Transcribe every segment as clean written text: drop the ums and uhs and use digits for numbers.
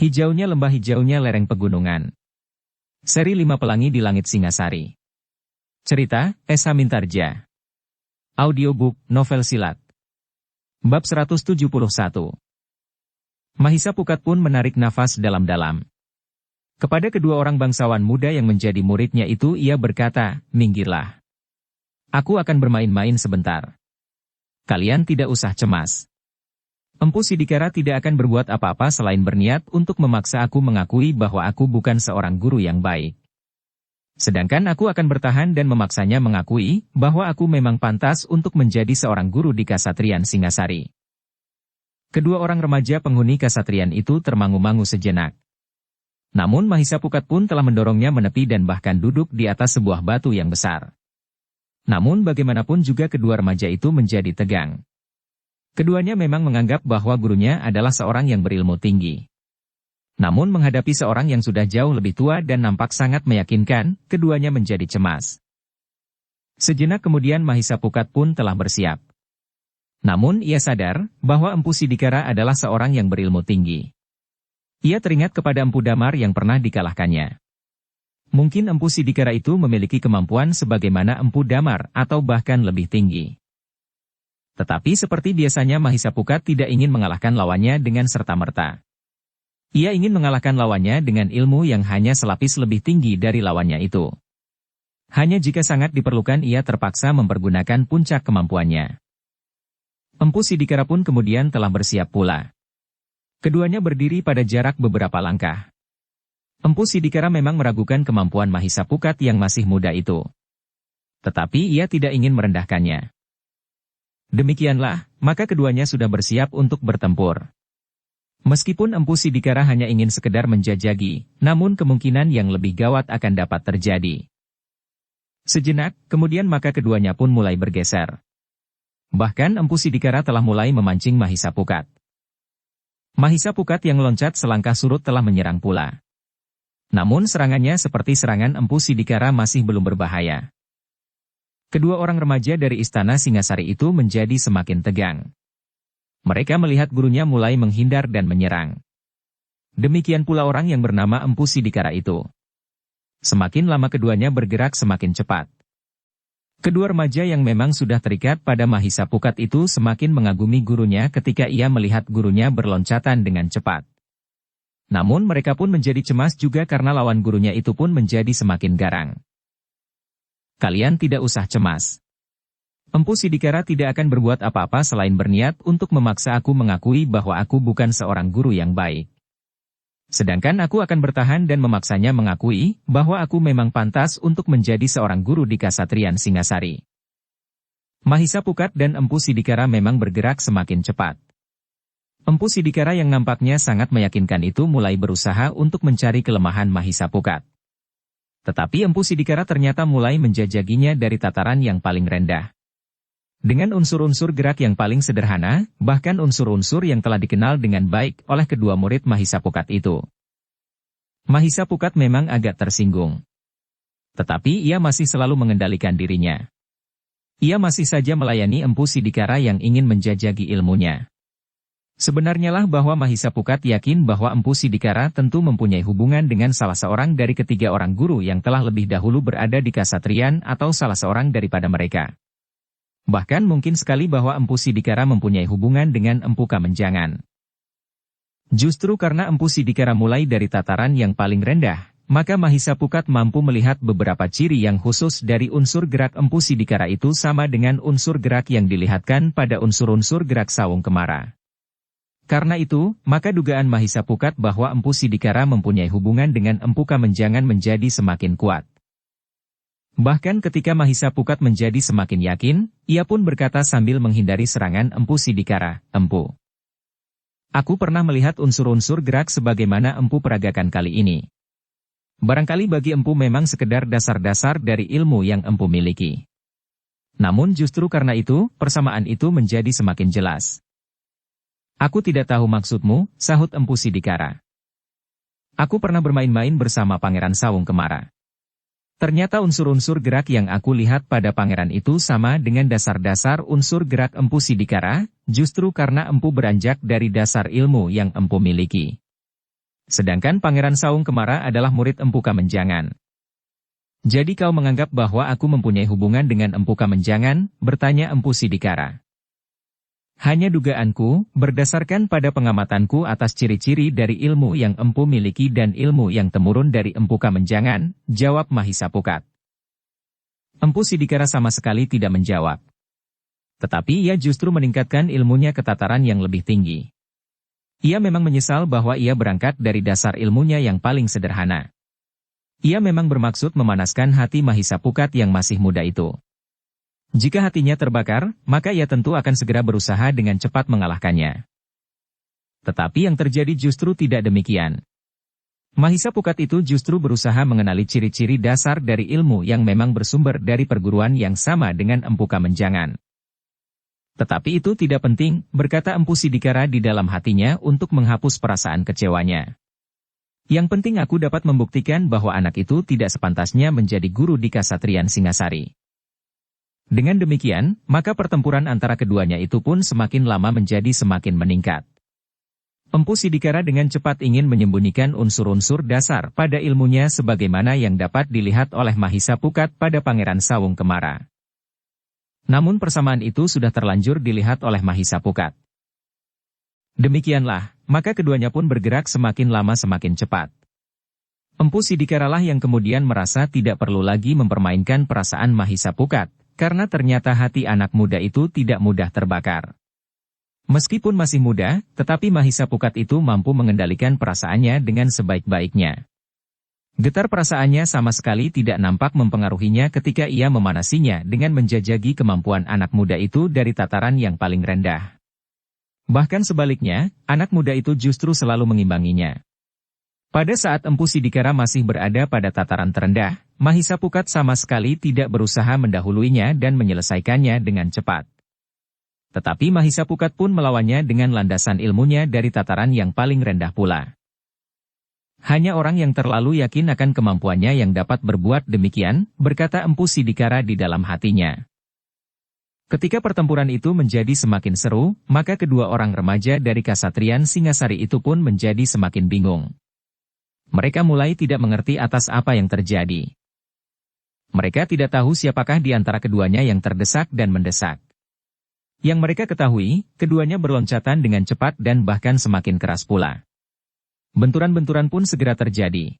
Hijaunya lembah, hijaunya lereng pegunungan. Seri 5 Pelangi di Langit Singasari. Cerita, Esa Mintarja. Audiobook, novel silat. Bab 171. Mahisa Pukat pun menarik nafas dalam-dalam. Kepada kedua orang bangsawan muda yang menjadi muridnya itu ia berkata, "Minggirlah. Aku akan bermain-main sebentar. Kalian tidak usah cemas. Empu Sidikara tidak akan berbuat apa-apa selain berniat untuk memaksa aku mengakui bahwa aku bukan seorang guru yang baik. Sedangkan aku akan bertahan dan memaksanya mengakui bahwa aku memang pantas untuk menjadi seorang guru di Kasatriyan Singasari." Kedua orang remaja penghuni Kasatriyan itu termangu-mangu sejenak. Namun Mahisa Pukat pun telah mendorongnya menepi dan bahkan duduk di atas sebuah batu yang besar. Namun bagaimanapun juga kedua remaja itu menjadi tegang. Keduanya memang menganggap bahwa gurunya adalah seorang yang berilmu tinggi. Namun menghadapi seorang yang sudah jauh lebih tua dan nampak sangat meyakinkan, keduanya menjadi cemas. Sejenak kemudian Mahisa Pukat pun telah bersiap. Namun ia sadar bahwa Empu Sidikara adalah seorang yang berilmu tinggi. Ia teringat kepada Empu Damar yang pernah dikalahkannya. Mungkin Empu Sidikara itu memiliki kemampuan sebagaimana Empu Damar atau bahkan lebih tinggi. Tetapi seperti biasanya Mahisa Pukat tidak ingin mengalahkan lawannya dengan serta-merta. Ia ingin mengalahkan lawannya dengan ilmu yang hanya selapis lebih tinggi dari lawannya itu. Hanya jika sangat diperlukan ia terpaksa mempergunakan puncak kemampuannya. Empu Sidikara pun kemudian telah bersiap pula. Keduanya berdiri pada jarak beberapa langkah. Empu Sidikara memang meragukan kemampuan Mahisa Pukat yang masih muda itu. Tetapi ia tidak ingin merendahkannya. Demikianlah, maka keduanya sudah bersiap untuk bertempur. Meskipun Empu Sidikara hanya ingin sekedar menjajagi, namun kemungkinan yang lebih gawat akan dapat terjadi. Sejenak, kemudian maka keduanya pun mulai bergeser. Bahkan Empu Sidikara telah mulai memancing Mahisa Pukat. Mahisa Pukat yang loncat selangkah surut telah menyerang pula. Namun serangannya seperti serangan Empu Sidikara masih belum berbahaya. Kedua orang remaja dari istana Singasari itu menjadi semakin tegang. Mereka melihat gurunya mulai menghindar dan menyerang. Demikian pula orang yang bernama Empu Sidikara itu. Semakin lama keduanya bergerak semakin cepat. Kedua remaja yang memang sudah terikat pada Mahisa Pukat itu semakin mengagumi gurunya ketika ia melihat gurunya berloncatan dengan cepat. Namun mereka pun menjadi cemas juga karena lawan gurunya itu pun menjadi semakin garang. "Kalian tidak usah cemas. Empu Sidikara tidak akan berbuat apa-apa selain berniat untuk memaksa aku mengakui bahwa aku bukan seorang guru yang baik. Sedangkan aku akan bertahan dan memaksanya mengakui bahwa aku memang pantas untuk menjadi seorang guru di Kasatriyan Singasari." Mahisa Pukat dan Empu Sidikara memang bergerak semakin cepat. Empu Sidikara yang nampaknya sangat meyakinkan itu mulai berusaha untuk mencari kelemahan Mahisa Pukat. Tetapi Empu Sidikara ternyata mulai menjajaginya dari tataran yang paling rendah. Dengan unsur-unsur gerak yang paling sederhana, bahkan unsur-unsur yang telah dikenal dengan baik oleh kedua murid Mahisa Pukat itu. Mahisa Pukat memang agak tersinggung. Tetapi ia masih selalu mengendalikan dirinya. Ia masih saja melayani Empu Sidikara yang ingin menjajagi ilmunya. Sebenarnya lah bahwa Mahisa Pukat yakin bahwa Empu Sidikara tentu mempunyai hubungan dengan salah seorang dari ketiga orang guru yang telah lebih dahulu berada di Kasatriyan atau salah seorang daripada mereka. Bahkan mungkin sekali bahwa Empu Sidikara mempunyai hubungan dengan Empu Kamenjangan. Justru karena Empu Sidikara mulai dari tataran yang paling rendah, maka Mahisa Pukat mampu melihat beberapa ciri yang khusus dari unsur gerak Empu Sidikara itu sama dengan unsur gerak yang dilihatkan pada unsur-unsur gerak Sawung Kemara. Karena itu, maka dugaan Mahisa Pukat bahwa Empu Sidikara mempunyai hubungan dengan Empu Kamenjangan menjadi semakin kuat. Bahkan ketika Mahisa Pukat menjadi semakin yakin, ia pun berkata sambil menghindari serangan Empu Sidikara, "Empu, aku pernah melihat unsur-unsur gerak sebagaimana Empu peragakan kali ini. Barangkali bagi Empu memang sekedar dasar-dasar dari ilmu yang Empu miliki. Namun justru karena itu, persamaan itu menjadi semakin jelas." "Aku tidak tahu maksudmu," sahut Empu Sidikara. "Aku pernah bermain-main bersama Pangeran Sawung Kemara. Ternyata unsur-unsur gerak yang aku lihat pada pangeran itu sama dengan dasar-dasar unsur gerak Empu Sidikara, justru karena Empu beranjak dari dasar ilmu yang Empu miliki. Sedangkan Pangeran Saung Kemara adalah murid Empu Kamenjangan. Jadi kau menganggap bahwa aku mempunyai hubungan dengan Empu Kamenjangan, bertanya Empu Sidikara. Hanya dugaanku, berdasarkan pada pengamatanku atas ciri-ciri dari ilmu yang Empu miliki dan ilmu yang temurun dari Empu Kamenjangan, jawab Mahisa Pukat. Empu Sidikara sama sekali tidak menjawab. Tetapi ia justru meningkatkan ilmunya ke tataran yang lebih tinggi. Ia memang menyesal bahwa ia berangkat dari dasar ilmunya yang paling sederhana. Ia memang bermaksud memanaskan hati Mahisa Pukat yang masih muda itu. Jika hatinya terbakar, maka ia tentu akan segera berusaha dengan cepat mengalahkannya. Tetapi yang terjadi justru tidak demikian. Mahisa Pukat itu justru berusaha mengenali ciri-ciri dasar dari ilmu yang memang bersumber dari perguruan yang sama dengan Empu Kamenjangan. Tetapi itu tidak penting, berkata Empu Sidikara di dalam hatinya untuk menghapus perasaan kecewanya. Yang penting aku dapat membuktikan bahwa anak itu tidak sepantasnya menjadi guru di Kasatriyan Singasari. Dengan demikian, maka pertempuran antara keduanya itu pun semakin lama menjadi semakin meningkat. Empu Sidikara dengan cepat ingin menyembunyikan unsur-unsur dasar pada ilmunya sebagaimana yang dapat dilihat oleh Mahisa Pukat pada Pangeran Saung Kemara. Namun persamaan itu sudah terlanjur dilihat oleh Mahisa Pukat. Demikianlah, maka keduanya pun bergerak semakin lama semakin cepat. Empu Sidikaralah yang kemudian merasa tidak perlu lagi mempermainkan perasaan Mahisa Pukat, karena ternyata hati anak muda itu tidak mudah terbakar. Meskipun masih muda, tetapi Mahisa Pukat itu mampu mengendalikan perasaannya dengan sebaik-baiknya. Getar perasaannya sama sekali tidak nampak mempengaruhinya ketika ia memanasinya dengan menjajaki kemampuan anak muda itu dari tataran yang paling rendah. Bahkan sebaliknya, anak muda itu justru selalu mengimbanginya. Pada saat Empu Sidikara masih berada pada tataran terendah, Mahisa Pukat sama sekali tidak berusaha mendahuluinya dan menyelesaikannya dengan cepat. Tetapi Mahisa Pukat pun melawannya dengan landasan ilmunya dari tataran yang paling rendah pula. Hanya orang yang terlalu yakin akan kemampuannya yang dapat berbuat demikian, berkata Empu Sidikara di dalam hatinya. Ketika pertempuran itu menjadi semakin seru, maka kedua orang remaja dari Kasatriyan Singasari itu pun menjadi semakin bingung. Mereka mulai tidak mengerti atas apa yang terjadi. Mereka tidak tahu siapakah di antara keduanya yang terdesak dan mendesak. Yang mereka ketahui, keduanya berloncatan dengan cepat dan bahkan semakin keras pula. Benturan-benturan pun segera terjadi.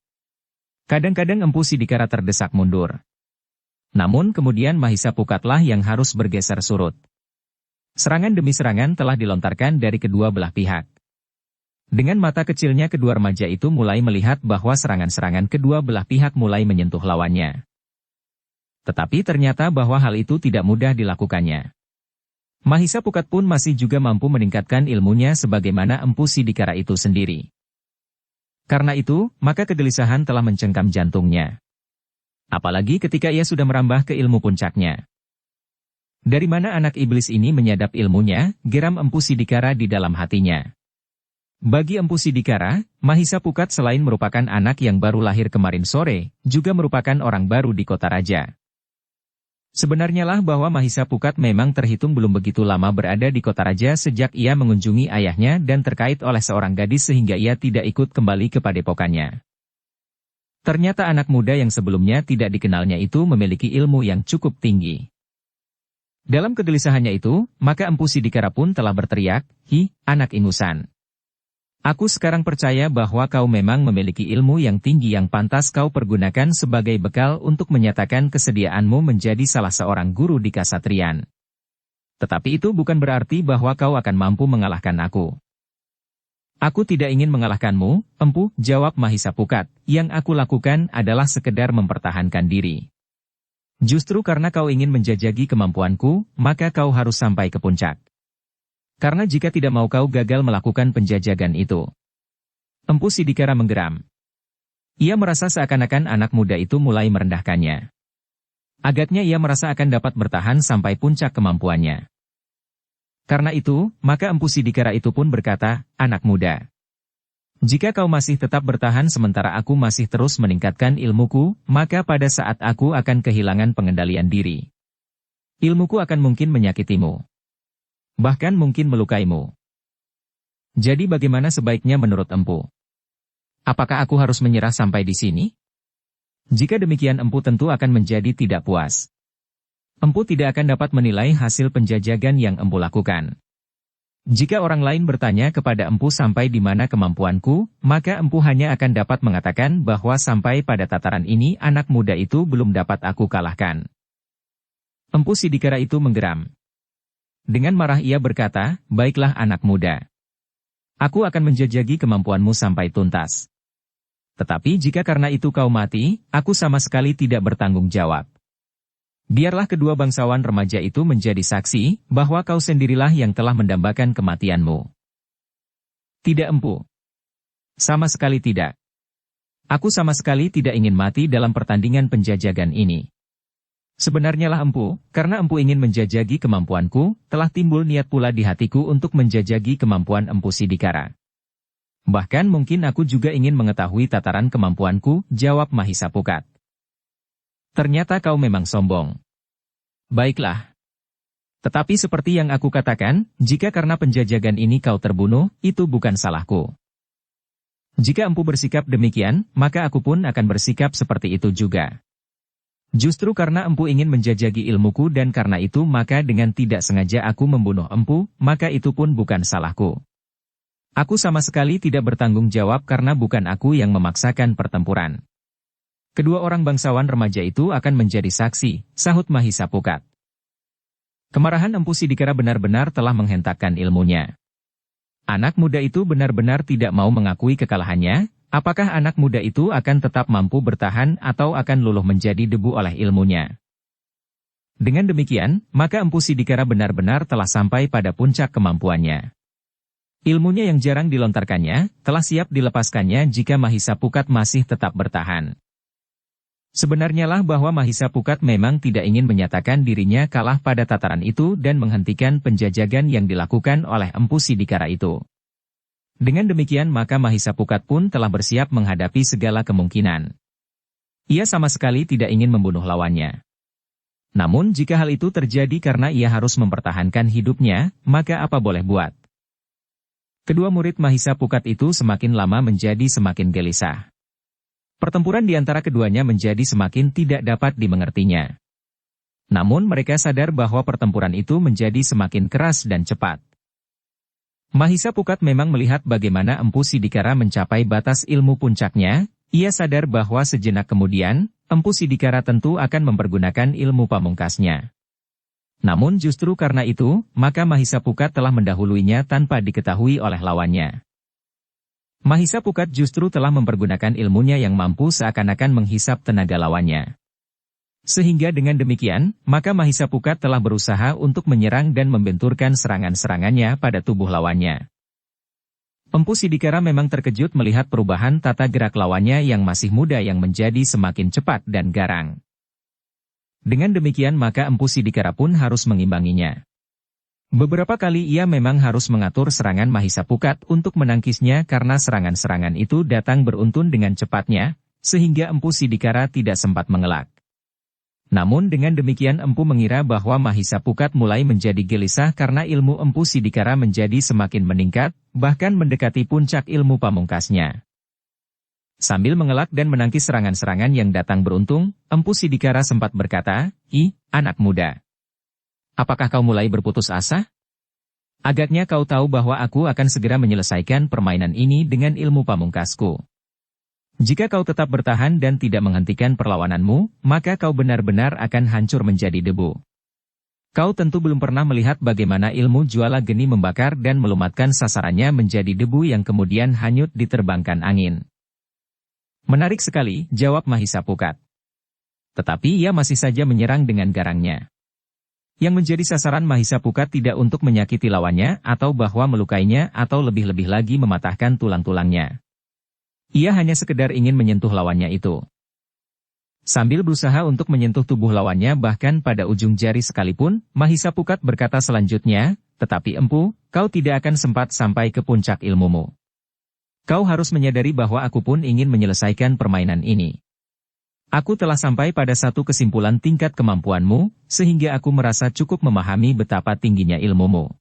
Kadang-kadang Empu Sidikara terdesak mundur. Namun kemudian Mahisa Pukatlah yang harus bergeser surut. Serangan demi serangan telah dilontarkan dari kedua belah pihak. Dengan mata kecilnya kedua remaja itu mulai melihat bahwa serangan-serangan kedua belah pihak mulai menyentuh lawannya. Tetapi ternyata bahwa hal itu tidak mudah dilakukannya. Mahisa Pukat pun masih juga mampu meningkatkan ilmunya sebagaimana Empu Sidikara itu sendiri. Karena itu, maka kegelisahan telah mencengkam jantungnya. Apalagi ketika ia sudah merambah ke ilmu puncaknya. Dari mana anak iblis ini menyadap ilmunya, geram Empu Sidikara di dalam hatinya. Bagi Empu Sidikara, Mahisa Pukat selain merupakan anak yang baru lahir kemarin sore, juga merupakan orang baru di kota raja. Sebenarnya lah bahwa Mahisa Pukat memang terhitung belum begitu lama berada di kota raja sejak ia mengunjungi ayahnya dan terkait oleh seorang gadis sehingga ia tidak ikut kembali ke padepokannya. Ternyata anak muda yang sebelumnya tidak dikenalnya itu memiliki ilmu yang cukup tinggi. Dalam kegelisahannya itu, maka Empu Sidikara pun telah berteriak, "Hi, anak ingusan. Aku sekarang percaya bahwa kau memang memiliki ilmu yang tinggi yang pantas kau pergunakan sebagai bekal untuk menyatakan kesediaanmu menjadi salah seorang guru di Kasatriyan. Tetapi itu bukan berarti bahwa kau akan mampu mengalahkan aku." "Aku tidak ingin mengalahkanmu, Empu," jawab Mahisa Pukat. "Yang aku lakukan adalah sekedar mempertahankan diri. Justru karena kau ingin menjajaki kemampuanku, maka kau harus sampai ke puncak. Karena jika tidak mau kau gagal melakukan penjajagan itu." Empu Sidikara menggeram. Ia merasa seakan-akan anak muda itu mulai merendahkannya. Agaknya ia merasa akan dapat bertahan sampai puncak kemampuannya. Karena itu, maka Empu Sidikara itu pun berkata, "Anak muda. Jika kau masih tetap bertahan sementara aku masih terus meningkatkan ilmuku, maka pada saat aku akan kehilangan pengendalian diri. Ilmuku akan mungkin menyakitimu. Bahkan mungkin melukaimu. Jadi bagaimana sebaiknya menurut Empu?" Apakah aku harus menyerah sampai di sini? Jika demikian Empu tentu akan menjadi tidak puas. Empu tidak akan dapat menilai hasil penjajagan yang Empu lakukan. Jika orang lain bertanya kepada Empu sampai di mana kemampuanku, maka Empu hanya akan dapat mengatakan bahwa sampai pada tataran ini anak muda itu belum dapat aku kalahkan. Empu Sidikara itu menggeram. Dengan marah ia berkata, baiklah anak muda. Aku akan menjajagi kemampuanmu sampai tuntas. Tetapi jika karena itu kau mati, aku sama sekali tidak bertanggung jawab. Biarlah kedua bangsawan remaja itu menjadi saksi, bahwa kau sendirilah yang telah mendambakan kematianmu. Tidak Empu. Sama sekali tidak. Aku sama sekali tidak ingin mati dalam pertandingan penjajagan ini. Sebenarnya lah Empu, karena Empu ingin menjajagi kemampuanku, telah timbul niat pula di hatiku untuk menjajagi kemampuan Empu Sidikara. Bahkan mungkin aku juga ingin mengetahui tataran kemampuanku, jawab Mahisa Pukat. Ternyata kau memang sombong. Baiklah. Tetapi seperti yang aku katakan, jika karena penjajagan ini kau terbunuh, itu bukan salahku. Jika Empu bersikap demikian, maka aku pun akan bersikap seperti itu juga. Justru karena Empu ingin menjajagi ilmuku dan karena itu maka dengan tidak sengaja aku membunuh Empu, maka itu pun bukan salahku. Aku sama sekali tidak bertanggung jawab karena bukan aku yang memaksakan pertempuran. Kedua orang bangsawan remaja itu akan menjadi saksi, sahut Mahisa Pukat. Kemarahan Empu Sidikara benar-benar telah menghentakkan ilmunya. Anak muda itu benar-benar tidak mau mengakui kekalahannya, apakah anak muda itu akan tetap mampu bertahan atau akan luluh menjadi debu oleh ilmunya. Dengan demikian, maka Empu Sidikara benar-benar telah sampai pada puncak kemampuannya. Ilmunya yang jarang dilontarkannya, telah siap dilepaskannya jika Mahisa Pukat masih tetap bertahan. Sebenarnya lah bahwa Mahisa Pukat memang tidak ingin menyatakan dirinya kalah pada tataran itu dan menghentikan penjajagan yang dilakukan oleh Empu Sidikara itu. Dengan demikian maka Mahisa Pukat pun telah bersiap menghadapi segala kemungkinan. Ia sama sekali tidak ingin membunuh lawannya. Namun jika hal itu terjadi karena ia harus mempertahankan hidupnya, maka apa boleh buat? Kedua murid Mahisa Pukat itu semakin lama menjadi semakin gelisah. Pertempuran di antara keduanya menjadi semakin tidak dapat dimengertinya. Namun mereka sadar bahwa pertempuran itu menjadi semakin keras dan cepat. Mahisa Pukat memang melihat bagaimana Empu Sidikara mencapai batas ilmu puncaknya, ia sadar bahwa sejenak kemudian, Empu Sidikara tentu akan mempergunakan ilmu pamungkasnya. Namun justru karena itu, maka Mahisa Pukat telah mendahuluinya tanpa diketahui oleh lawannya. Mahisa Pukat justru telah mempergunakan ilmunya yang mampu seakan-akan menghisap tenaga lawannya. Sehingga dengan demikian, maka Mahisa Pukat telah berusaha untuk menyerang dan membenturkan serangan-serangannya pada tubuh lawannya. Empu Sidikara memang terkejut melihat perubahan tata gerak lawannya yang masih muda yang menjadi semakin cepat dan garang. Dengan demikian maka Empu Sidikara pun harus mengimbanginya. Beberapa kali ia memang harus mengatur serangan Mahisa Pukat untuk menangkisnya karena serangan-serangan itu datang beruntun dengan cepatnya, sehingga Empu Sidikara tidak sempat mengelak. Namun dengan demikian Empu mengira bahwa Mahisa Pukat mulai menjadi gelisah karena ilmu Empu Sidikara menjadi semakin meningkat, bahkan mendekati puncak ilmu pamungkasnya. Sambil mengelak dan menangkis serangan-serangan yang datang beruntung, Empu Sidikara sempat berkata, "Ih, anak muda. Apakah kau mulai berputus asa? Agaknya kau tahu bahwa aku akan segera menyelesaikan permainan ini dengan ilmu pamungkasku. Jika kau tetap bertahan dan tidak menghentikan perlawananmu, maka kau benar-benar akan hancur menjadi debu. Kau tentu belum pernah melihat bagaimana ilmu juala geni membakar dan melumatkan sasarannya menjadi debu yang kemudian hanyut diterbangkan angin." Menarik sekali, jawab Mahisa Pukat. Tetapi ia masih saja menyerang dengan garangnya. Yang menjadi sasaran Mahisa Pukat tidak untuk menyakiti lawannya atau bahwa melukainya atau lebih-lebih lagi mematahkan tulang-tulangnya. Ia hanya sekedar ingin menyentuh lawannya itu. Sambil berusaha untuk menyentuh tubuh lawannya bahkan pada ujung jari sekalipun, Mahisa Pukat berkata selanjutnya, "Tetapi Empu, kau tidak akan sempat sampai ke puncak ilmumu. Kau harus menyadari bahwa aku pun ingin menyelesaikan permainan ini. Aku telah sampai pada satu kesimpulan tingkat kemampuanmu, sehingga aku merasa cukup memahami betapa tingginya ilmumu."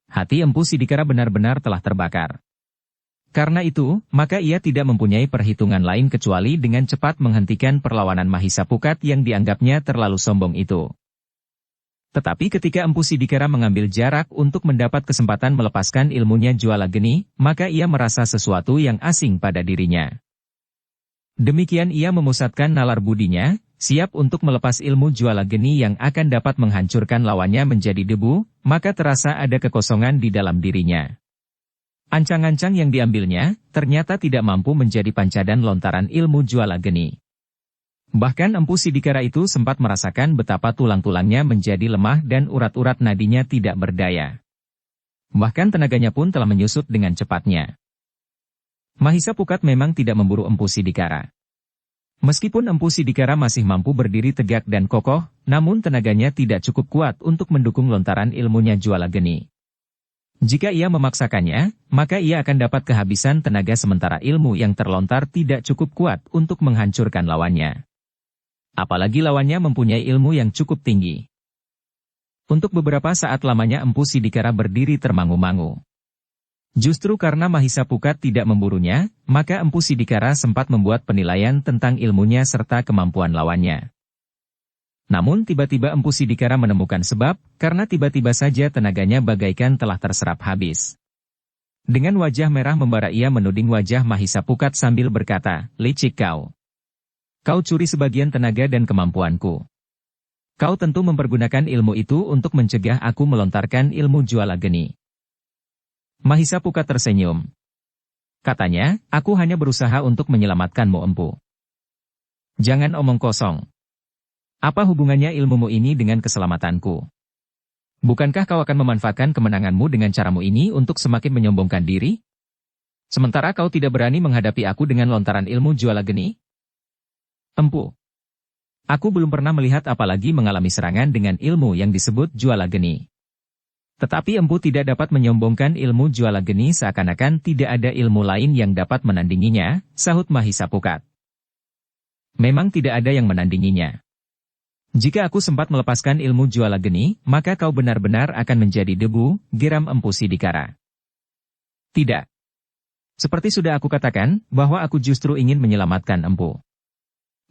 Hati Empu Sidikara benar-benar telah terbakar. Karena itu, maka ia tidak mempunyai perhitungan lain kecuali dengan cepat menghentikan perlawanan Mahisa Pukat yang dianggapnya terlalu sombong itu. Tetapi ketika Empu Sidikara mengambil jarak untuk mendapat kesempatan melepaskan ilmunya Juala Geni, maka ia merasa sesuatu yang asing pada dirinya. Demikian ia memusatkan nalar budinya, siap untuk melepas ilmu Juala Geni yang akan dapat menghancurkan lawannya menjadi debu, maka terasa ada kekosongan di dalam dirinya. Ancang-ancang yang diambilnya, ternyata tidak mampu menjadi pancadan lontaran ilmu Juala Geni. Bahkan Empu Sidikara itu sempat merasakan betapa tulang-tulangnya menjadi lemah dan urat-urat nadinya tidak berdaya. Bahkan tenaganya pun telah menyusut dengan cepatnya. Mahisa Pukat memang tidak memburu Empu Sidikara. Meskipun Empu Sidikara masih mampu berdiri tegak dan kokoh, namun tenaganya tidak cukup kuat untuk mendukung lontaran ilmunya Juala Geni. Jika ia memaksakannya, maka ia akan dapat kehabisan tenaga sementara ilmu yang terlontar tidak cukup kuat untuk menghancurkan lawannya. Apalagi lawannya mempunyai ilmu yang cukup tinggi. Untuk beberapa saat lamanya Empu Sidikara berdiri termangu-mangu. Justru karena Mahisa Pukat tidak memburunya, maka Empu Sidikara sempat membuat penilaian tentang ilmunya serta kemampuan lawannya. Namun tiba-tiba Empu Sidikara menemukan sebab, karena tiba-tiba saja tenaganya bagaikan telah terserap habis. Dengan wajah merah membara ia menuding wajah Mahisa Pukat sambil berkata, "Licik kau. Kau curi sebagian tenaga dan kemampuanku. Kau tentu mempergunakan ilmu itu untuk mencegah aku melontarkan ilmu Juala Geni." Mahisa Pukat tersenyum. Katanya, "Aku hanya berusaha untuk menyelamatkanmu, Empu. Jangan omong kosong. Apa hubungannya ilmumu ini dengan keselamatanku? Bukankah kau akan memanfaatkan kemenanganmu dengan caramu ini untuk semakin menyombongkan diri? Sementara kau tidak berani menghadapi aku dengan lontaran ilmu Juala Geni? Empu, aku belum pernah melihat apalagi mengalami serangan dengan ilmu yang disebut Juala Geni. Tetapi Empu tidak dapat menyombongkan ilmu Juala Geni seakan-akan tidak ada ilmu lain yang dapat menandinginya," sahut Mahisa Pukat. "Memang tidak ada yang menandinginya. Jika aku sempat melepaskan ilmu Juala Geni, maka kau benar-benar akan menjadi debu," geram Empu Sidikara. "Tidak. Seperti sudah aku katakan, bahwa aku justru ingin menyelamatkan Empu.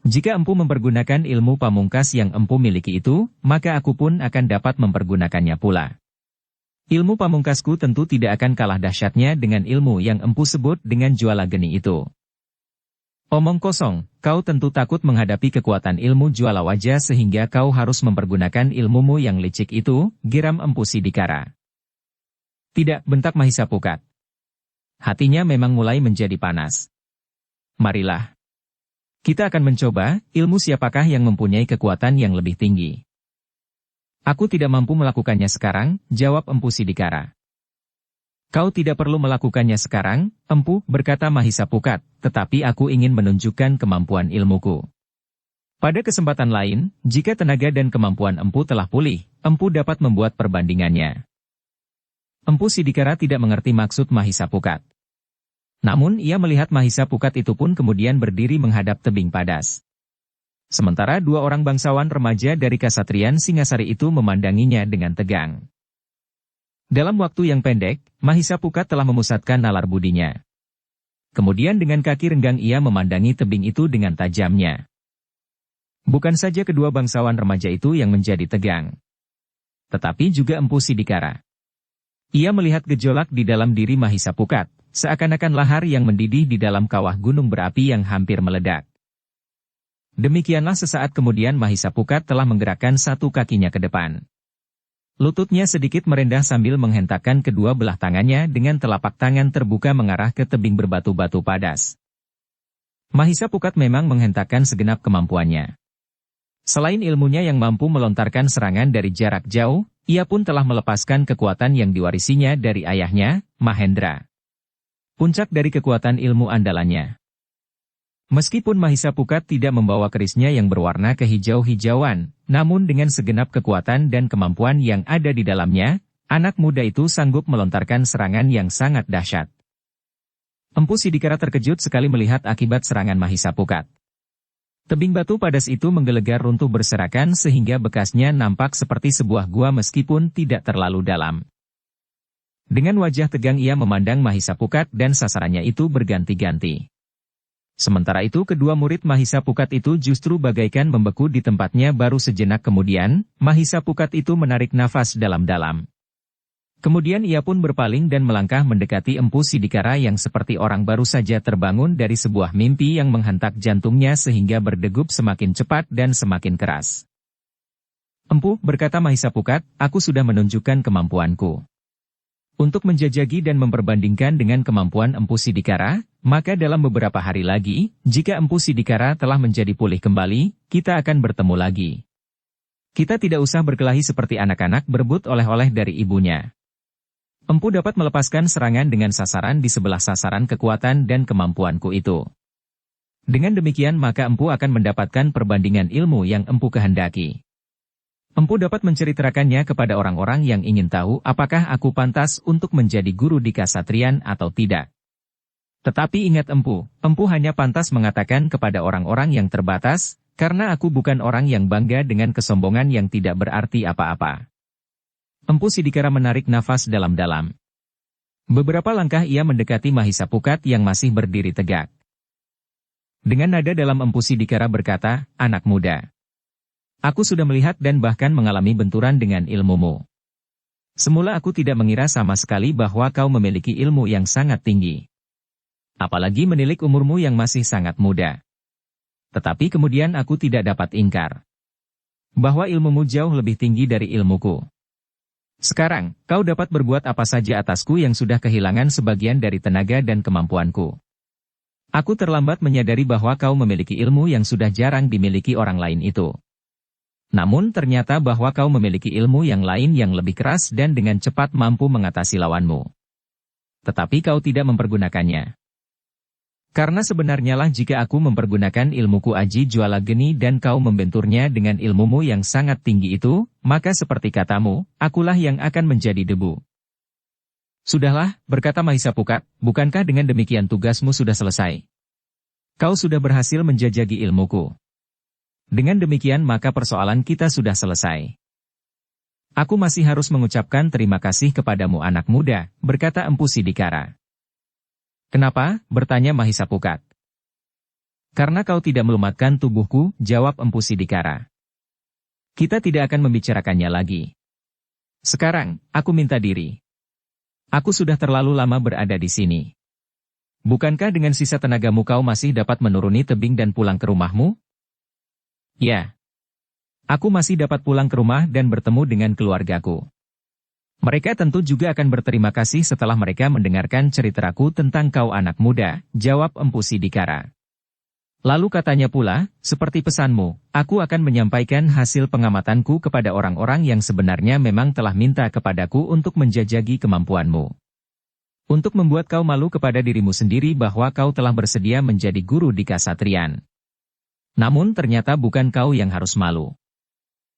Jika Empu mempergunakan ilmu pamungkas yang Empu miliki itu, maka aku pun akan dapat mempergunakannya pula. Ilmu pamungkasku tentu tidak akan kalah dahsyatnya dengan ilmu yang Empu sebut dengan Juala Geni itu." "Omong kosong, kau tentu takut menghadapi kekuatan ilmu Juala Wajah sehingga kau harus mempergunakan ilmumu yang licik itu," geram Empu Sidikara. "Tidak," bentak Mahisa Pukat. Hatinya memang mulai menjadi panas. "Marilah. Kita akan mencoba, ilmu siapakah yang mempunyai kekuatan yang lebih tinggi." "Aku tidak mampu melakukannya sekarang," jawab Empu Sidikara. "Kau tidak perlu melakukannya sekarang, Empu," berkata Mahisa Pukat, "tetapi aku ingin menunjukkan kemampuan ilmuku. Pada kesempatan lain, jika tenaga dan kemampuan Empu telah pulih, Empu dapat membuat perbandingannya." Empu Sidikara tidak mengerti maksud Mahisa Pukat. Namun ia melihat Mahisa Pukat itu pun kemudian berdiri menghadap tebing padas. Sementara dua orang bangsawan remaja dari Kasatrian Singasari itu memandanginya dengan tegang. Dalam waktu yang pendek, Mahisa Pukat telah memusatkan nalar budinya. Kemudian dengan kaki renggang ia memandangi tebing itu dengan tajamnya. Bukan saja kedua bangsawan remaja itu yang menjadi tegang, tetapi juga Empu Sidikara. Ia melihat gejolak di dalam diri Mahisa Pukat, seakan-akan lahar yang mendidih di dalam kawah gunung berapi yang hampir meledak. Demikianlah sesaat kemudian Mahisa Pukat telah menggerakkan satu kakinya ke depan. Lututnya sedikit merendah sambil menghentakkan kedua belah tangannya dengan telapak tangan terbuka mengarah ke tebing berbatu-batu padas. Mahisa Pukat memang menghentakkan segenap kemampuannya. Selain ilmunya yang mampu melontarkan serangan dari jarak jauh, ia pun telah melepaskan kekuatan yang diwarisinya dari ayahnya, Mahendra. Puncak dari kekuatan ilmu andalannya. Meskipun Mahisa Pukat tidak membawa kerisnya yang berwarna kehijau-hijauan, namun dengan segenap kekuatan dan kemampuan yang ada di dalamnya, anak muda itu sanggup melontarkan serangan yang sangat dahsyat. Empu Sidikara terkejut sekali melihat akibat serangan Mahisa Pukat. Tebing batu padas itu menggelegar runtuh berserakan sehingga bekasnya nampak seperti sebuah gua meskipun tidak terlalu dalam. Dengan wajah tegang ia memandang Mahisa Pukat dan sasarannya itu berganti-ganti. Sementara itu kedua murid Mahisa Pukat itu justru bagaikan membeku di tempatnya. Baru sejenak kemudian, Mahisa Pukat itu menarik nafas dalam-dalam. Kemudian ia pun berpaling dan melangkah mendekati Empu Sidikara yang seperti orang baru saja terbangun dari sebuah mimpi yang menghentak jantungnya sehingga berdegup semakin cepat dan semakin keras. "Empu," berkata Mahisa Pukat, "aku sudah menunjukkan kemampuanku. Untuk menjajaki dan memperbandingkan dengan kemampuan Empu Sidikara, maka dalam beberapa hari lagi, jika Empu Sidikara telah menjadi pulih kembali, kita akan bertemu lagi. Kita tidak usah berkelahi seperti anak-anak berebut oleh-oleh dari ibunya. Empu dapat melepaskan serangan dengan sasaran di sebelah sasaran kekuatan dan kemampuanku itu. Dengan demikian maka Empu akan mendapatkan perbandingan ilmu yang Empu kehendaki. Empu dapat menceritakannya kepada orang-orang yang ingin tahu apakah aku pantas untuk menjadi guru di Kasatriyan atau tidak. Tetapi ingat Empu hanya pantas mengatakan kepada orang-orang yang terbatas, karena aku bukan orang yang bangga dengan kesombongan yang tidak berarti apa-apa." Empu Sidikara menarik nafas dalam-dalam. Beberapa langkah ia mendekati Mahisa Pukat yang masih berdiri tegak. Dengan nada dalam Empu Sidikara berkata, "Anak muda. Aku sudah melihat dan bahkan mengalami benturan dengan ilmumu. Semula aku tidak mengira sama sekali bahwa kau memiliki ilmu yang sangat tinggi. Apalagi menilik umurmu yang masih sangat muda. Tetapi kemudian aku tidak dapat ingkar bahwa ilmumu jauh lebih tinggi dari ilmuku. Sekarang, kau dapat berbuat apa saja atasku yang sudah kehilangan sebagian dari tenaga dan kemampuanku. Aku terlambat menyadari bahwa kau memiliki ilmu yang sudah jarang dimiliki orang lain itu. Namun ternyata bahwa kau memiliki ilmu yang lain yang lebih keras dan dengan cepat mampu mengatasi lawanmu. Tetapi kau tidak mempergunakannya. Karena sebenarnya lah jika aku mempergunakan ilmuku Aji Juala Geni dan kau membenturnya dengan ilmumu yang sangat tinggi itu, maka seperti katamu, akulah yang akan menjadi debu." "Sudahlah," berkata Mahisa Pukat, "bukankah dengan demikian tugasmu sudah selesai? Kau sudah berhasil menjajaki ilmuku. Dengan demikian maka persoalan kita sudah selesai. Aku masih harus mengucapkan terima kasih kepadamu anak muda," berkata Empu Sidikara. "Kenapa?" bertanya Mahisa Pukat. "Karena kau tidak melumatkan tubuhku," jawab Empu Sidikara. "Kita tidak akan membicarakannya lagi. Sekarang, aku minta diri. Aku sudah terlalu lama berada di sini. Bukankah dengan sisa tenagamu kau masih dapat menuruni tebing dan pulang ke rumahmu?" "Ya. Aku masih dapat pulang ke rumah dan bertemu dengan keluargaku. Mereka tentu juga akan berterima kasih setelah mereka mendengarkan ceritaku tentang kau anak muda," jawab Empu Sidikara. Lalu katanya pula, "Seperti pesanmu, aku akan menyampaikan hasil pengamatanku kepada orang-orang yang sebenarnya memang telah minta kepadaku untuk menjajaki kemampuanmu. Untuk membuat kau malu kepada dirimu sendiri bahwa kau telah bersedia menjadi guru di Kasatriyan. Namun ternyata bukan kau yang harus malu.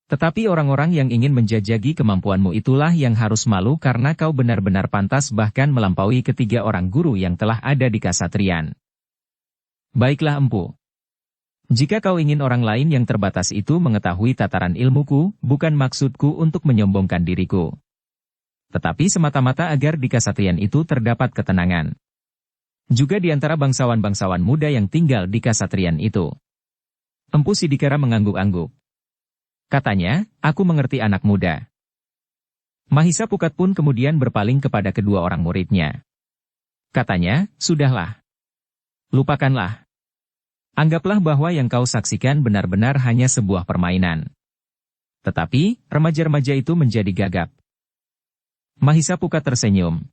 Tetapi orang-orang yang ingin menjajaki kemampuanmu itulah yang harus malu karena kau benar-benar pantas bahkan melampaui ketiga orang guru yang telah ada di Kasatriyan. Baiklah Empu. Jika kau ingin orang lain yang terbatas itu mengetahui tataran ilmuku, bukan maksudku untuk menyombongkan diriku. Tetapi semata-mata agar di Kasatriyan itu terdapat ketenangan. Juga di antara bangsawan-bangsawan muda yang tinggal di Kasatriyan itu." Empu Sidikara mengangguk-angguk. Katanya, "Aku mengerti anak muda." Mahisa Pukat pun kemudian berpaling kepada kedua orang muridnya. Katanya, "Sudahlah. Lupakanlah. Anggaplah bahwa yang kau saksikan benar-benar hanya sebuah permainan." Tetapi, remaja-remaja itu menjadi gagap. Mahisa Pukat tersenyum.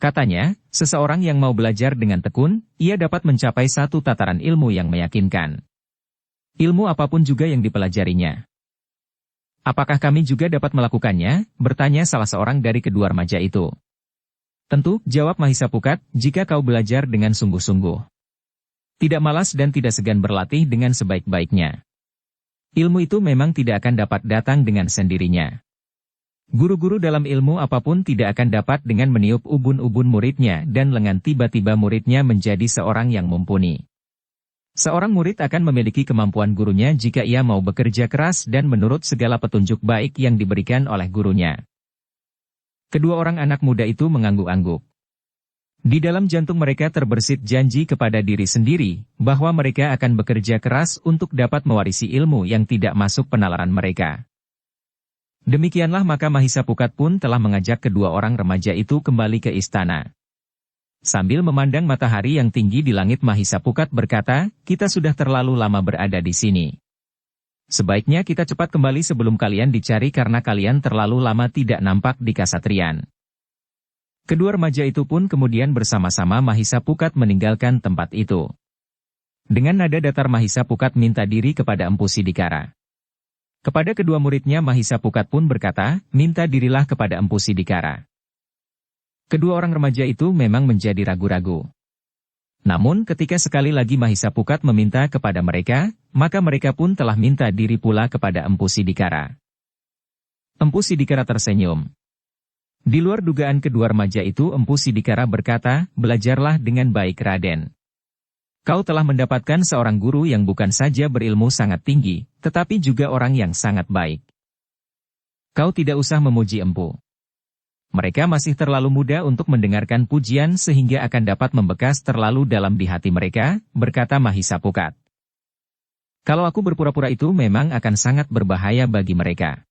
Katanya, seseorang yang mau belajar dengan tekun, ia dapat mencapai satu tataran ilmu yang meyakinkan. Ilmu apapun juga yang dipelajarinya. "Apakah kami juga dapat melakukannya?" bertanya salah seorang dari kedua remaja itu. "Tentu," jawab Mahisa Pukat, "jika kau belajar dengan sungguh-sungguh. Tidak malas dan tidak segan berlatih dengan sebaik-baiknya. Ilmu itu memang tidak akan dapat datang dengan sendirinya. Guru-guru dalam ilmu apapun tidak akan dapat dengan meniup ubun-ubun muridnya dan lengan tiba-tiba muridnya menjadi seorang yang mumpuni. Seorang murid akan memiliki kemampuan gurunya jika ia mau bekerja keras dan menurut segala petunjuk baik yang diberikan oleh gurunya. Kedua orang anak muda itu mengangguk-angguk. Di dalam jantung mereka terbersit janji kepada diri sendiri, bahwa mereka akan bekerja keras untuk dapat mewarisi ilmu yang tidak masuk penalaran mereka. Demikianlah maka Mahisapukat pun telah mengajak kedua orang remaja itu kembali ke istana. Sambil memandang matahari yang tinggi di langit, Mahisapukat berkata, "Kita sudah terlalu lama berada di sini. Sebaiknya kita cepat kembali sebelum kalian dicari karena kalian terlalu lama tidak nampak di Kasatriyan." Kedua remaja itu pun kemudian bersama-sama Mahisapukat meninggalkan tempat itu. Dengan nada datar Mahisapukat minta diri kepada Empu Sidikara. Kepada kedua muridnya Mahisapukat pun berkata, "Minta dirilah kepada Empu Sidikara." Kedua orang remaja itu memang menjadi ragu-ragu. Namun ketika sekali lagi Mahisapukat meminta kepada mereka, maka mereka pun telah minta diri pula kepada Empu Sidikara. Empu Sidikara tersenyum. Di luar dugaan kedua remaja itu, Empu Sidikara berkata, "Belajarlah dengan baik, Raden. Kau telah mendapatkan seorang guru yang bukan saja berilmu sangat tinggi, tetapi juga orang yang sangat baik. Kau tidak usah memuji Empu. Mereka masih terlalu muda untuk mendengarkan pujian sehingga akan dapat membekas terlalu dalam di hati mereka," berkata Mahisapukat. "Kalau aku berpura-pura itu memang akan sangat berbahaya bagi mereka.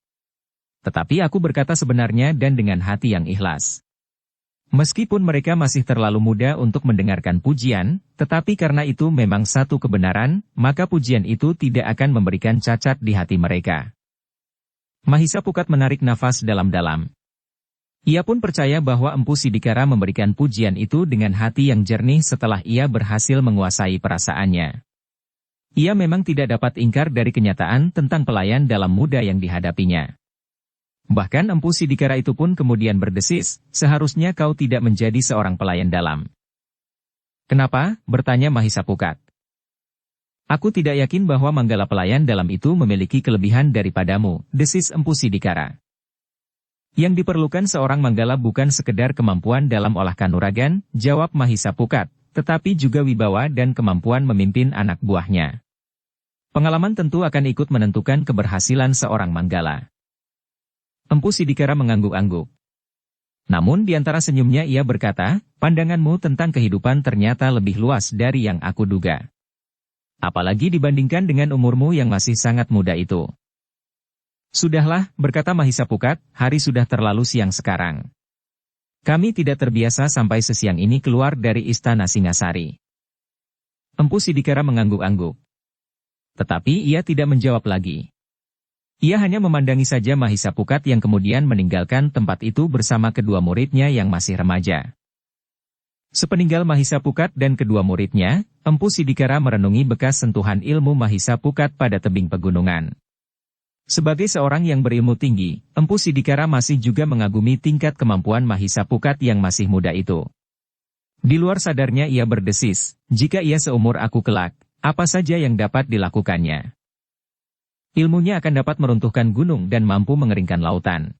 Tetapi aku berkata sebenarnya dan dengan hati yang ikhlas. Meskipun mereka masih terlalu muda untuk mendengarkan pujian, tetapi karena itu memang satu kebenaran, maka pujian itu tidak akan memberikan cacat di hati mereka." Mahisapukat menarik nafas dalam-dalam. Ia pun percaya bahwa Empu Sidikara memberikan pujian itu dengan hati yang jernih setelah ia berhasil menguasai perasaannya. Ia memang tidak dapat ingkar dari kenyataan tentang pelayan dalam muda yang dihadapinya. Bahkan Empu Sidikara itu pun kemudian berdesis, "Seharusnya kau tidak menjadi seorang pelayan dalam." "Kenapa?" bertanya Mahisapukat. "Aku tidak yakin bahwa Manggala pelayan dalam itu memiliki kelebihan daripadamu," desis Empu Sidikara. "Yang diperlukan seorang Manggala bukan sekedar kemampuan dalam olah kanuragan," jawab Mahisapukat, "tetapi juga wibawa dan kemampuan memimpin anak buahnya. Pengalaman tentu akan ikut menentukan keberhasilan seorang Manggala." Empu Sidikara mengangguk-angguk. Namun di antara senyumnya ia berkata, "Pandanganmu tentang kehidupan ternyata lebih luas dari yang aku duga. Apalagi dibandingkan dengan umurmu yang masih sangat muda itu." "Sudahlah," berkata Mahisapukat, "hari sudah terlalu siang sekarang. Kami tidak terbiasa sampai sesiang ini keluar dari istana Singasari." Empu Sidikara mengangguk-angguk. Tetapi ia tidak menjawab lagi. Ia hanya memandangi saja Mahisapukat yang kemudian meninggalkan tempat itu bersama kedua muridnya yang masih remaja. Sepeninggal Mahisapukat dan kedua muridnya, Empu Sidikara merenungi bekas sentuhan ilmu Mahisapukat pada tebing pegunungan. Sebagai seorang yang berilmu tinggi, Empu Sidikara masih juga mengagumi tingkat kemampuan Mahisapukat yang masih muda itu. Di luar sadarnya ia berdesis, "Jika ia seumur aku kelak, apa saja yang dapat dilakukannya? Ilmunya akan dapat meruntuhkan gunung dan mampu mengeringkan lautan."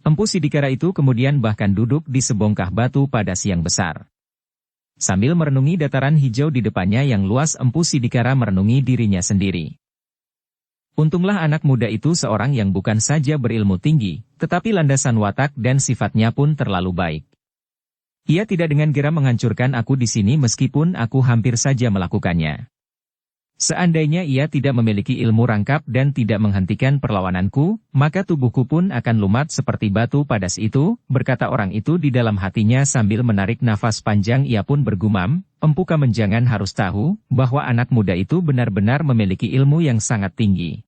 Empu Sidikara itu kemudian bahkan duduk di sebongkah batu pada siang besar. Sambil merenungi dataran hijau di depannya yang luas, Empu Sidikara merenungi dirinya sendiri. Untunglah anak muda itu seorang yang bukan saja berilmu tinggi, tetapi landasan watak dan sifatnya pun terlalu baik. Ia tidak dengan geram menghancurkan aku di sini meskipun aku hampir saja melakukannya. Seandainya ia tidak memiliki ilmu rangkap dan tidak menghentikan perlawananku, maka tubuhku pun akan lumat seperti batu padas itu, berkata orang itu di dalam hatinya sambil menarik nafas panjang. Ia pun bergumam, "Empu Kamenjangan harus tahu, bahwa anak muda itu benar-benar memiliki ilmu yang sangat tinggi.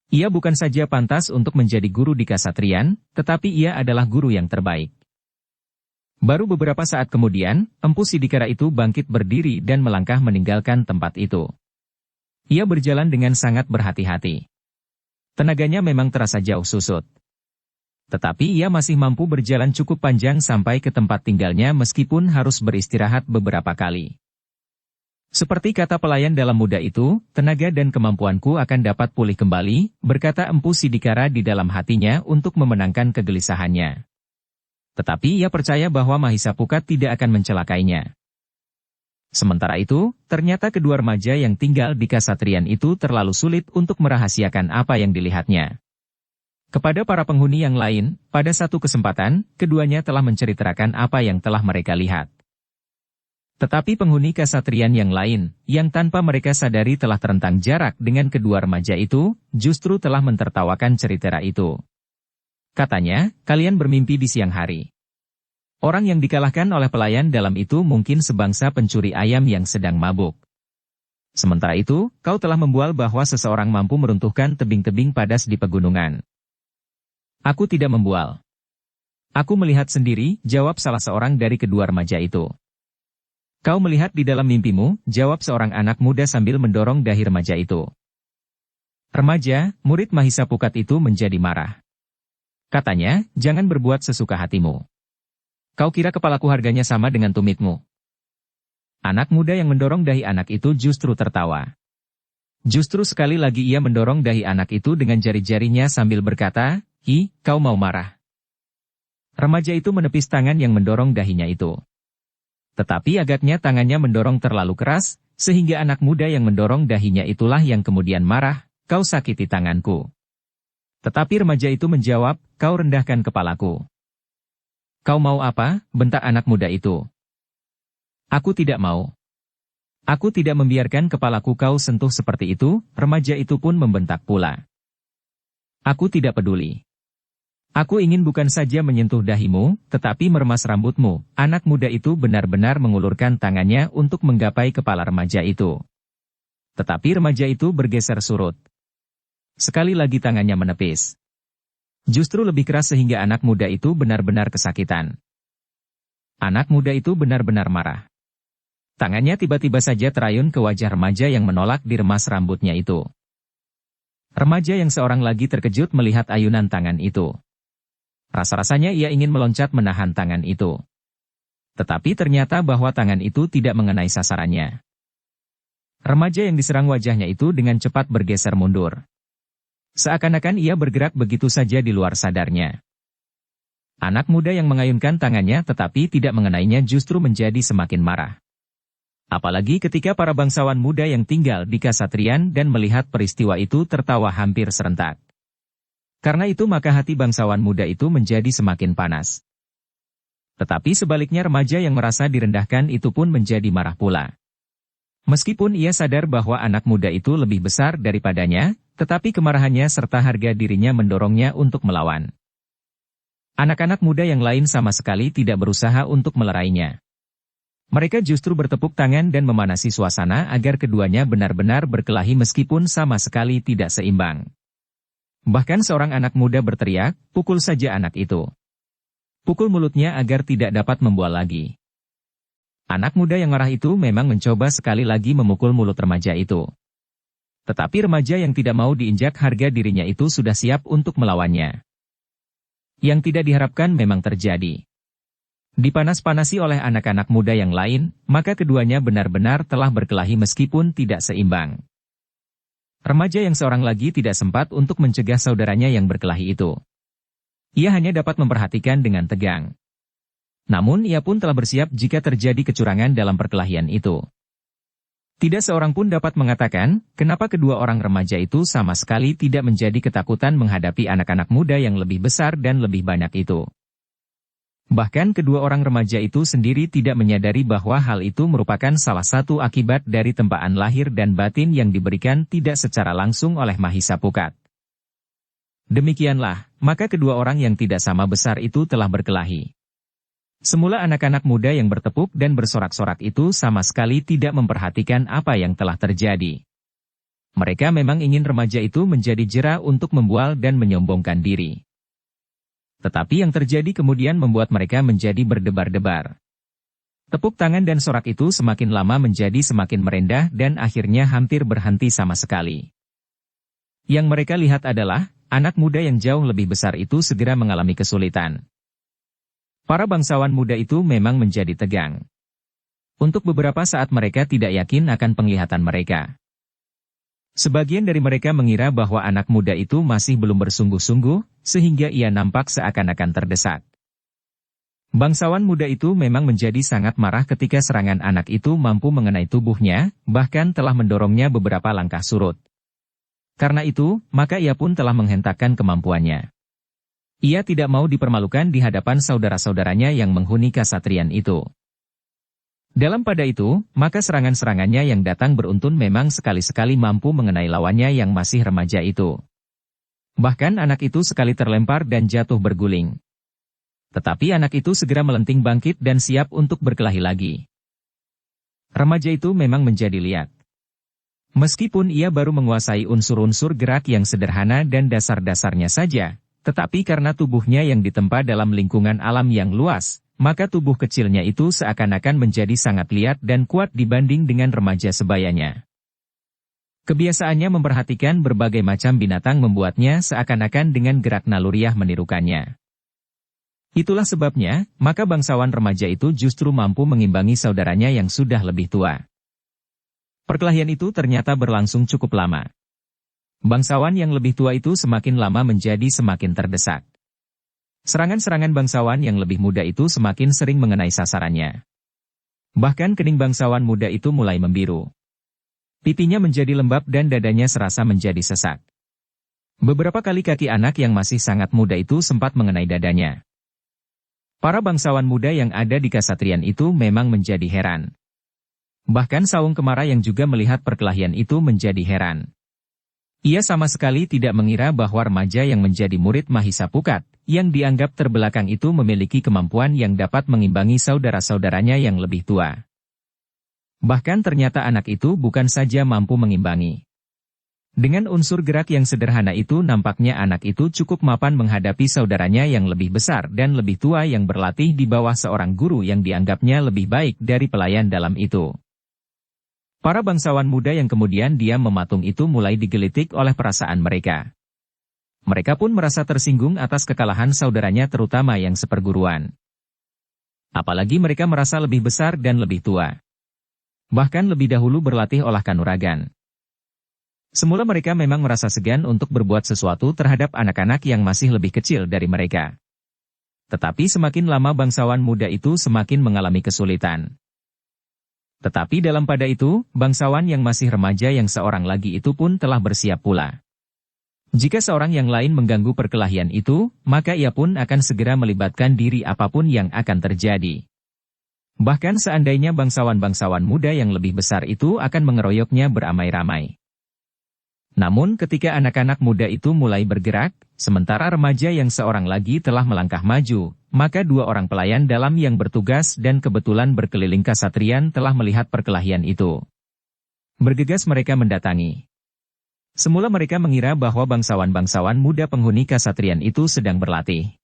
Ia bukan saja pantas untuk menjadi guru di Kasatriyan, tetapi ia adalah guru yang terbaik." Baru beberapa saat kemudian, Empu Sidikara itu bangkit berdiri dan melangkah meninggalkan tempat itu. Ia berjalan dengan sangat berhati-hati. Tenaganya memang terasa jauh susut. Tetapi ia masih mampu berjalan cukup panjang sampai ke tempat tinggalnya meskipun harus beristirahat beberapa kali. Seperti kata pelayan dalam muda itu, "Tenaga dan kemampuanku akan dapat pulih kembali," berkata Empu Sidikara di dalam hatinya untuk memenangkan kegelisahannya. Tetapi ia percaya bahwa Mahisapukat tidak akan mencelakainya. Sementara itu, ternyata kedua remaja yang tinggal di Kasatriyan itu terlalu sulit untuk merahasiakan apa yang dilihatnya. Kepada para penghuni yang lain, pada satu kesempatan, keduanya telah menceritakan apa yang telah mereka lihat. Tetapi penghuni kasatrian yang lain, yang tanpa mereka sadari telah terentang jarak dengan kedua remaja itu, justru telah mentertawakan cerita itu. Katanya, kalian bermimpi di siang hari. Orang yang dikalahkan oleh pelayan dalam itu mungkin sebangsa pencuri ayam yang sedang mabuk. Sementara itu, kau telah membual bahwa seseorang mampu meruntuhkan tebing-tebing padas di pegunungan. Aku tidak membual. Aku melihat sendiri, jawab salah seorang dari kedua remaja itu. Kau melihat di dalam mimpimu, jawab seorang anak muda sambil mendorong dahi remaja itu. Remaja, murid Mahisa Pukat itu menjadi marah. Katanya, jangan berbuat sesuka hatimu. Kau kira kepalaku harganya sama dengan tumitmu? Anak muda yang mendorong dahi anak itu justru tertawa. Justru sekali lagi ia mendorong dahi anak itu dengan jari-jarinya sambil berkata, "Hi, kau mau marah?" Remaja itu menepis tangan yang mendorong dahinya itu. Tetapi agaknya tangannya mendorong terlalu keras, sehingga anak muda yang mendorong dahinya itulah yang kemudian marah, "Kau sakiti tanganku." Tetapi remaja itu menjawab, "Kau rendahkan kepalaku." "Kau mau apa?" bentak anak muda itu. "Aku tidak mau. Aku tidak membiarkan kepalaku kau sentuh seperti itu," remaja itu pun membentak pula. "Aku tidak peduli. Aku ingin bukan saja menyentuh dahimu, tetapi meremas rambutmu." Anak muda itu benar-benar mengulurkan tangannya untuk menggapai kepala remaja itu. Tetapi remaja itu bergeser surut. Sekali lagi tangannya menepis. Justru lebih keras sehingga anak muda itu benar-benar kesakitan. Anak muda itu benar-benar marah. Tangannya tiba-tiba saja terayun ke wajah remaja yang menolak diremas rambutnya itu. Remaja yang seorang lagi terkejut melihat ayunan tangan itu. Rasa-rasanya ia ingin meloncat menahan tangan itu. Tetapi ternyata bahwa tangan itu tidak mengenai sasarannya. Remaja yang diserang wajahnya itu dengan cepat bergeser mundur. Seakan-akan ia bergerak begitu saja di luar sadarnya. Anak muda yang mengayunkan tangannya tetapi tidak mengenainya justru menjadi semakin marah. Apalagi ketika para bangsawan muda yang tinggal di Kasatrian dan melihat peristiwa itu tertawa hampir serentak. Karena itu maka hati bangsawan muda itu menjadi semakin panas. Tetapi sebaliknya remaja yang merasa direndahkan itu pun menjadi marah pula. Meskipun ia sadar bahwa anak muda itu lebih besar daripadanya, tetapi kemarahannya serta harga dirinya mendorongnya untuk melawan. Anak-anak muda yang lain sama sekali tidak berusaha untuk melerainya. Mereka justru bertepuk tangan dan memanasi suasana agar keduanya benar-benar berkelahi meskipun sama sekali tidak seimbang. Bahkan seorang anak muda berteriak, "Pukul saja anak itu. Pukul mulutnya agar tidak dapat membual lagi." Anak muda yang marah itu memang mencoba sekali lagi memukul mulut remaja itu. Tetapi remaja yang tidak mau diinjak harga dirinya itu sudah siap untuk melawannya. Yang tidak diharapkan memang terjadi. Dipanas-panasi oleh anak-anak muda yang lain, maka keduanya benar-benar telah berkelahi meskipun tidak seimbang. Remaja yang seorang lagi tidak sempat untuk mencegah saudaranya yang berkelahi itu. Ia hanya dapat memperhatikan dengan tegang. Namun ia pun telah bersiap jika terjadi kecurangan dalam perkelahian itu. Tidak seorang pun dapat mengatakan, kenapa kedua orang remaja itu sama sekali tidak menjadi ketakutan menghadapi anak-anak muda yang lebih besar dan lebih banyak itu. Bahkan kedua orang remaja itu sendiri tidak menyadari bahwa hal itu merupakan salah satu akibat dari tempaan lahir dan batin yang diberikan tidak secara langsung oleh Mahisa Pukat. Demikianlah, maka kedua orang yang tidak sama besar itu telah berkelahi. Semula anak-anak muda yang bertepuk dan bersorak-sorak itu sama sekali tidak memperhatikan apa yang telah terjadi. Mereka memang ingin remaja itu menjadi jera untuk membual dan menyombongkan diri. Tetapi yang terjadi kemudian membuat mereka menjadi berdebar-debar. Tepuk tangan dan sorak itu semakin lama menjadi semakin merendah dan akhirnya hampir berhenti sama sekali. Yang mereka lihat adalah, anak muda yang jauh lebih besar itu segera mengalami kesulitan. Para bangsawan muda itu memang menjadi tegang. Untuk beberapa saat mereka tidak yakin akan penglihatan mereka. Sebagian dari mereka mengira bahwa anak muda itu masih belum bersungguh-sungguh, sehingga ia nampak seakan-akan terdesak. Bangsawan muda itu memang menjadi sangat marah ketika serangan anak itu mampu mengenai tubuhnya, bahkan telah mendorongnya beberapa langkah surut. Karena itu, maka ia pun telah menghentakkan kemampuannya. Ia tidak mau dipermalukan di hadapan saudara-saudaranya yang menghuni kasatrian itu. Dalam pada itu, maka serangan-serangannya yang datang beruntun memang sekali-sekali mampu mengenai lawannya yang masih remaja itu. Bahkan anak itu sekali terlempar dan jatuh berguling. Tetapi anak itu segera melenting bangkit dan siap untuk berkelahi lagi. Remaja itu memang menjadi liat. Meskipun ia baru menguasai unsur-unsur gerak yang sederhana dan dasar-dasarnya saja, tetapi karena tubuhnya yang ditempa dalam lingkungan alam yang luas, maka tubuh kecilnya itu seakan-akan menjadi sangat liat dan kuat dibanding dengan remaja sebayanya. Kebiasaannya memperhatikan berbagai macam binatang membuatnya seakan-akan dengan gerak naluriah menirukannya. Itulah sebabnya, maka bangsawan remaja itu justru mampu mengimbangi saudaranya yang sudah lebih tua. Perkelahian itu ternyata berlangsung cukup lama. Bangsawan yang lebih tua itu semakin lama menjadi semakin terdesak. Serangan-serangan bangsawan yang lebih muda itu semakin sering mengenai sasarannya. Bahkan kening bangsawan muda itu mulai membiru. Pipinya menjadi lembab dan dadanya serasa menjadi sesak. Beberapa kali kaki anak yang masih sangat muda itu sempat mengenai dadanya. Para bangsawan muda yang ada di kasatrian itu memang menjadi heran. Bahkan Saung Kemara yang juga melihat perkelahian itu menjadi heran. Ia sama sekali tidak mengira bahwa remaja yang menjadi murid Mahisa Pukat, yang dianggap terbelakang itu memiliki kemampuan yang dapat mengimbangi saudara-saudaranya yang lebih tua. Bahkan ternyata anak itu bukan saja mampu mengimbangi. Dengan unsur gerak yang sederhana itu nampaknya anak itu cukup mapan menghadapi saudaranya yang lebih besar dan lebih tua yang berlatih di bawah seorang guru yang dianggapnya lebih baik dari pelayan dalam itu. Para bangsawan muda yang kemudian diam mematung itu mulai digelitik oleh perasaan mereka. Mereka pun merasa tersinggung atas kekalahan saudaranya terutama yang seperguruan. Apalagi mereka merasa lebih besar dan lebih tua. Bahkan lebih dahulu berlatih olah kanuragan. Semula mereka memang merasa segan untuk berbuat sesuatu terhadap anak-anak yang masih lebih kecil dari mereka. Tetapi semakin lama bangsawan muda itu semakin mengalami kesulitan. Tetapi dalam pada itu, bangsawan yang masih remaja yang seorang lagi itu pun telah bersiap pula. Jika seorang yang lain mengganggu perkelahian itu, maka ia pun akan segera melibatkan diri apapun yang akan terjadi. Bahkan seandainya bangsawan-bangsawan muda yang lebih besar itu akan mengeroyoknya beramai-ramai. Namun ketika anak-anak muda itu mulai bergerak, sementara remaja yang seorang lagi telah melangkah maju, maka dua orang pelayan dalam yang bertugas dan kebetulan berkeliling kasatrian telah melihat perkelahian itu. Bergegas mereka mendatangi. Semula mereka mengira bahwa bangsawan-bangsawan muda penghuni kasatrian itu sedang berlatih.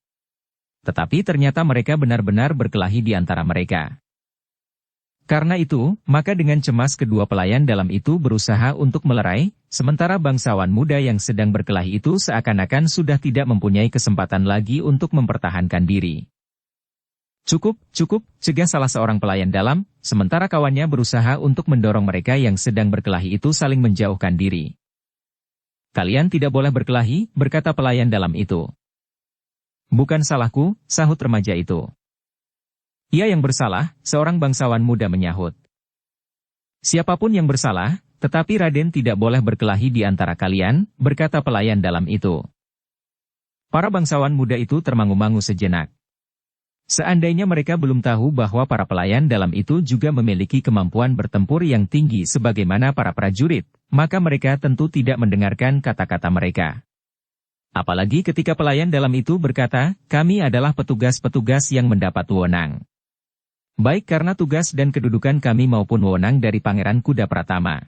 Tetapi ternyata mereka benar-benar berkelahi di antara mereka. Karena itu, maka dengan cemas kedua pelayan dalam itu berusaha untuk melerai, sementara bangsawan muda yang sedang berkelahi itu seakan-akan sudah tidak mempunyai kesempatan lagi untuk mempertahankan diri. Cukup, cegah salah seorang pelayan dalam, sementara kawannya berusaha untuk mendorong mereka yang sedang berkelahi itu saling menjauhkan diri. Kalian tidak boleh berkelahi, berkata pelayan dalam itu. Bukan salahku, sahut remaja itu. Ia yang bersalah, seorang bangsawan muda menyahut. Siapapun yang bersalah, tetapi Raden tidak boleh berkelahi di antara kalian, berkata pelayan dalam itu. Para bangsawan muda itu termangu-mangu sejenak. Seandainya mereka belum tahu bahwa para pelayan dalam itu juga memiliki kemampuan bertempur yang tinggi sebagaimana para prajurit, maka mereka tentu tidak mendengarkan kata-kata mereka. Apalagi ketika pelayan dalam itu berkata, kami adalah petugas-petugas yang mendapat wewenang. Baik karena tugas dan kedudukan kami maupun wewenang dari Pangeran Kuda Pratama.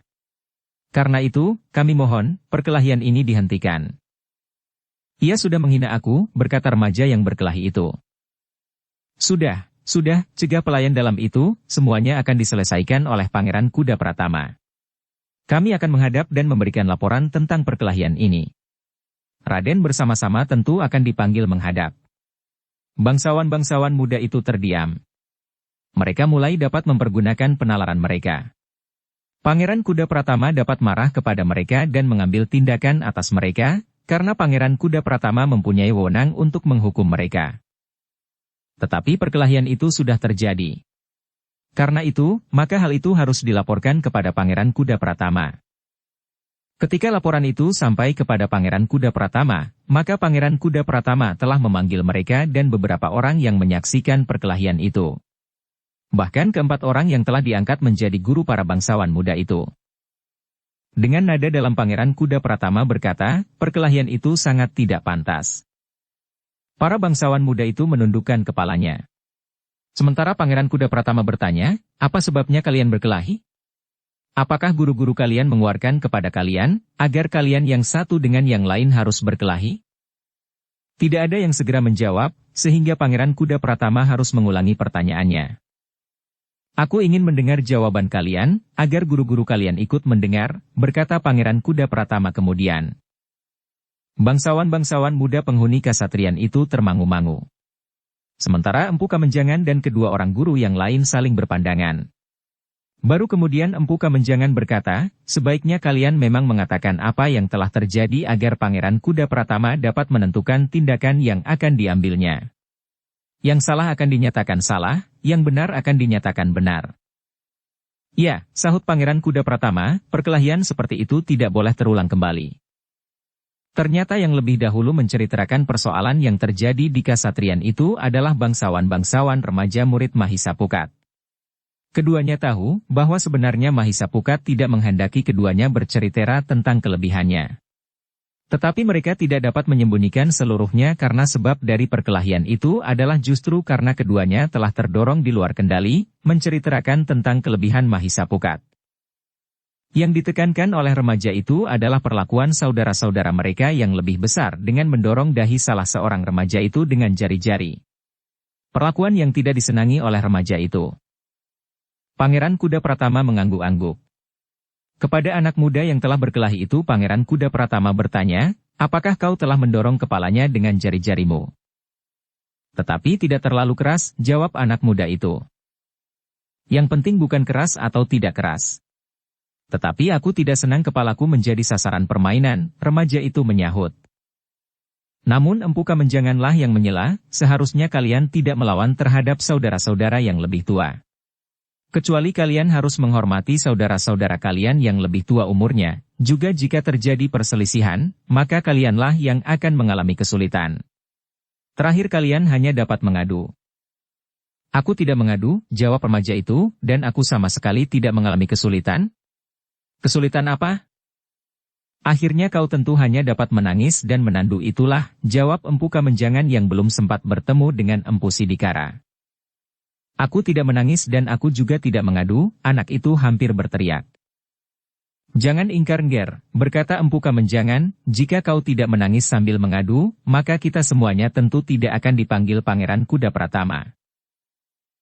Karena itu, kami mohon, perkelahian ini dihentikan. Ia sudah menghina aku, berkata remaja yang berkelahi itu. Sudah, cegah pelayan dalam itu, semuanya akan diselesaikan oleh Pangeran Kuda Pratama. Kami akan menghadap dan memberikan laporan tentang perkelahian ini. Raden bersama-sama tentu akan dipanggil menghadap. Bangsawan-bangsawan muda itu terdiam. Mereka mulai dapat mempergunakan penalaran mereka. Pangeran Kuda Pratama dapat marah kepada mereka dan mengambil tindakan atas mereka, karena Pangeran Kuda Pratama mempunyai wewenang untuk menghukum mereka. Tetapi perkelahian itu sudah terjadi. Karena itu, maka hal itu harus dilaporkan kepada Pangeran Kuda Pratama. Ketika laporan itu sampai kepada Pangeran Kuda Pratama, maka Pangeran Kuda Pratama telah memanggil mereka dan beberapa orang yang menyaksikan perkelahian itu. Bahkan keempat orang yang telah diangkat menjadi guru para bangsawan muda itu. Dengan nada dalam Pangeran Kuda Pratama berkata, perkelahian itu sangat tidak pantas. Para bangsawan muda itu menundukkan kepalanya. Sementara Pangeran Kuda Pratama bertanya, apa sebabnya kalian berkelahi? Apakah guru-guru kalian mengeluarkan kepada kalian, agar kalian yang satu dengan yang lain harus berkelahi? Tidak ada yang segera menjawab, sehingga Pangeran Kuda Pratama harus mengulangi pertanyaannya. Aku ingin mendengar jawaban kalian, agar guru-guru kalian ikut mendengar, berkata Pangeran Kuda Pratama kemudian. Bangsawan-bangsawan muda penghuni kasatrian itu termangu-mangu. Sementara Empu Kamenjangan dan kedua orang guru yang lain saling berpandangan. Baru kemudian Empu Kamenjangan berkata, sebaiknya kalian memang mengatakan apa yang telah terjadi agar Pangeran Kuda Pratama dapat menentukan tindakan yang akan diambilnya. Yang salah akan dinyatakan salah, yang benar akan dinyatakan benar. Ya, sahut Pangeran Kuda Pratama, perkelahian seperti itu tidak boleh terulang kembali. Ternyata yang lebih dahulu menceritakan persoalan yang terjadi di kasatrian itu adalah bangsawan-bangsawan remaja murid Mahisapukat. Keduanya tahu bahwa sebenarnya Mahisapukat tidak menghendaki keduanya bercerita tentang kelebihannya. Tetapi mereka tidak dapat menyembunyikan seluruhnya karena sebab dari perkelahian itu adalah justru karena keduanya telah terdorong di luar kendali, menceritakan tentang kelebihan Mahisapukat. Yang ditekankan oleh remaja itu adalah perlakuan saudara-saudara mereka yang lebih besar dengan mendorong dahi salah seorang remaja itu dengan jari-jari. Perlakuan yang tidak disenangi oleh remaja itu. Pangeran Kuda Pratama mengangguk-angguk. Kepada anak muda yang telah berkelahi itu Pangeran Kuda Pratama bertanya, apakah kau telah mendorong kepalanya dengan jari-jarimu? Tetapi tidak terlalu keras, jawab anak muda itu. Yang penting bukan keras atau tidak keras. Tetapi aku tidak senang kepalaku menjadi sasaran permainan, remaja itu menyahut. Namun Empu Kamenjanganlah yang menyela, seharusnya kalian tidak melawan terhadap saudara-saudara yang lebih tua. Kecuali kalian harus menghormati saudara-saudara kalian yang lebih tua umurnya, juga jika terjadi perselisihan, maka kalianlah yang akan mengalami kesulitan. Terakhir kalian hanya dapat mengadu. Aku tidak mengadu, jawab remaja itu, dan aku sama sekali tidak mengalami kesulitan. Kesulitan apa? Akhirnya kau tentu hanya dapat menangis dan menandu itulah, jawab Empu Kamenjangan yang belum sempat bertemu dengan Empu Sidikara. Aku tidak menangis dan aku juga tidak mengadu, anak itu hampir berteriak. Jangan ingkar Nger, berkata Empu Kamenjangan, jika kau tidak menangis sambil mengadu, maka kita semuanya tentu tidak akan dipanggil Pangeran Kuda Pratama.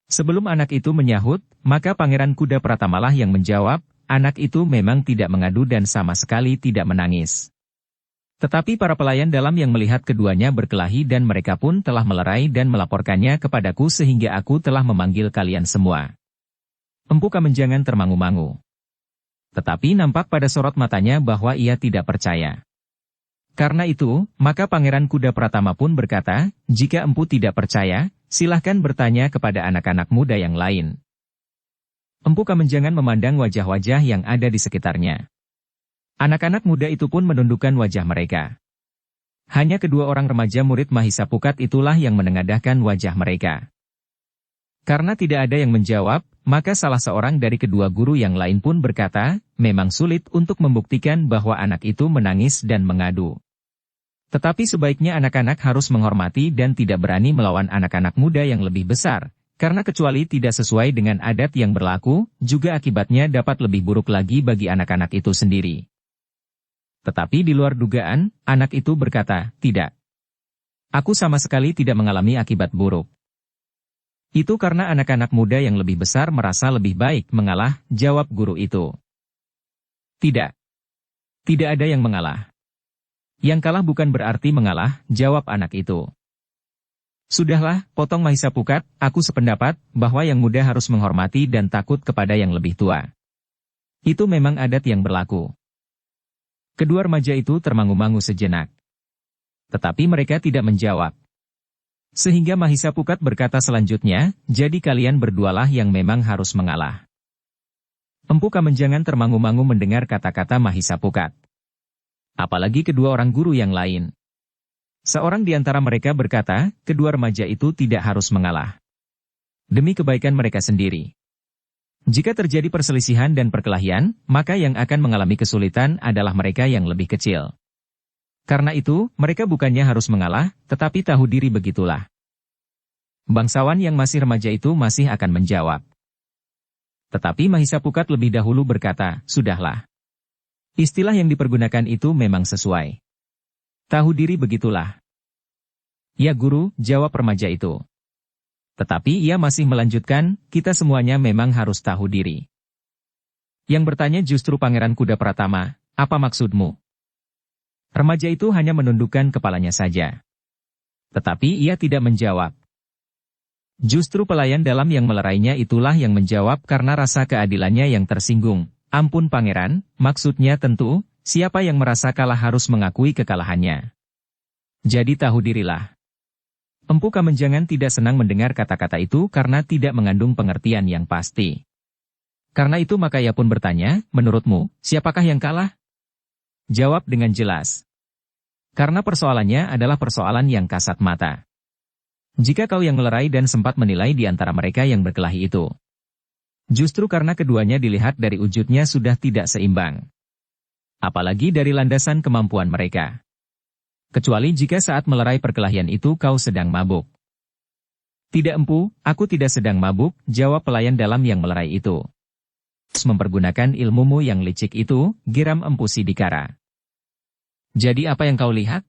Sebelum anak itu menyahut, maka Pangeran Kuda Pratamalah yang menjawab, anak itu memang tidak mengadu dan sama sekali tidak menangis. Tetapi para pelayan dalam yang melihat keduanya berkelahi dan mereka pun telah melerai dan melaporkannya kepadaku sehingga aku telah memanggil kalian semua. Empu Kamenjangan termangu-mangu. Tetapi nampak pada sorot matanya bahwa ia tidak percaya. Karena itu, maka Pangeran Kuda Pratama pun berkata, jika Empu tidak percaya, silahkan bertanya kepada anak-anak muda yang lain. Empu Kamenjangan memandang wajah-wajah yang ada di sekitarnya. Anak-anak muda itu pun menundukkan wajah mereka. Hanya kedua orang remaja murid Mahisapukat itulah yang menengadahkan wajah mereka. Karena tidak ada yang menjawab, maka salah seorang dari kedua guru yang lain pun berkata, memang sulit untuk membuktikan bahwa anak itu menangis dan mengadu. Tetapi sebaiknya anak-anak harus menghormati dan tidak berani melawan anak-anak muda yang lebih besar, karena kecuali tidak sesuai dengan adat yang berlaku, juga akibatnya dapat lebih buruk lagi bagi anak-anak itu sendiri. Tetapi di luar dugaan, anak itu berkata, tidak. Aku sama sekali tidak mengalami akibat buruk. Itu karena anak-anak muda yang lebih besar merasa lebih baik mengalah, jawab guru itu. Tidak. Tidak ada yang mengalah. Yang kalah bukan berarti mengalah, jawab anak itu. Sudahlah, potong Mahisapukat, aku sependapat, bahwa yang muda harus menghormati dan takut kepada yang lebih tua. Itu memang adat yang berlaku. Kedua remaja itu termangu-mangu sejenak. Tetapi mereka tidak menjawab. Sehingga Mahisapukat berkata selanjutnya, jadi kalian berdualah yang memang harus mengalah. Empu Kamenjangan termangu-mangu mendengar kata-kata Mahisapukat. Apalagi kedua orang guru yang lain. Seorang di antara mereka berkata, kedua remaja itu tidak harus mengalah. Demi kebaikan mereka sendiri. Jika terjadi perselisihan dan perkelahian, maka yang akan mengalami kesulitan adalah mereka yang lebih kecil. Karena itu, mereka bukannya harus mengalah, tetapi tahu diri begitulah. Bangsawan yang masih remaja itu masih akan menjawab. Tetapi Mahisapukat lebih dahulu berkata, sudahlah. Istilah yang dipergunakan itu memang sesuai. Tahu diri begitulah. Ya guru, jawab remaja itu. Tetapi ia masih melanjutkan, kita semuanya memang harus tahu diri. Yang bertanya justru Pangeran Kuda Pratama, apa maksudmu? Remaja itu hanya menundukkan kepalanya saja. Tetapi ia tidak menjawab. Justru pelayan dalam yang melerainya itulah yang menjawab karena rasa keadilannya yang tersinggung. Ampun Pangeran, maksudnya tentu, siapa yang merasa kalah harus mengakui kekalahannya. Jadi tahu dirilah. Empu Kamenjangan tidak senang mendengar kata-kata itu karena tidak mengandung pengertian yang pasti. Karena itu maka ia pun bertanya, menurutmu, siapakah yang kalah? Jawab dengan jelas. Karena persoalannya adalah persoalan yang kasat mata. Jika kau yang melerai dan sempat menilai di antara mereka yang berkelahi itu. Justru karena keduanya dilihat dari wujudnya sudah tidak seimbang. Apalagi dari landasan kemampuan mereka. Kecuali jika saat melerai perkelahian itu kau sedang mabuk. Tidak empu, aku tidak sedang mabuk, jawab pelayan dalam yang melerai itu. Mempergunakan ilmumu yang licik itu, geram Empu Sidikara. Jadi apa yang kau lihat?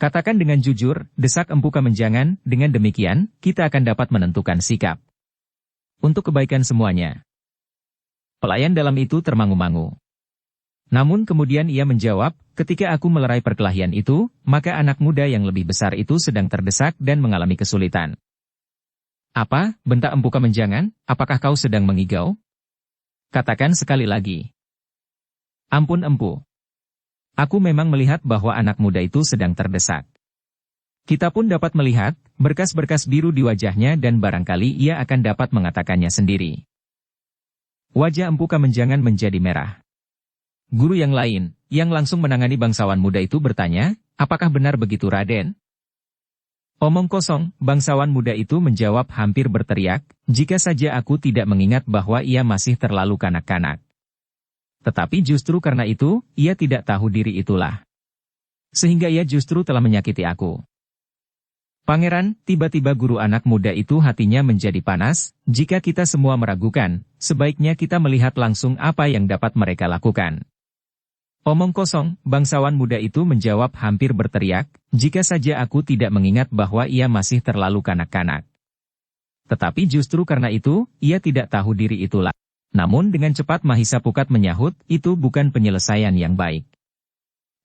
Katakan dengan jujur, desak Empu Kamenjangan, dengan demikian, kita akan dapat menentukan sikap. Untuk kebaikan semuanya. Pelayan dalam itu termangu-mangu. Namun kemudian ia menjawab, ketika aku melerai perkelahian itu, maka anak muda yang lebih besar itu sedang terdesak dan mengalami kesulitan. Apa, bentak Empu Kamenjangan, apakah kau sedang mengigau? Katakan sekali lagi. Ampun Empu. Aku memang melihat bahwa anak muda itu sedang terdesak. Kita pun dapat melihat, berkas-berkas biru di wajahnya dan barangkali ia akan dapat mengatakannya sendiri. Wajah Empu Kamenjangan menjadi merah. Guru yang lain, yang langsung menangani bangsawan muda itu bertanya, apakah benar begitu Raden? Omong kosong, bangsawan muda itu menjawab hampir berteriak, jika saja aku tidak mengingat bahwa ia masih terlalu kanak-kanak. Tetapi justru karena itu, ia tidak tahu diri itulah. Sehingga ia justru telah menyakiti aku. Pangeran, tiba-tiba guru anak muda itu hatinya menjadi panas, jika kita semua meragukan, sebaiknya kita melihat langsung apa yang dapat mereka lakukan. Omong kosong, bangsawan muda itu menjawab hampir berteriak, jika saja aku tidak mengingat bahwa ia masih terlalu kanak-kanak. Tetapi justru karena itu, ia tidak tahu diri itulah. Namun dengan cepat Mahisapukat menyahut, itu bukan penyelesaian yang baik.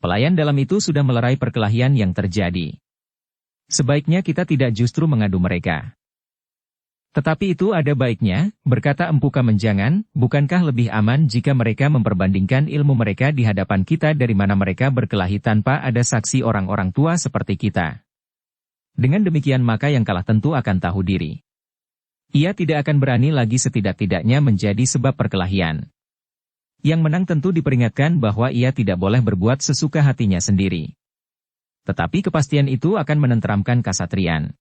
Pelayan dalam itu sudah melerai perkelahian yang terjadi. Sebaiknya kita tidak justru mengadu mereka. Tetapi itu ada baiknya, berkata Empu Kamenjangan, bukankah lebih aman jika mereka memperbandingkan ilmu mereka di hadapan kita dari mana mereka berkelahi tanpa ada saksi orang-orang tua seperti kita. Dengan demikian maka yang kalah tentu akan tahu diri. Ia tidak akan berani lagi setidak-tidaknya menjadi sebab perkelahian. Yang menang tentu diperingatkan bahwa ia tidak boleh berbuat sesuka hatinya sendiri. Tetapi kepastian itu akan menenteramkan kasatrian.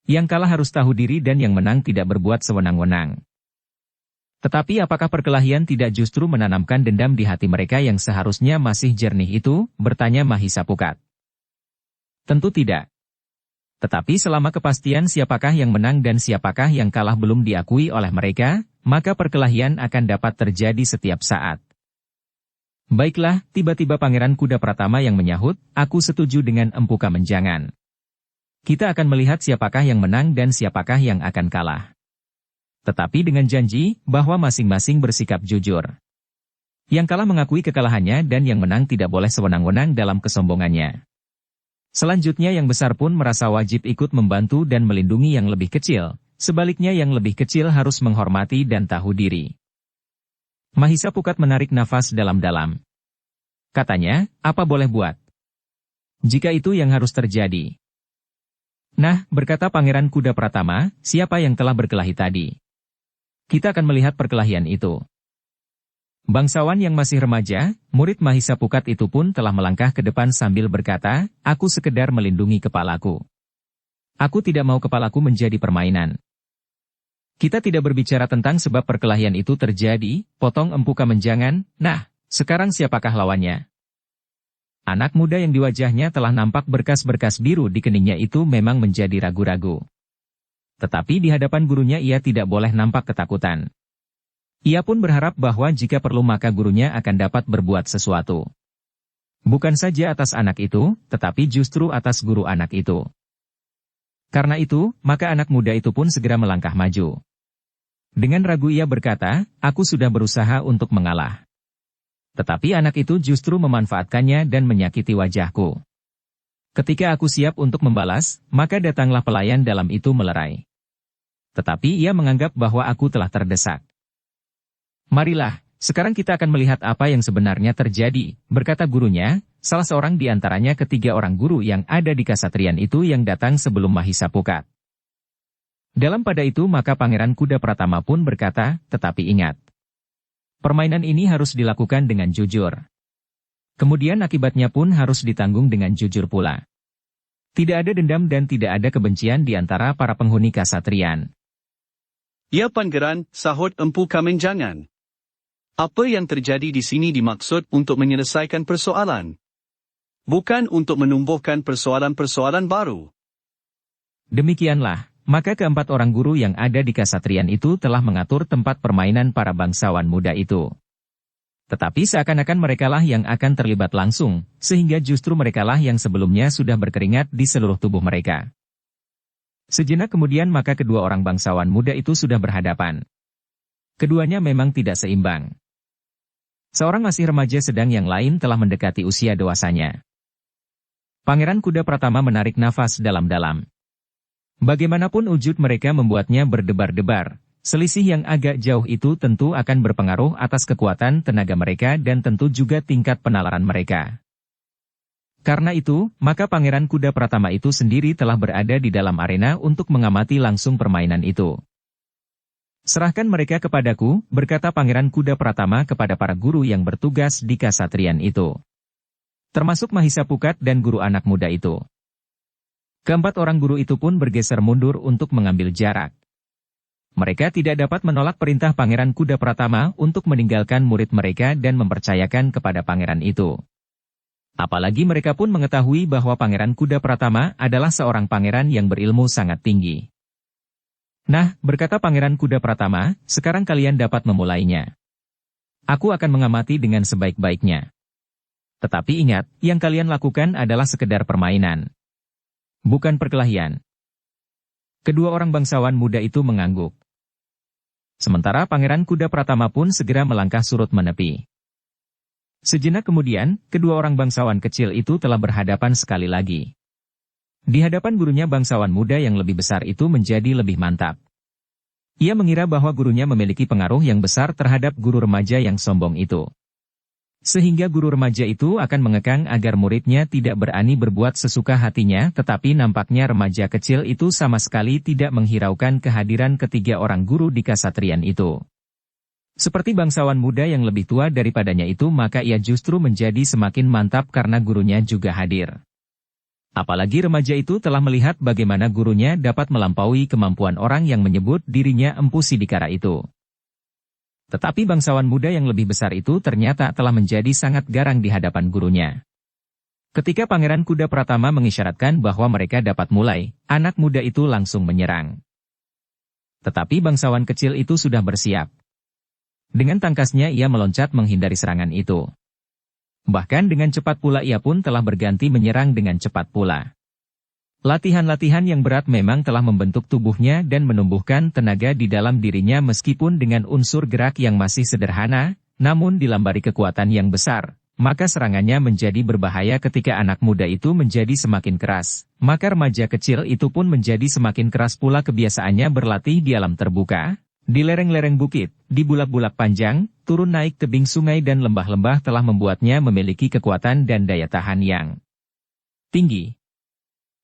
Yang kalah harus tahu diri dan yang menang tidak berbuat sewenang-wenang. Tetapi apakah perkelahian tidak justru menanamkan dendam di hati mereka yang seharusnya masih jernih itu? Bertanya Mahisapukat. Tentu tidak. Tetapi selama kepastian siapakah yang menang dan siapakah yang kalah belum diakui oleh mereka, maka perkelahian akan dapat terjadi setiap saat. Baiklah, tiba-tiba Pangeran Kuda Pratama yang menyahut, aku setuju dengan Empu Kamenjangan. Kita akan melihat siapakah yang menang dan siapakah yang akan kalah. Tetapi dengan janji, bahwa masing-masing bersikap jujur. Yang kalah mengakui kekalahannya dan yang menang tidak boleh sewenang-wenang dalam kesombongannya. Selanjutnya yang besar pun merasa wajib ikut membantu dan melindungi yang lebih kecil, sebaliknya yang lebih kecil harus menghormati dan tahu diri. Mahisapukat menarik nafas dalam-dalam. Katanya, apa boleh buat? Jika itu yang harus terjadi. Nah, berkata Pangeran Kuda Pratama, siapa yang telah berkelahi tadi? Kita akan melihat perkelahian itu. Bangsawan yang masih remaja, murid Mahisa Pukat itu pun telah melangkah ke depan sambil berkata, "Aku sekedar melindungi kepalaku. Aku tidak mau kepalaku menjadi permainan." "Kita tidak berbicara tentang sebab perkelahian itu terjadi," potong Empu Kamenjangan. "Nah, sekarang siapakah lawannya?" Anak muda yang di wajahnya telah nampak berkas-berkas biru di keningnya itu memang menjadi ragu-ragu. Tetapi di hadapan gurunya ia tidak boleh nampak ketakutan. Ia pun berharap bahwa jika perlu maka gurunya akan dapat berbuat sesuatu. Bukan saja atas anak itu, tetapi justru atas guru anak itu. Karena itu, maka anak muda itu pun segera melangkah maju. Dengan ragu ia berkata, "Aku sudah berusaha untuk mengalah. Tetapi anak itu justru memanfaatkannya dan menyakiti wajahku. Ketika aku siap untuk membalas, maka datanglah pelayan dalam itu melerai. Tetapi ia menganggap bahwa aku telah terdesak. Marilah, sekarang kita akan melihat apa yang sebenarnya terjadi," berkata gurunya, salah seorang di antaranya ketiga orang guru yang ada di kasatrian itu yang datang sebelum Mahisa Pukat. Dalam pada itu maka Pangeran Kuda Pratama pun berkata, "Tetapi ingat, permainan ini harus dilakukan dengan jujur. Kemudian akibatnya pun harus ditanggung dengan jujur pula. Tidak ada dendam dan tidak ada kebencian di antara para penghuni kasatrian." "Ya Pangeran," sahut Empu Kamenjangan. "Apa yang terjadi di sini dimaksud untuk menyelesaikan persoalan, bukan untuk menumbuhkan persoalan-persoalan baru." Demikianlah, maka keempat orang guru yang ada di kasatrian itu telah mengatur tempat permainan para bangsawan muda itu. Tetapi seakan-akan merekalah yang akan terlibat langsung, sehingga justru merekalah yang sebelumnya sudah berkeringat di seluruh tubuh mereka. Sejenak kemudian maka kedua orang bangsawan muda itu sudah berhadapan. Keduanya memang tidak seimbang. Seorang masih remaja sedang yang lain telah mendekati usia dewasanya. Pangeran Kuda Pratama menarik nafas dalam-dalam. Bagaimanapun wujud mereka membuatnya berdebar-debar. Selisih yang agak jauh itu tentu akan berpengaruh atas kekuatan tenaga mereka dan tentu juga tingkat penalaran mereka. Karena itu, maka Pangeran Kuda Pratama itu sendiri telah berada di dalam arena untuk mengamati langsung permainan itu. "Serahkan mereka kepadaku," berkata Pangeran Kuda Pratama kepada para guru yang bertugas di kasatrian itu. Termasuk Mahisa Pukat dan guru anak muda itu. Keempat orang guru itu pun bergeser mundur untuk mengambil jarak. Mereka tidak dapat menolak perintah Pangeran Kuda Pratama untuk meninggalkan murid mereka dan mempercayakan kepada pangeran itu. Apalagi mereka pun mengetahui bahwa Pangeran Kuda Pratama adalah seorang pangeran yang berilmu sangat tinggi. "Nah," berkata Pangeran Kuda Pratama, "sekarang kalian dapat memulainya. Aku akan mengamati dengan sebaik-baiknya. Tetapi ingat, yang kalian lakukan adalah sekedar permainan, bukan perkelahian." Kedua orang bangsawan muda itu mengangguk. Sementara Pangeran Kuda Pratama pun segera melangkah surut menepi. Sejenak kemudian, kedua orang bangsawan kecil itu telah berhadapan sekali lagi. Di hadapan gurunya bangsawan muda yang lebih besar itu menjadi lebih mantap. Ia mengira bahwa gurunya memiliki pengaruh yang besar terhadap guru remaja yang sombong itu. Sehingga guru remaja itu akan mengekang agar muridnya tidak berani berbuat sesuka hatinya, tetapi nampaknya remaja kecil itu sama sekali tidak menghiraukan kehadiran ketiga orang guru di kasatrian itu. Seperti bangsawan muda yang lebih tua daripadanya itu maka ia justru menjadi semakin mantap karena gurunya juga hadir. Apalagi remaja itu telah melihat bagaimana gurunya dapat melampaui kemampuan orang yang menyebut dirinya Empu Sidikara itu. Tetapi bangsawan muda yang lebih besar itu ternyata telah menjadi sangat garang di hadapan gurunya. Ketika Pangeran Kuda Pratama mengisyaratkan bahwa mereka dapat mulai, anak muda itu langsung menyerang. Tetapi bangsawan kecil itu sudah bersiap. Dengan tangkasnya ia meloncat menghindari serangan itu. Bahkan dengan cepat pula ia pun telah berganti menyerang dengan cepat pula. Latihan-latihan yang berat memang telah membentuk tubuhnya dan menumbuhkan tenaga di dalam dirinya meskipun dengan unsur gerak yang masih sederhana, namun dilambari kekuatan yang besar, maka serangannya menjadi berbahaya ketika anak muda itu menjadi semakin keras, maka remaja kecil itu pun menjadi semakin keras pula kebiasaannya berlatih di alam terbuka. Di lereng-lereng bukit, di bulak-bulak panjang, turun naik tebing sungai dan lembah-lembah telah membuatnya memiliki kekuatan dan daya tahan yang tinggi.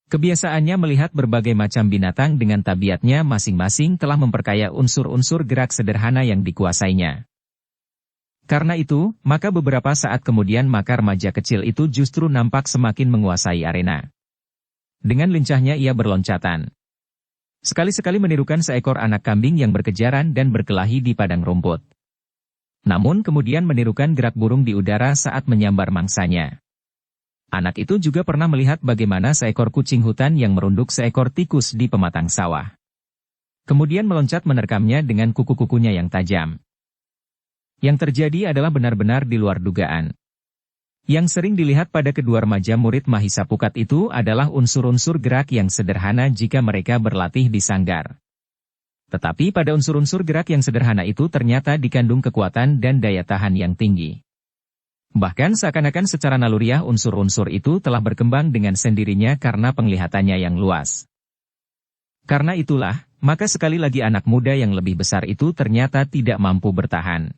Kebiasaannya melihat berbagai macam binatang dengan tabiatnya masing-masing telah memperkaya unsur-unsur gerak sederhana yang dikuasainya. Karena itu, maka beberapa saat kemudian maka remaja kecil itu justru nampak semakin menguasai arena. Dengan lincahnya ia berloncatan. Sekali-sekali menirukan seekor anak kambing yang berkejaran dan berkelahi di padang rumput. Namun kemudian menirukan gerak burung di udara saat menyambar mangsanya. Anak itu juga pernah melihat bagaimana seekor kucing hutan yang merunduk seekor tikus di pematang sawah. Kemudian meloncat menerkamnya dengan kuku-kukunya yang tajam. Yang terjadi adalah benar-benar di luar dugaan. Yang sering dilihat pada kedua remaja murid Mahisa Pukat itu adalah unsur-unsur gerak yang sederhana jika mereka berlatih di sanggar. Tetapi pada unsur-unsur gerak yang sederhana itu ternyata dikandung kekuatan dan daya tahan yang tinggi. Bahkan seakan-akan secara naluriah unsur-unsur itu telah berkembang dengan sendirinya karena penglihatannya yang luas. Karena itulah, maka sekali lagi anak muda yang lebih besar itu ternyata tidak mampu bertahan.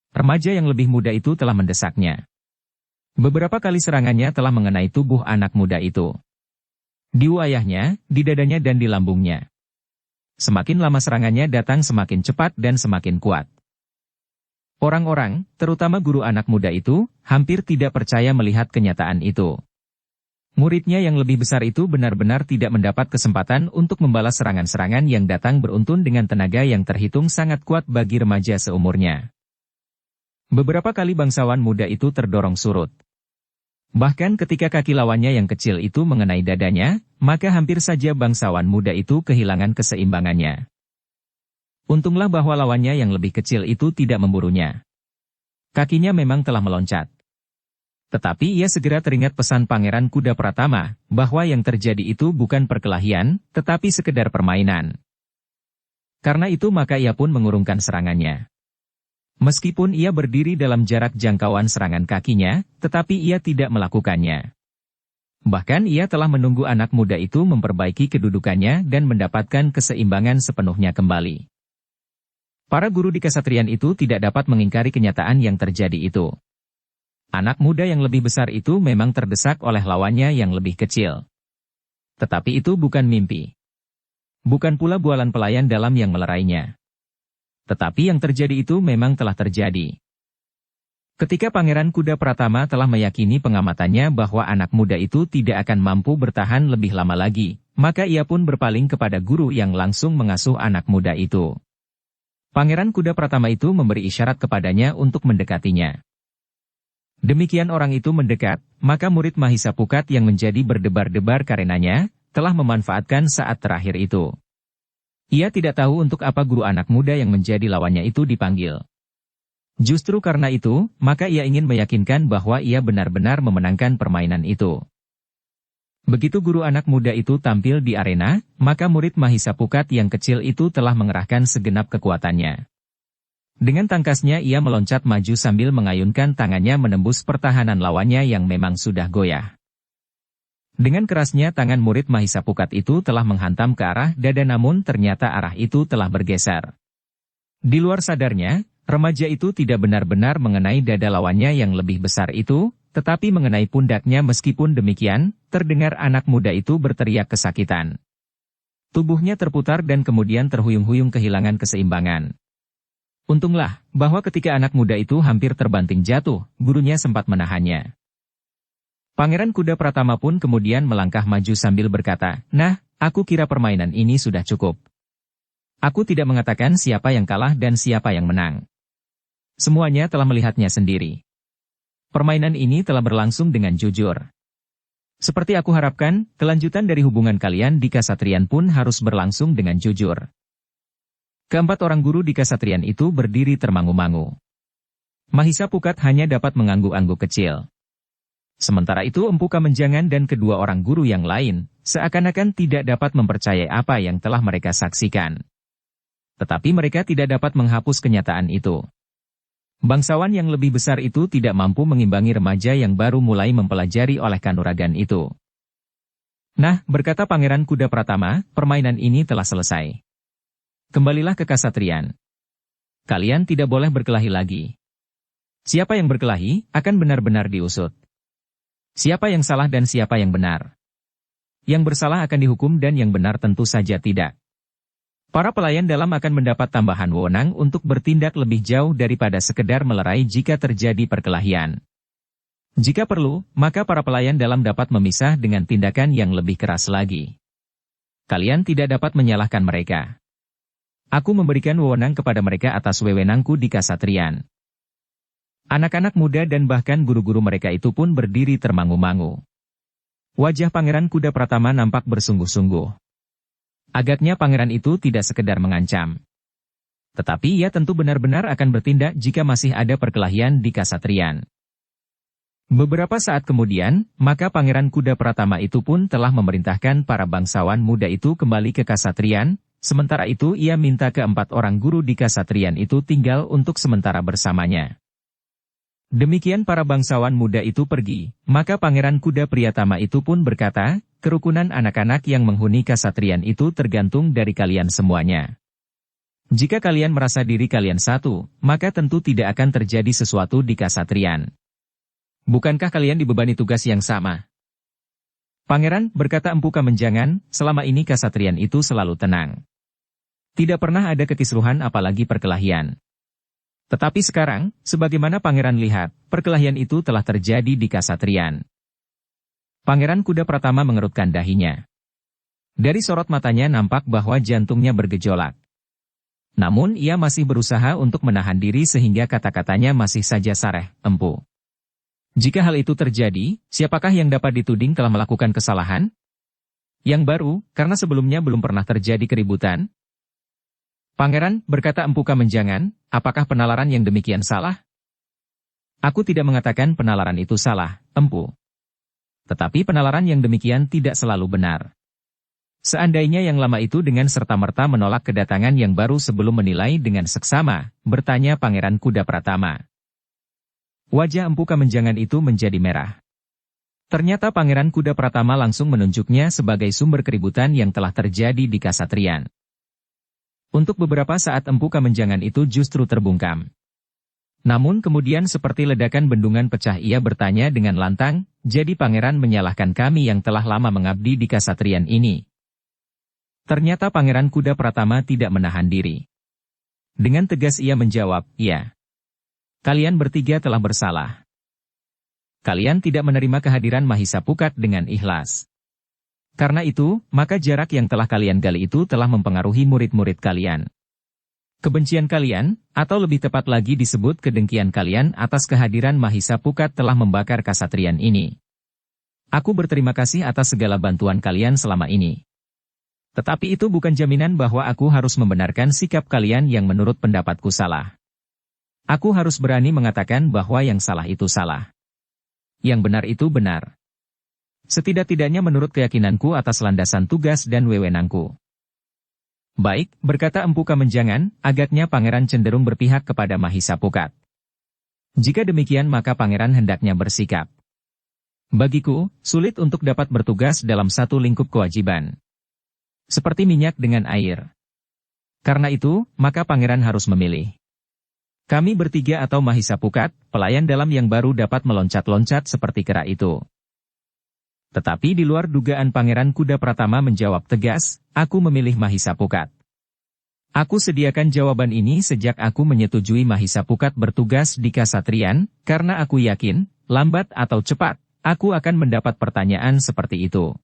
Remaja yang lebih muda itu telah mendesaknya. Beberapa kali serangannya telah mengenai tubuh anak muda itu. Di wayahnya, di dadanya dan di lambungnya. Semakin lama serangannya datang semakin cepat dan semakin kuat. Orang-orang, terutama guru anak muda itu, hampir tidak percaya melihat kenyataan itu. Muridnya yang lebih besar itu benar-benar tidak mendapat kesempatan untuk membalas serangan-serangan yang datang beruntun dengan tenaga yang terhitung sangat kuat bagi remaja seumurnya. Beberapa kali bangsawan muda itu terdorong surut. Bahkan ketika kaki lawannya yang kecil itu mengenai dadanya, maka hampir saja bangsawan muda itu kehilangan keseimbangannya. Untunglah bahwa lawannya yang lebih kecil itu tidak memburunya. Kakinya memang telah meloncat. Tetapi ia segera teringat pesan Pangeran Kuda Pratama, bahwa yang terjadi itu bukan perkelahian, tetapi sekedar permainan. Karena itu maka ia pun mengurungkan serangannya. Meskipun ia berdiri dalam jarak jangkauan serangan kakinya, tetapi ia tidak melakukannya. Bahkan ia telah menunggu anak muda itu memperbaiki kedudukannya dan mendapatkan keseimbangan sepenuhnya kembali. Para guru di kesatrian itu tidak dapat mengingkari kenyataan yang terjadi itu. Anak muda yang lebih besar itu memang terdesak oleh lawannya yang lebih kecil. Tetapi itu bukan mimpi. Bukan pula bualan pelayan dalam yang melerainya. Tetapi yang terjadi itu memang telah terjadi. Ketika Pangeran Kuda Pratama telah meyakini pengamatannya bahwa anak muda itu tidak akan mampu bertahan lebih lama lagi, maka ia pun berpaling kepada guru yang langsung mengasuh anak muda itu. Pangeran Kuda Pratama itu memberi isyarat kepadanya untuk mendekatinya. Demikian orang itu mendekat, maka murid Mahisa Pukat yang menjadi berdebar-debar karenanya, telah memanfaatkan saat terakhir itu. Ia tidak tahu untuk apa guru anak muda yang menjadi lawannya itu dipanggil. Justru karena itu, maka ia ingin meyakinkan bahwa ia benar-benar memenangkan permainan itu. Begitu guru anak muda itu tampil di arena, maka murid Mahisa Pukat yang kecil itu telah mengerahkan segenap kekuatannya. Dengan tangkasnya ia meloncat maju sambil mengayunkan tangannya menembus pertahanan lawannya yang memang sudah goyah. Dengan kerasnya tangan murid Mahisa Pukat itu telah menghantam ke arah dada namun ternyata arah itu telah bergeser. Di luar sadarnya, remaja itu tidak benar-benar mengenai dada lawannya yang lebih besar itu, tetapi mengenai pundaknya. Meskipun demikian, terdengar anak muda itu berteriak kesakitan. Tubuhnya terputar dan kemudian terhuyung-huyung kehilangan keseimbangan. Untunglah, bahwa ketika anak muda itu hampir terbanting jatuh, gurunya sempat menahannya. Pangeran Kuda Pratama pun kemudian melangkah maju sambil berkata, "Nah, aku kira permainan ini sudah cukup. Aku tidak mengatakan siapa yang kalah dan siapa yang menang. Semuanya telah melihatnya sendiri. Permainan ini telah berlangsung dengan jujur. Seperti aku harapkan, kelanjutan dari hubungan kalian di Kasatriyan pun harus berlangsung dengan jujur." Keempat orang guru di Kasatriyan itu berdiri termangu-mangu. Mahisa Pukat hanya dapat mengangguk-angguk kecil. Sementara itu Empu Kamenjangan dan kedua orang guru yang lain, seakan-akan tidak dapat mempercayai apa yang telah mereka saksikan. Tetapi mereka tidak dapat menghapus kenyataan itu. Bangsawan yang lebih besar itu tidak mampu mengimbangi remaja yang baru mulai mempelajari oleh kanuragan itu. "Nah," berkata Pangeran Kuda Pratama, "permainan ini telah selesai. Kembalilah ke Kasatriyan. Kalian tidak boleh berkelahi lagi. Siapa yang berkelahi, akan benar-benar diusut. Siapa yang salah dan siapa yang benar. Yang bersalah akan dihukum dan yang benar tentu saja tidak." Para pelayan dalam akan mendapat tambahan wewenang untuk bertindak lebih jauh daripada sekedar melerai jika terjadi perkelahian. Jika perlu, maka para pelayan dalam dapat memisah dengan tindakan yang lebih keras lagi. Kalian tidak dapat menyalahkan mereka. Aku memberikan wewenang kepada mereka atas wewenangku di Kasatriyan. Anak-anak muda dan bahkan guru-guru mereka itu pun berdiri termangu-mangu. Wajah Pangeran Kuda Pratama nampak bersungguh-sungguh. Agaknya pangeran itu tidak sekedar mengancam. Tetapi ia tentu benar-benar akan bertindak jika masih ada perkelahian di Kasatriyan. Beberapa saat kemudian, maka Pangeran Kuda Pratama itu pun telah memerintahkan para bangsawan muda itu kembali ke Kasatriyan, sementara itu ia minta keempat orang guru di Kasatriyan itu tinggal untuk sementara bersamanya. Demikian para bangsawan muda itu pergi, maka Pangeran Kuda Priyatama itu pun berkata, kerukunan anak-anak yang menghuni Kasatriyan itu tergantung dari kalian semuanya. Jika kalian merasa diri kalian satu, maka tentu tidak akan terjadi sesuatu di Kasatriyan. Bukankah kalian dibebani tugas yang sama? Pangeran, berkata Empu Kamenjangan, selama ini Kasatriyan itu selalu tenang. Tidak pernah ada kekisruhan apalagi perkelahian. Tetapi sekarang, sebagaimana Pangeran lihat, perkelahian itu telah terjadi di Kasatriyan. Pangeran Kuda Pratama mengerutkan dahinya. Dari sorot matanya nampak bahwa jantungnya bergejolak. Namun ia masih berusaha untuk menahan diri sehingga kata-katanya masih saja sareh, Empu. Jika hal itu terjadi, siapakah yang dapat dituding telah melakukan kesalahan? Yang baru, karena sebelumnya belum pernah terjadi keributan? Pangeran, berkata Empu Kamenjangan, apakah penalaran yang demikian salah? Aku tidak mengatakan penalaran itu salah, Empu. Tetapi penalaran yang demikian tidak selalu benar. Seandainya yang lama itu dengan serta-merta menolak kedatangan yang baru sebelum menilai dengan seksama, bertanya Pangeran Kuda Pratama. Wajah Empu Kamenjangan itu menjadi merah. Ternyata Pangeran Kuda Pratama langsung menunjuknya sebagai sumber keributan yang telah terjadi di Kasatriyan. Untuk beberapa saat Empu Kamenjangan itu justru terbungkam. Namun kemudian seperti ledakan bendungan pecah ia bertanya dengan lantang, jadi pangeran menyalahkan kami yang telah lama mengabdi di Kasatriyan ini. Ternyata Pangeran Kuda Pratama tidak menahan diri. Dengan tegas ia menjawab, ya. Kalian bertiga telah bersalah. Kalian tidak menerima kehadiran Mahisa Pukat dengan ikhlas. Karena itu, maka jarak yang telah kalian gali itu telah mempengaruhi murid-murid kalian. Kebencian kalian, atau lebih tepat lagi disebut kedengkian kalian atas kehadiran Mahisa Pukat telah membakar Kasatriyan ini. Aku berterima kasih atas segala bantuan kalian selama ini. Tetapi itu bukan jaminan bahwa aku harus membenarkan sikap kalian yang menurut pendapatku salah. Aku harus berani mengatakan bahwa yang salah itu salah. Yang benar itu benar. Setidak-tidaknya menurut keyakinanku atas landasan tugas dan wewenangku. Baik, berkata Empu Kamenjangan, agaknya pangeran cenderung berpihak kepada Mahisa Pukat. Jika demikian maka pangeran hendaknya bersikap. Bagiku, sulit untuk dapat bertugas dalam satu lingkup kewajiban. Seperti minyak dengan air. Karena itu, maka pangeran harus memilih. Kami bertiga atau Mahisa Pukat, pelayan dalam yang baru dapat meloncat-loncat seperti kera itu. Tetapi di luar dugaan Pangeran Kuda Pratama menjawab tegas, aku memilih Mahisa Pukat. Aku sediakan jawaban ini sejak aku menyetujui Mahisa Pukat bertugas di Kasatriyan, karena aku yakin, lambat atau cepat, aku akan mendapat pertanyaan seperti itu.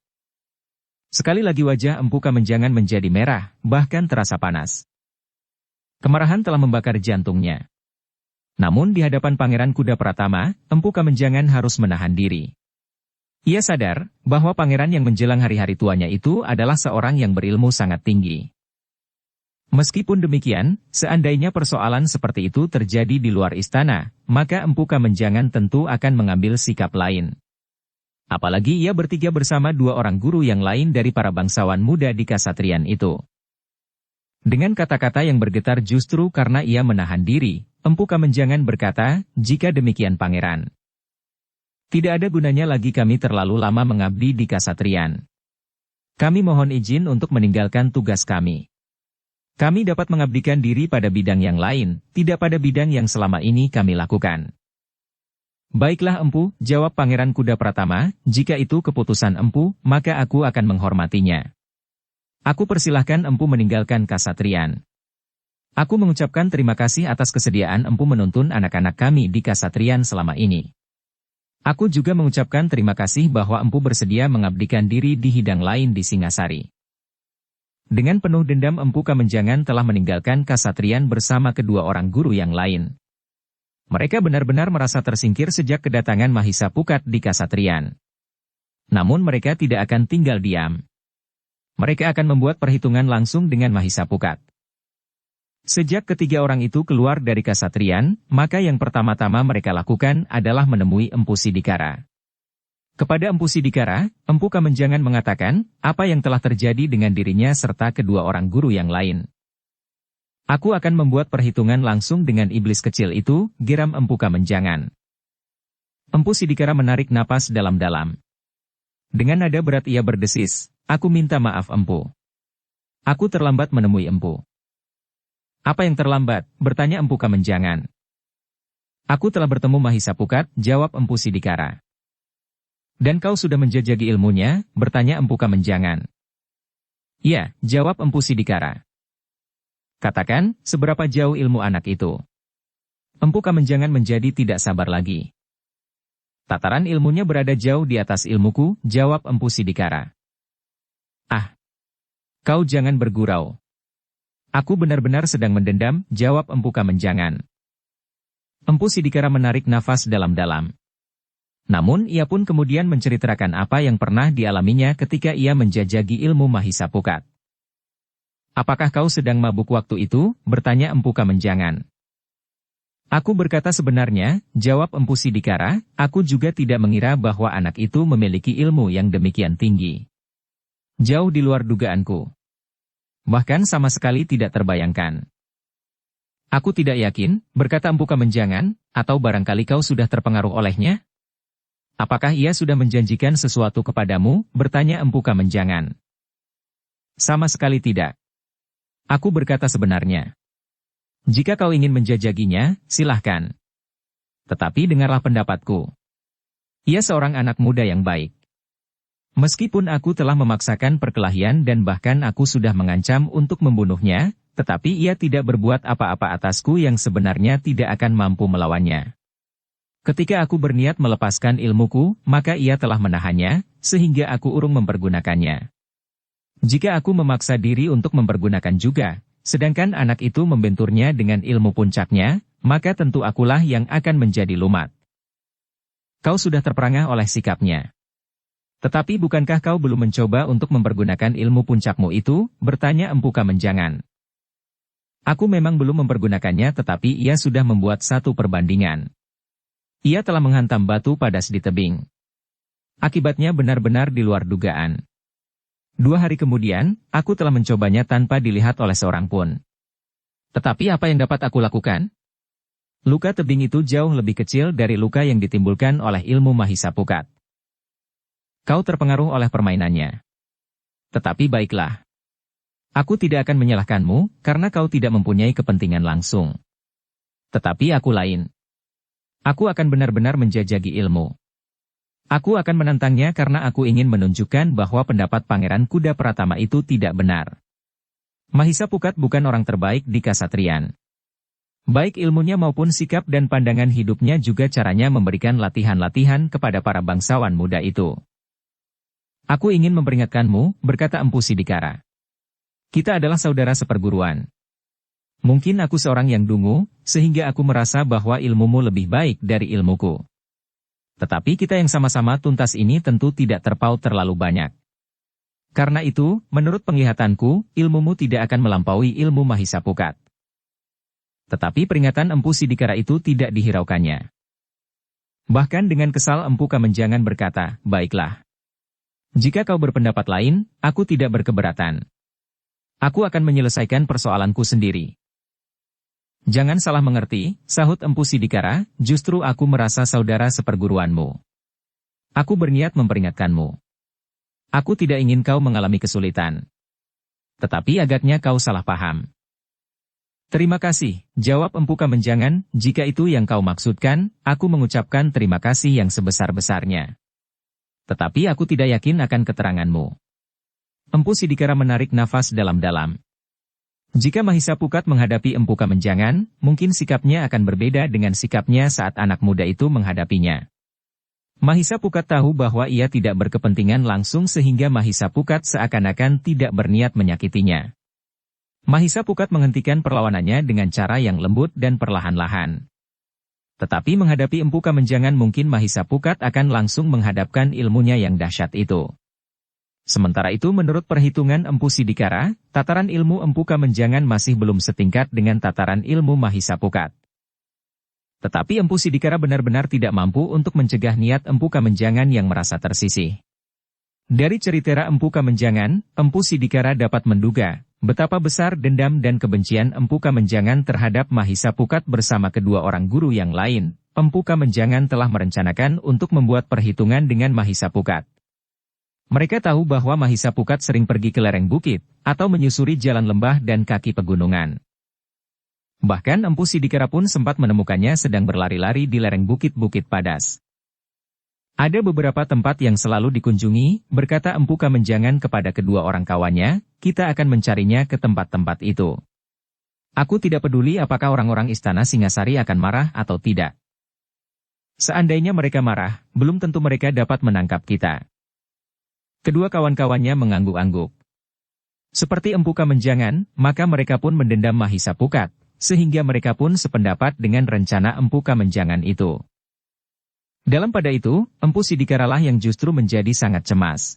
Sekali lagi wajah Empu Kamenjangan menjadi merah, bahkan terasa panas. Kemarahan telah membakar jantungnya. Namun di hadapan Pangeran Kuda Pratama, Empu Kamenjangan harus menahan diri. Ia sadar bahwa pangeran yang menjelang hari-hari tuanya itu adalah seorang yang berilmu sangat tinggi. Meskipun demikian, seandainya persoalan seperti itu terjadi di luar istana, maka Empu Kamenjangan tentu akan mengambil sikap lain. Apalagi ia bertiga bersama dua orang guru yang lain dari para bangsawan muda di Kasatriyan itu. Dengan kata-kata yang bergetar justru karena ia menahan diri, Empu Kamenjangan berkata, jika demikian pangeran. Tidak ada gunanya lagi kami terlalu lama mengabdi di Kasatriyan. Kami mohon izin untuk meninggalkan tugas kami. Kami dapat mengabdikan diri pada bidang yang lain, tidak pada bidang yang selama ini kami lakukan. Baiklah Empu, jawab Pangeran Kuda Pratama, jika itu keputusan Empu, maka aku akan menghormatinya. Aku persilahkan Empu meninggalkan Kasatriyan. Aku mengucapkan terima kasih atas kesediaan Empu menuntun anak-anak kami di Kasatriyan selama ini. Aku juga mengucapkan terima kasih bahwa Empu bersedia mengabdikan diri di hidang lain di Singasari. Dengan penuh dendam Empu Kamenjangan telah meninggalkan Kasatriyan bersama kedua orang guru yang lain. Mereka benar-benar merasa tersingkir sejak kedatangan Mahisa Pukat di Kasatriyan. Namun mereka tidak akan tinggal diam. Mereka akan membuat perhitungan langsung dengan Mahisa Pukat. Sejak ketiga orang itu keluar dari Kasatriyan, maka yang pertama-tama mereka lakukan adalah menemui Empu Sidikara. Kepada Empu Sidikara, Empu Kamenjangan mengatakan apa yang telah terjadi dengan dirinya serta kedua orang guru yang lain. Aku akan membuat perhitungan langsung dengan iblis kecil itu, geram Empu Kamenjangan. Empu Sidikara menarik napas dalam-dalam. Dengan nada berat ia berdesis, aku minta maaf Empu. Aku terlambat menemui Empu. Apa yang terlambat? Bertanya Empu Kamenjangan. Aku telah bertemu Mahisa Pukat, jawab Empu Sidikara. Dan kau sudah menjajaki ilmunya? Bertanya Empu Kamenjangan. Ya, jawab Empu Sidikara. Katakan, seberapa jauh ilmu anak itu? Empu Kamenjangan menjadi tidak sabar lagi. Tataran ilmunya berada jauh di atas ilmuku, jawab Empu Sidikara. Ah, kau jangan bergurau. Aku benar-benar sedang mendendam, jawab Empu Kamenjangan. Empu Sidikara menarik nafas dalam-dalam. Namun ia pun kemudian menceritakan apa yang pernah dialaminya ketika ia menjajaki ilmu Mahisa Pukat. Apakah kau sedang mabuk waktu itu? Bertanya Empu Kamenjangan. Aku berkata sebenarnya, jawab Empu Sidikara, aku juga tidak mengira bahwa anak itu memiliki ilmu yang demikian tinggi. Jauh di luar dugaanku. Bahkan sama sekali tidak terbayangkan. Aku tidak yakin, berkata Empu Kamenjangan, atau barangkali kau sudah terpengaruh olehnya? Apakah ia sudah menjanjikan sesuatu kepadamu? Bertanya Empu Kamenjangan. Sama sekali tidak. Aku berkata sebenarnya. Jika kau ingin menjajakinya, silahkan. Tetapi dengarlah pendapatku. Ia seorang anak muda yang baik. Meskipun aku telah memaksakan perkelahian dan bahkan aku sudah mengancam untuk membunuhnya, tetapi ia tidak berbuat apa-apa atasku yang sebenarnya tidak akan mampu melawannya. Ketika aku berniat melepaskan ilmuku, maka ia telah menahannya, sehingga aku urung mempergunakannya. Jika aku memaksa diri untuk mempergunakan juga, sedangkan anak itu membenturnya dengan ilmu puncaknya, maka tentu akulah yang akan menjadi lumat. Kau sudah terperangah oleh sikapnya. Tetapi bukankah kau belum mencoba untuk mempergunakan ilmu puncakmu itu? Bertanya Empu Kamenjangan. Aku memang belum mempergunakannya tetapi ia sudah membuat satu perbandingan. Ia telah menghantam batu padas di tebing. Akibatnya benar-benar di luar dugaan. 2 hari kemudian, aku telah mencobanya tanpa dilihat oleh seorang pun. Tetapi apa yang dapat aku lakukan? Luka tebing itu jauh lebih kecil dari luka yang ditimbulkan oleh ilmu Mahisa Pukat. Kau terpengaruh oleh permainannya. Tetapi baiklah. Aku tidak akan menyalahkanmu, karena kau tidak mempunyai kepentingan langsung. Tetapi aku lain. Aku akan benar-benar menjajaki ilmu. Aku akan menantangnya karena aku ingin menunjukkan bahwa pendapat Pangeran Kuda Pratama itu tidak benar. Mahisa Pukat bukan orang terbaik di Kasatriyan. Baik ilmunya maupun sikap dan pandangan hidupnya juga caranya memberikan latihan-latihan kepada para bangsawan muda itu. Aku ingin memperingatkanmu, berkata Empu Sidikara. Kita adalah saudara seperguruan. Mungkin aku seorang yang dungu, sehingga aku merasa bahwa ilmumu lebih baik dari ilmuku. Tetapi kita yang sama-sama tuntas ini tentu tidak terpaut terlalu banyak. Karena itu, menurut penglihatanku, ilmumu tidak akan melampaui ilmu Mahisa Pukat. Tetapi peringatan Empu Sidikara itu tidak dihiraukannya. Bahkan dengan kesal Empu Kamenjangan berkata, baiklah. Jika kau berpendapat lain, aku tidak berkeberatan. Aku akan menyelesaikan persoalanku sendiri. Jangan salah mengerti, sahut Empu Sidikara, justru aku merasa saudara seperguruanmu. Aku berniat memperingatkanmu. Aku tidak ingin kau mengalami kesulitan. Tetapi agaknya kau salah paham. Terima kasih, jawab Empu Kamenjangan, jika itu yang kau maksudkan, aku mengucapkan terima kasih yang sebesar-besarnya. Tetapi aku tidak yakin akan keteranganmu. Empu Sidikara menarik nafas dalam-dalam. Jika Mahisa Pukat menghadapi Empu Kamenjangan, mungkin sikapnya akan berbeda dengan sikapnya saat anak muda itu menghadapinya. Mahisa Pukat tahu bahwa ia tidak berkepentingan langsung sehingga Mahisa Pukat seakan-akan tidak berniat menyakitinya. Mahisa Pukat menghentikan perlawanannya dengan cara yang lembut dan perlahan-lahan. Tetapi menghadapi Empu Kamenjangan mungkin Mahisa Pukat akan langsung menghadapkan ilmunya yang dahsyat itu. Sementara itu menurut perhitungan Empu Sidikara, tataran ilmu Empu Kamenjangan masih belum setingkat dengan tataran ilmu Mahisa Pukat. Tetapi Empu Sidikara benar-benar tidak mampu untuk mencegah niat Empu Kamenjangan yang merasa tersisih. Dari cerita Empu Kamenjangan, Empu Sidikara dapat menduga betapa besar dendam dan kebencian Empu Kamenjangan terhadap Mahisa Pukat bersama kedua orang guru yang lain. Empu Kamenjangan telah merencanakan untuk membuat perhitungan dengan Mahisa Pukat. Mereka tahu bahwa Mahisa Pukat sering pergi ke lereng bukit, atau menyusuri jalan lembah dan kaki pegunungan. Bahkan Empu Sidikara pun sempat menemukannya sedang berlari-lari di lereng bukit-bukit padas. Ada beberapa tempat yang selalu dikunjungi, berkata Empu Kamenjangan kepada kedua orang kawannya, kita akan mencarinya ke tempat-tempat itu. Aku tidak peduli apakah orang-orang istana Singasari akan marah atau tidak. Seandainya mereka marah, belum tentu mereka dapat menangkap kita. Kedua kawan-kawannya mengangguk-angguk. Seperti Empu Kamenjangan, maka mereka pun mendendam Mahisa Pukat, sehingga mereka pun sependapat dengan rencana Empu Kamenjangan itu. Dalam pada itu, Empu Sidikaralah yang justru menjadi sangat cemas.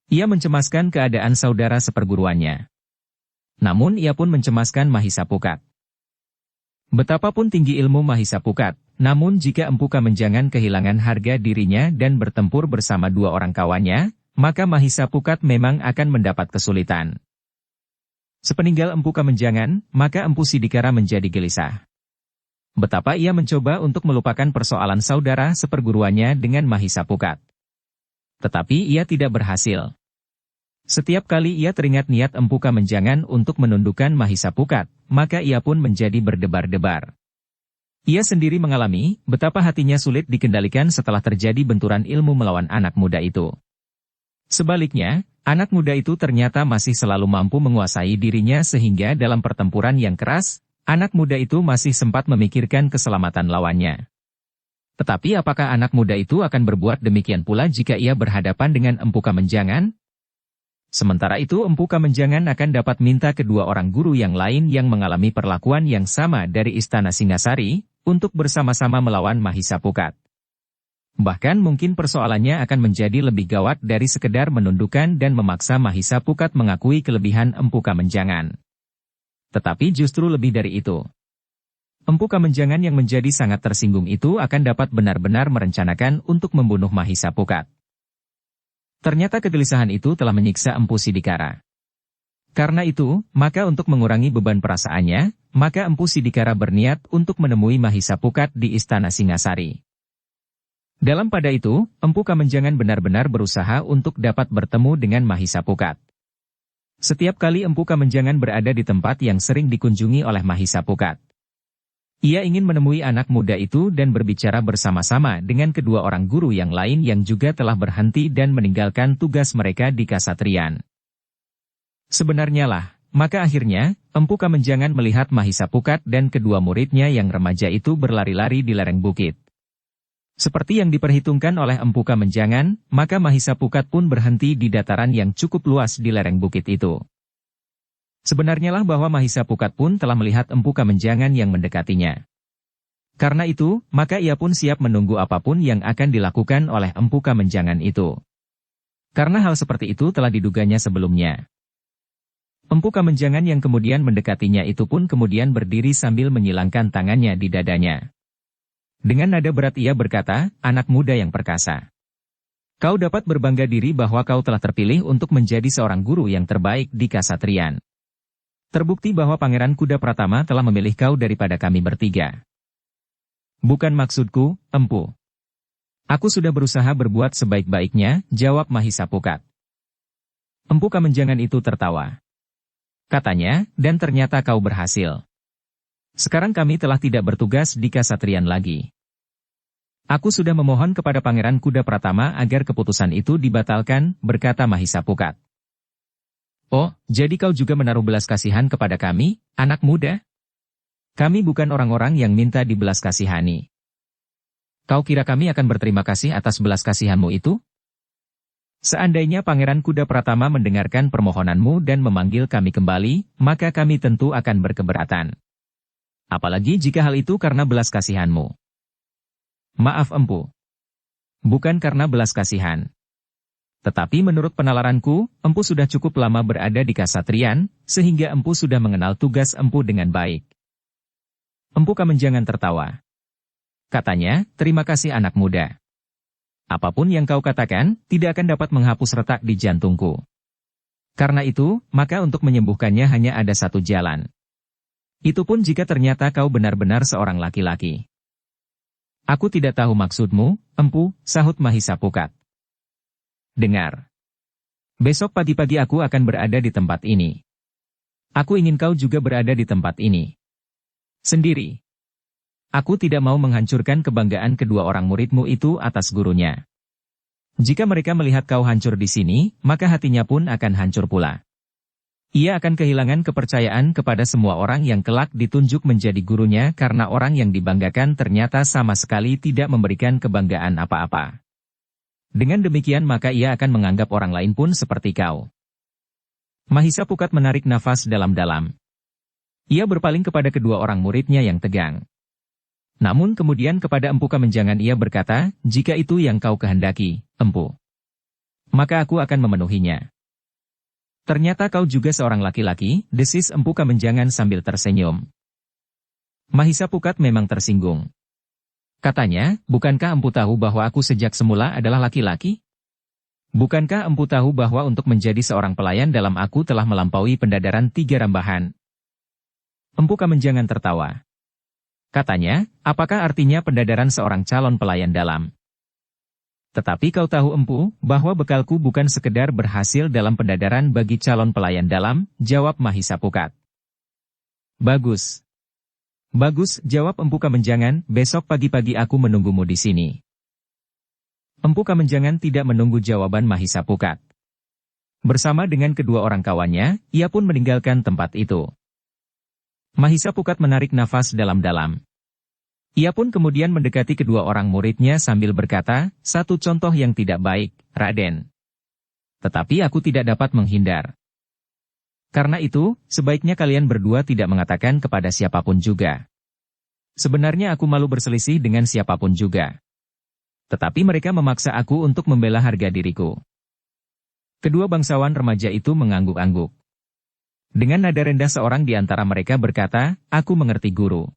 Ia mencemaskan keadaan saudara seperguruannya. Namun ia pun mencemaskan Mahisa Pukat. Betapapun tinggi ilmu Mahisa Pukat, namun jika Empu Kamenjangan kehilangan harga dirinya dan bertempur bersama dua orang kawannya, maka Mahisa Pukat memang akan mendapat kesulitan. Sepeninggal Empu Kamenjangan, maka Empu Sidikara menjadi gelisah. Betapa ia mencoba untuk melupakan persoalan saudara seperguruannya dengan Mahisa Pukat. Tetapi ia tidak berhasil. Setiap kali ia teringat niat Empu Kamenjangan untuk menundukkan Mahisa Pukat, maka ia pun menjadi berdebar-debar. Ia sendiri mengalami betapa hatinya sulit dikendalikan setelah terjadi benturan ilmu melawan anak muda itu. Sebaliknya, anak muda itu ternyata masih selalu mampu menguasai dirinya sehingga dalam pertempuran yang keras, anak muda itu masih sempat memikirkan keselamatan lawannya. Tetapi apakah anak muda itu akan berbuat demikian pula jika ia berhadapan dengan Empu Kamenjangan? Sementara itu Empu Kamenjangan akan dapat minta kedua orang guru yang lain yang mengalami perlakuan yang sama dari Istana Singasari, untuk bersama-sama melawan Mahisa Pukat. Bahkan mungkin persoalannya akan menjadi lebih gawat dari sekedar menundukkan dan memaksa Mahisa Pukat mengakui kelebihan Empu Kamenjangan. Tetapi justru lebih dari itu. Empu Kamenjangan yang menjadi sangat tersinggung itu akan dapat benar-benar merencanakan untuk membunuh Mahisa Pukat. Ternyata kegelisahan itu telah menyiksa Empu Sidikara. Karena itu, maka untuk mengurangi beban perasaannya, maka Empu Sidikara berniat untuk menemui Mahisa Pukat di Istana Singasari. Dalam pada itu, Empu Kamenjangan benar-benar berusaha untuk dapat bertemu dengan Mahisa Pukat. Setiap kali Empu Kamenjangan berada di tempat yang sering dikunjungi oleh Mahisa Pukat, ia ingin menemui anak muda itu dan berbicara bersama-sama dengan kedua orang guru yang lain yang juga telah berhenti dan meninggalkan tugas mereka di Kasatriyan. Sebenarnya lah, maka akhirnya, Empu Kamenjangan melihat Mahisa Pukat dan kedua muridnya yang remaja itu berlari-lari di lereng bukit. Seperti yang diperhitungkan oleh Empu Kamenjangan, maka Mahisa Pukat pun berhenti di dataran yang cukup luas di lereng bukit itu. Sebenarnya lah bahwa Mahisa Pukat pun telah melihat Empu Kamenjangan yang mendekatinya. Karena itu, maka ia pun siap menunggu apapun yang akan dilakukan oleh Empu Kamenjangan itu. Karena hal seperti itu telah diduganya sebelumnya. Empu Kamenjangan yang kemudian mendekatinya itu pun kemudian berdiri sambil menyilangkan tangannya di dadanya. Dengan nada berat ia berkata, anak muda yang perkasa. Kau dapat berbangga diri bahwa kau telah terpilih untuk menjadi seorang guru yang terbaik di Kasatriyan. Terbukti bahwa Pangeran Kuda Pratama telah memilih kau daripada kami bertiga. Bukan maksudku, Empu. Aku sudah berusaha berbuat sebaik-baiknya, jawab Mahisa Pukat. Empu Kamenjangan itu tertawa. Katanya, dan ternyata kau berhasil. Sekarang kami telah tidak bertugas di Kasatriyan lagi. Aku sudah memohon kepada Pangeran Kuda Pratama agar keputusan itu dibatalkan, berkata Mahisa Pukat. Oh, jadi kau juga menaruh belas kasihan kepada kami, anak muda? Kami bukan orang-orang yang minta dibelas kasihani. Kau kira kami akan berterima kasih atas belas kasihanmu itu? Seandainya Pangeran Kuda Pratama mendengarkan permohonanmu dan memanggil kami kembali, maka kami tentu akan berkeberatan. Apalagi jika hal itu karena belas kasihanmu. Maaf Empu. Bukan karena belas kasihan. Tetapi menurut penalaranku, Empu sudah cukup lama berada di Kasatrian, sehingga Empu sudah mengenal tugas Empu dengan baik. Empu Kamenjangan tertawa. Katanya, terima kasih anak muda. Apapun yang kau katakan, tidak akan dapat menghapus retak di jantungku. Karena itu, maka untuk menyembuhkannya hanya ada satu jalan. Itu pun jika ternyata kau benar-benar seorang laki-laki. Aku tidak tahu maksudmu, Empu, sahut Mahisa Pukat. Dengar. Besok pagi-pagi aku akan berada di tempat ini. Aku ingin kau juga berada di tempat ini. Sendiri. Aku tidak mau menghancurkan kebanggaan kedua orang muridmu itu atas gurunya. Jika mereka melihat kau hancur di sini, maka hatinya pun akan hancur pula. Ia akan kehilangan kepercayaan kepada semua orang yang kelak ditunjuk menjadi gurunya karena orang yang dibanggakan ternyata sama sekali tidak memberikan kebanggaan apa-apa. Dengan demikian maka ia akan menganggap orang lain pun seperti kau. Mahisa Pukat menarik nafas dalam-dalam. Ia berpaling kepada kedua orang muridnya yang tegang. Namun kemudian kepada Empu Kamenjangan ia berkata, jika itu yang kau kehendaki, Empu, maka aku akan memenuhinya. Ternyata kau juga seorang laki-laki, desis Empu Kamenjangan sambil tersenyum. Mahisa Pukat memang tersinggung. Katanya, bukankah Empu tahu bahwa aku sejak semula adalah laki-laki? Bukankah Empu tahu bahwa untuk menjadi seorang pelayan dalam aku telah melampaui pendadaran 3 rambahan? Empu Kamenjangan tertawa. Katanya, apakah artinya pendadaran seorang calon pelayan dalam? Tetapi kau tahu Empu, bahwa bekalku bukan sekedar berhasil dalam pendadaran bagi calon pelayan dalam, jawab Mahisa Pukat. Bagus. Bagus, jawab Empu Kamenjangan, besok pagi-pagi aku menunggumu di sini. Empu Kamenjangan tidak menunggu jawaban Mahisa Pukat. Bersama dengan kedua orang kawannya, ia pun meninggalkan tempat itu. Mahisa Pukat menarik nafas dalam-dalam. Ia pun kemudian mendekati kedua orang muridnya sambil berkata, satu contoh yang tidak baik, Raden. Tetapi aku tidak dapat menghindar. Karena itu, sebaiknya kalian berdua tidak mengatakan kepada siapapun juga. Sebenarnya aku malu berselisih dengan siapapun juga. Tetapi mereka memaksa aku untuk membela harga diriku. Kedua bangsawan remaja itu mengangguk-angguk. Dengan nada rendah seorang di antara mereka berkata, aku mengerti guru.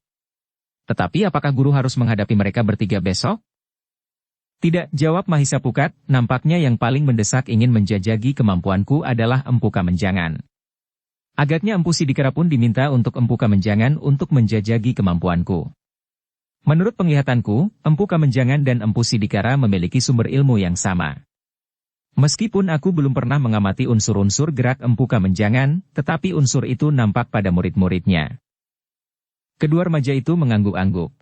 Tetapi apakah guru harus menghadapi mereka bertiga besok? Tidak, jawab Mahisa Pukat, nampaknya yang paling mendesak ingin menjajagi kemampuanku adalah Empu Kamenjangan. Agaknya Empu Sidikara pun diminta untuk Empu Kamenjangan untuk menjajagi kemampuanku. Menurut penglihatanku, Empu Kamenjangan dan Empu Sidikara memiliki sumber ilmu yang sama. Meskipun aku belum pernah mengamati unsur-unsur gerak Empu Kamenjangan, tetapi unsur itu nampak pada murid-muridnya. Kedua remaja itu mengangguk-angguk.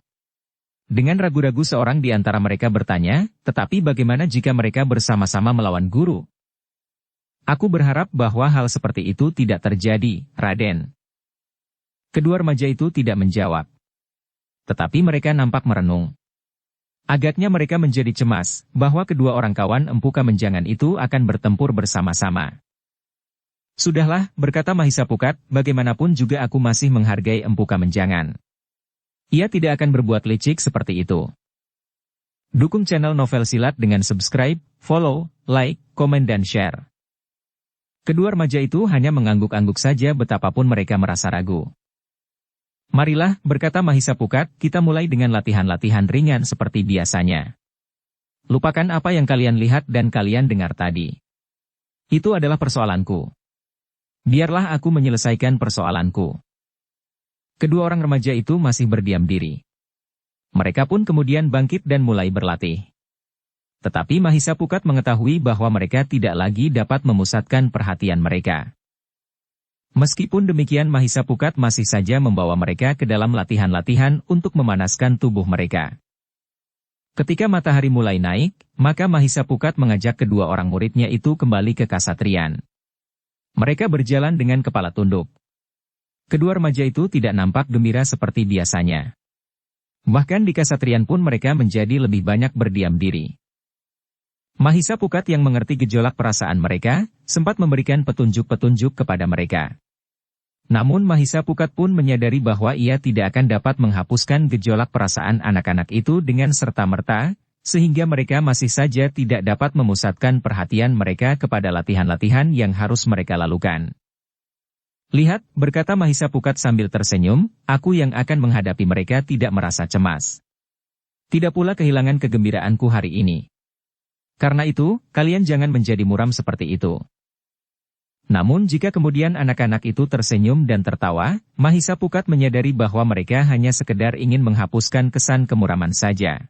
Dengan ragu-ragu seorang di antara mereka bertanya, tetapi bagaimana jika mereka bersama-sama melawan guru? Aku berharap bahwa hal seperti itu tidak terjadi, Raden. Kedua remaja itu tidak menjawab. Tetapi mereka nampak merenung. Agaknya mereka menjadi cemas, bahwa kedua orang kawan Empu Kamenjangan itu akan bertempur bersama-sama. Sudahlah, berkata Mahisa Pukat, bagaimanapun juga aku masih menghargai Empu Kamenjangan. Ia tidak akan berbuat licik seperti itu. Dukung channel Novel Silat dengan subscribe, follow, like, komen dan share. Kedua remaja itu hanya mengangguk-angguk saja betapapun mereka merasa ragu. Marilah, berkata Mahisa Pukat, kita mulai dengan latihan-latihan ringan seperti biasanya. Lupakan apa yang kalian lihat dan kalian dengar tadi. Itu adalah persoalanku. Biarlah aku menyelesaikan persoalanku. Kedua orang remaja itu masih berdiam diri. Mereka pun kemudian bangkit dan mulai berlatih. Tetapi Mahisa Pukat mengetahui bahwa mereka tidak lagi dapat memusatkan perhatian mereka. Meskipun demikian Mahisa Pukat masih saja membawa mereka ke dalam latihan-latihan untuk memanaskan tubuh mereka. Ketika matahari mulai naik, maka Mahisa Pukat mengajak kedua orang muridnya itu kembali ke Kasatrian. Mereka berjalan dengan kepala tunduk. Kedua remaja itu tidak nampak gembira seperti biasanya. Bahkan di Kasatriyan pun mereka menjadi lebih banyak berdiam diri. Mahisa Pukat yang mengerti gejolak perasaan mereka, sempat memberikan petunjuk-petunjuk kepada mereka. Namun Mahisa Pukat pun menyadari bahwa ia tidak akan dapat menghapuskan gejolak perasaan anak-anak itu dengan serta-merta, sehingga mereka masih saja tidak dapat memusatkan perhatian mereka kepada latihan-latihan yang harus mereka lakukan. Lihat, berkata Mahisa Pukat sambil tersenyum, aku yang akan menghadapi mereka tidak merasa cemas. Tidak pula kehilangan kegembiraanku hari ini. Karena itu, kalian jangan menjadi muram seperti itu. Namun jika kemudian anak-anak itu tersenyum dan tertawa, Mahisa Pukat menyadari bahwa mereka hanya sekedar ingin menghapuskan kesan kemuraman saja.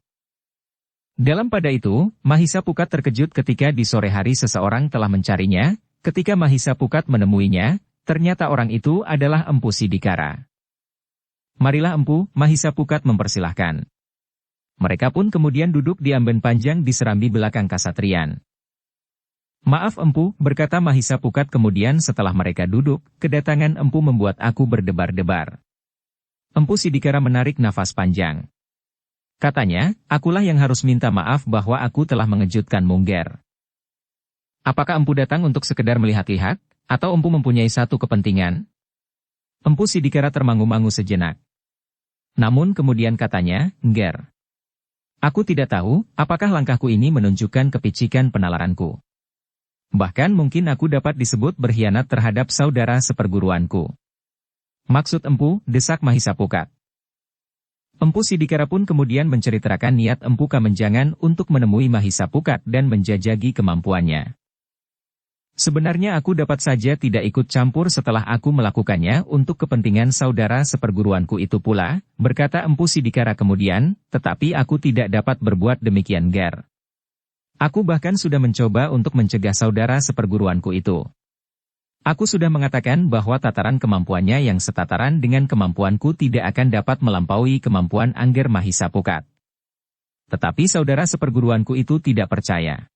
Dalam pada itu, Mahisa Pukat terkejut ketika di sore hari seseorang telah mencarinya. Ketika Mahisa Pukat menemuinya, ternyata orang itu adalah Empu Sidikara. Marilah Empu, Mahisa Pukat mempersilahkan. Mereka pun kemudian duduk di amben panjang di serambi belakang Kasatriyan. Maaf Empu, berkata Mahisa Pukat kemudian setelah mereka duduk, kedatangan Empu membuat aku berdebar-debar. Empu Sidikara menarik nafas panjang. Katanya, akulah yang harus minta maaf bahwa aku telah mengejutkan Mungger. Apakah Empu datang untuk sekedar melihat-lihat, atau Empu mempunyai satu kepentingan? Empu Sidikara termangu-mangu sejenak. Namun kemudian katanya, Ngger. Aku tidak tahu, apakah langkahku ini menunjukkan kepicikan penalaranku. Bahkan mungkin aku dapat disebut berkhianat terhadap saudara seperguruanku. Maksud Empu, desak Mahisa Pukat. Empu Sidikara pun kemudian menceritakan niat Empu Kamenjangan untuk menemui Mahisa Pukat dan menjajagi kemampuannya. Sebenarnya aku dapat saja tidak ikut campur setelah aku melakukannya untuk kepentingan saudara seperguruanku itu pula, berkata Empu Sidikara kemudian, tetapi aku tidak dapat berbuat demikian Ger. Aku bahkan sudah mencoba untuk mencegah saudara seperguruanku itu. Aku sudah mengatakan bahwa tataran kemampuannya yang setataran dengan kemampuanku tidak akan dapat melampaui kemampuan Angger Mahisa Pukat. Tetapi saudara seperguruanku itu tidak percaya.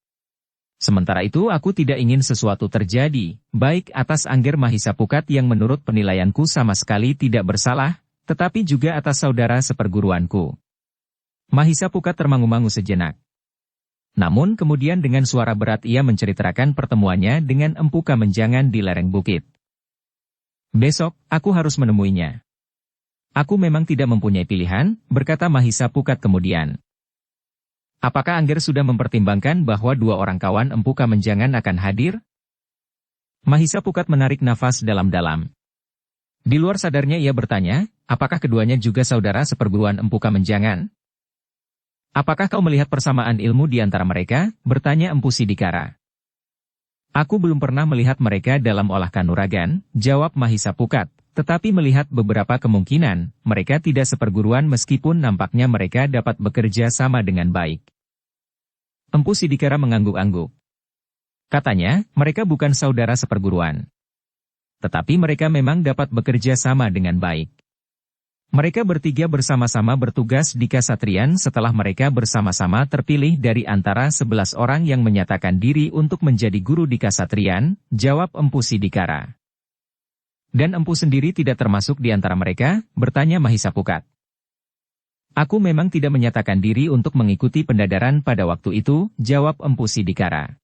Sementara itu aku tidak ingin sesuatu terjadi, baik atas Angger Mahisa Pukat yang menurut penilaianku sama sekali tidak bersalah, tetapi juga atas saudara seperguruanku. Mahisa Pukat termangu-mangu sejenak. Namun kemudian dengan suara berat ia menceritakan pertemuannya dengan Empu Kamenjangan di lereng bukit. Besok, aku harus menemuinya. Aku memang tidak mempunyai pilihan, berkata Mahisa Pukat kemudian. Apakah Angger sudah mempertimbangkan bahwa dua orang kawan Empu Kamenjangan akan hadir? Mahisa Pukat menarik nafas dalam-dalam. Di luar sadarnya ia bertanya, apakah keduanya juga saudara seperguruan Empu Kamenjangan? Apakah kau melihat persamaan ilmu di antara mereka? Bertanya Empu Sidikara. Aku belum pernah melihat mereka dalam olah kanuragan, jawab Mahisa Pukat, tetapi melihat beberapa kemungkinan, mereka tidak seperguruan meskipun nampaknya mereka dapat bekerja sama dengan baik. Empu Sidikara mengangguk-angguk. Katanya, mereka bukan saudara seperguruan. Tetapi mereka memang dapat bekerja sama dengan baik. Mereka bertiga bersama-sama bertugas di Kasatriyan setelah mereka bersama-sama terpilih dari antara 11 orang yang menyatakan diri untuk menjadi guru di Kasatriyan, jawab Empu Sidikara. Dan Empu sendiri tidak termasuk di antara mereka, bertanya Mahisa Pukat. Aku memang tidak menyatakan diri untuk mengikuti pendadaran pada waktu itu, jawab Empu Sidikara.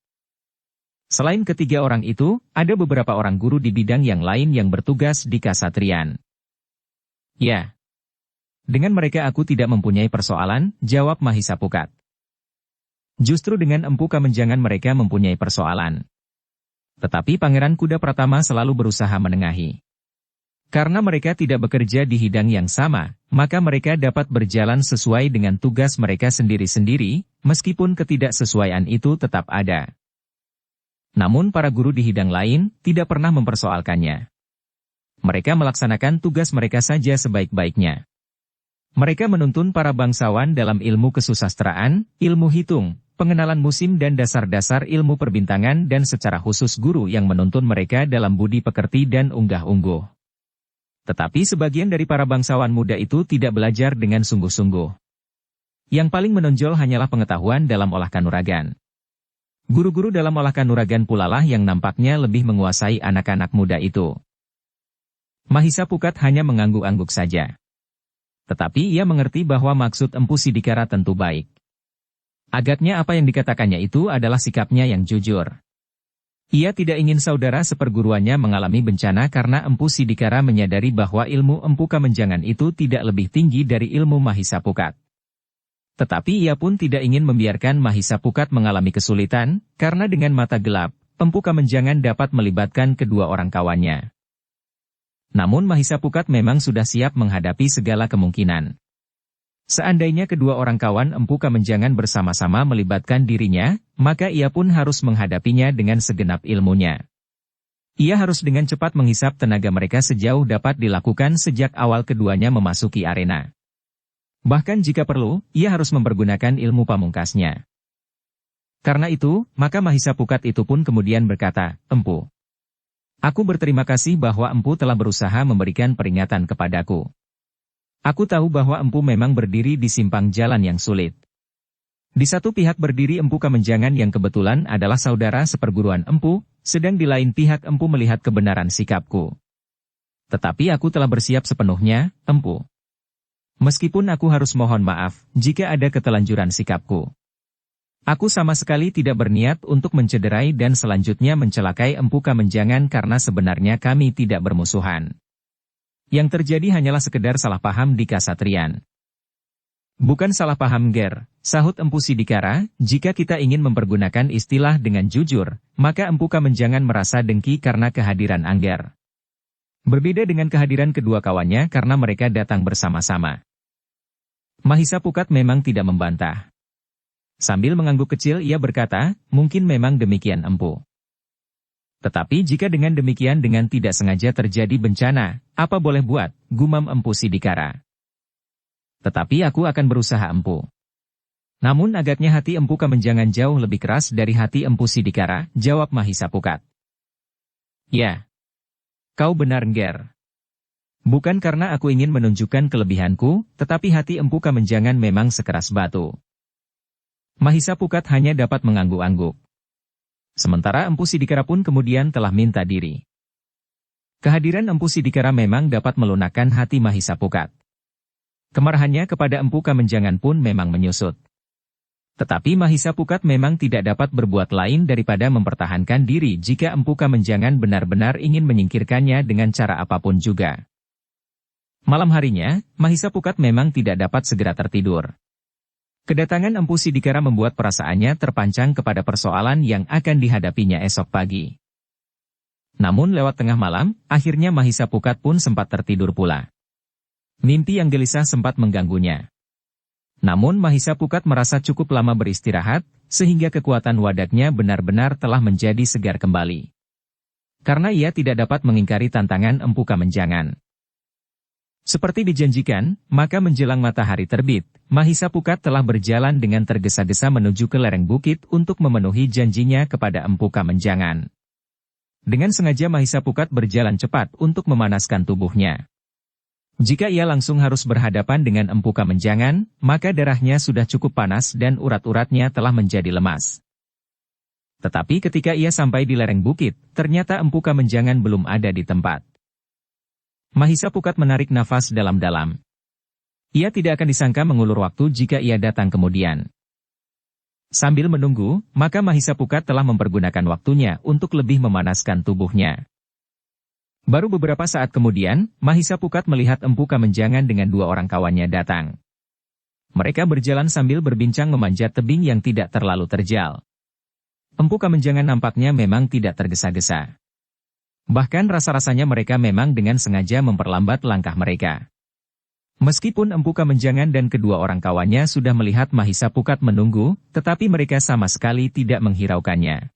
Selain ketiga orang itu, ada beberapa orang guru di bidang yang lain yang bertugas di Kasatriyan. Ya. Dengan mereka aku tidak mempunyai persoalan, jawab Mahisa Pukat. Justru dengan Empu Kamenjangan mereka mempunyai persoalan. Tetapi Pangeran Kuda Pratama selalu berusaha menengahi. Karena mereka tidak bekerja di hidang yang sama, maka mereka dapat berjalan sesuai dengan tugas mereka sendiri-sendiri, meskipun ketidaksesuaian itu tetap ada. Namun para guru di hidang lain tidak pernah mempersoalkannya. Mereka melaksanakan tugas mereka saja sebaik-baiknya. Mereka menuntun para bangsawan dalam ilmu kesusastraan, ilmu hitung, pengenalan musim dan dasar-dasar ilmu perbintangan dan secara khusus guru yang menuntun mereka dalam budi pekerti dan unggah-ungguh. Tetapi sebagian dari para bangsawan muda itu tidak belajar dengan sungguh-sungguh. Yang paling menonjol hanyalah pengetahuan dalam olah kanuragan. Guru-guru dalam olah kanuragan pulalah yang nampaknya lebih menguasai anak-anak muda itu. Mahisa Pukat hanya mengangguk-angguk saja. Tetapi ia mengerti bahwa maksud Empu Sidikara tentu baik. Agaknya apa yang dikatakannya itu adalah sikapnya yang jujur. Ia tidak ingin saudara seperguruannya mengalami bencana karena Empu Sidikara menyadari bahwa ilmu Empu Kamenjangan itu tidak lebih tinggi dari ilmu Mahisa Pukat. Tetapi ia pun tidak ingin membiarkan Mahisa Pukat mengalami kesulitan, karena dengan mata gelap, Empu Kamenjangan dapat melibatkan kedua orang kawannya. Namun Mahisa Pukat memang sudah siap menghadapi segala kemungkinan. Seandainya kedua orang kawan Empu Kamenjangan bersama-sama melibatkan dirinya, maka ia pun harus menghadapinya dengan segenap ilmunya. Ia harus dengan cepat menghisap tenaga mereka sejauh dapat dilakukan sejak awal keduanya memasuki arena. Bahkan jika perlu, ia harus mempergunakan ilmu pamungkasnya. Karena itu, maka Mahisa Pukat itu pun kemudian berkata, "Empu, aku berterima kasih bahwa Empu telah berusaha memberikan peringatan kepadaku. Aku tahu bahwa Empu memang berdiri di simpang jalan yang sulit. Di satu pihak berdiri Empu Kamenjangan yang kebetulan adalah saudara seperguruan Empu, sedang di lain pihak Empu melihat kebenaran sikapku. Tetapi aku telah bersiap sepenuhnya, Empu. Meskipun aku harus mohon maaf jika ada ketelanjuran sikapku. Aku sama sekali tidak berniat untuk mencederai dan selanjutnya mencelakai Empu Kamenjangan karena sebenarnya kami tidak bermusuhan. Yang terjadi hanyalah sekedar salah paham di kasatrian." "Bukan salah paham, Ger," sahut Empu Sidikara, "jika kita ingin mempergunakan istilah dengan jujur, maka Empu Kamenjangan merasa dengki karena kehadiran Angger. Berbeda dengan kehadiran kedua kawannya karena mereka datang bersama-sama." Mahisa Pukat memang tidak membantah. Sambil mengangguk kecil ia berkata, "Mungkin memang demikian Empu. Tetapi jika dengan demikian dengan tidak sengaja terjadi bencana, apa boleh buat," gumam Empu Sidikara. "Tetapi aku akan berusaha Empu." "Namun agaknya hati Empu Kamenjangan jauh lebih keras dari hati Empu Sidikara," jawab Mahisa Pukat. "Ya. Kau benar, Nger. Bukan karena aku ingin menunjukkan kelebihanku, tetapi hati Empu Kamenjangan memang sekeras batu." Mahisa Pukat hanya dapat mengangguk-angguk. Sementara Empu Sidikara pun kemudian telah minta diri. Kehadiran Empu Sidikara memang dapat melunakkan hati Mahisa Pukat. Kemarahannya kepada Empu Kamenjangan pun memang menyusut. Tetapi Mahisa Pukat memang tidak dapat berbuat lain daripada mempertahankan diri jika Empu Kamenjangan benar-benar ingin menyingkirkannya dengan cara apapun juga. Malam harinya, Mahisa Pukat memang tidak dapat segera tertidur. Kedatangan Empu Sidikara membuat perasaannya terpancang kepada persoalan yang akan dihadapinya esok pagi. Namun lewat tengah malam, akhirnya Mahisa Pukat pun sempat tertidur pula. Mimpi yang gelisah sempat mengganggunya. Namun Mahisa Pukat merasa cukup lama beristirahat, sehingga kekuatan wadaknya benar-benar telah menjadi segar kembali. Karena ia tidak dapat mengingkari tantangan Empu Kamenjangan. Seperti dijanjikan, maka menjelang matahari terbit, Mahisa Pukat telah berjalan dengan tergesa-gesa menuju ke lereng bukit untuk memenuhi janjinya kepada Empu Kamenjangan. Dengan sengaja Mahisa Pukat berjalan cepat untuk memanaskan tubuhnya. Jika ia langsung harus berhadapan dengan Empu Kamenjangan, maka darahnya sudah cukup panas dan urat-uratnya telah menjadi lemas. Tetapi ketika ia sampai di lereng bukit, ternyata Empu Kamenjangan belum ada di tempat. Mahisa Pukat menarik nafas dalam-dalam. Ia tidak akan disangka mengulur waktu jika ia datang kemudian. Sambil menunggu, maka Mahisa Pukat telah mempergunakan waktunya untuk lebih memanaskan tubuhnya. Baru beberapa saat kemudian, Mahisa Pukat melihat Empu Kamenjangan dengan dua orang kawannya datang. Mereka berjalan sambil berbincang memanjat tebing yang tidak terlalu terjal. Empu Kamenjangan nampaknya memang tidak tergesa-gesa. Bahkan rasa-rasanya mereka memang dengan sengaja memperlambat langkah mereka. Meskipun Empu Kamenjangan dan kedua orang kawannya sudah melihat Mahisa Pukat menunggu, tetapi mereka sama sekali tidak menghiraukannya.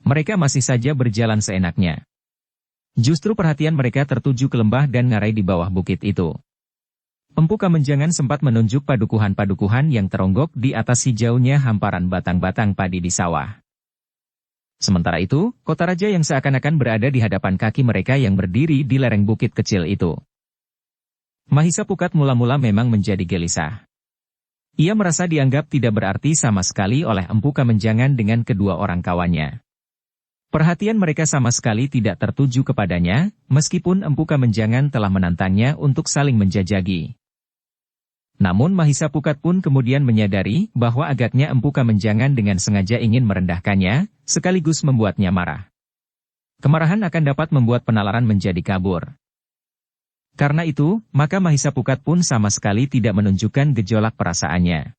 Mereka masih saja berjalan seenaknya. Justru perhatian mereka tertuju ke lembah dan ngarai di bawah bukit itu. Empu Kamenjangan sempat menunjuk padukuhan-padukuhan yang teronggok di atas hijaunya hamparan batang-batang padi di sawah. Sementara itu, kota raja yang seakan-akan berada di hadapan kaki mereka yang berdiri di lereng bukit kecil itu. Mahisa Pukat mula-mula memang menjadi gelisah. Ia merasa dianggap tidak berarti sama sekali oleh Empu Kamenjangan dengan kedua orang kawannya. Perhatian mereka sama sekali tidak tertuju kepadanya, meskipun Empu Kamenjangan telah menantangnya untuk saling menjajagi. Namun Mahisa Pukat pun kemudian menyadari bahwa agaknya Empu Kamenjangan dengan sengaja ingin merendahkannya, sekaligus membuatnya marah. Kemarahan akan dapat membuat penalaran menjadi kabur. Karena itu, maka Mahisa Pukat pun sama sekali tidak menunjukkan gejolak perasaannya.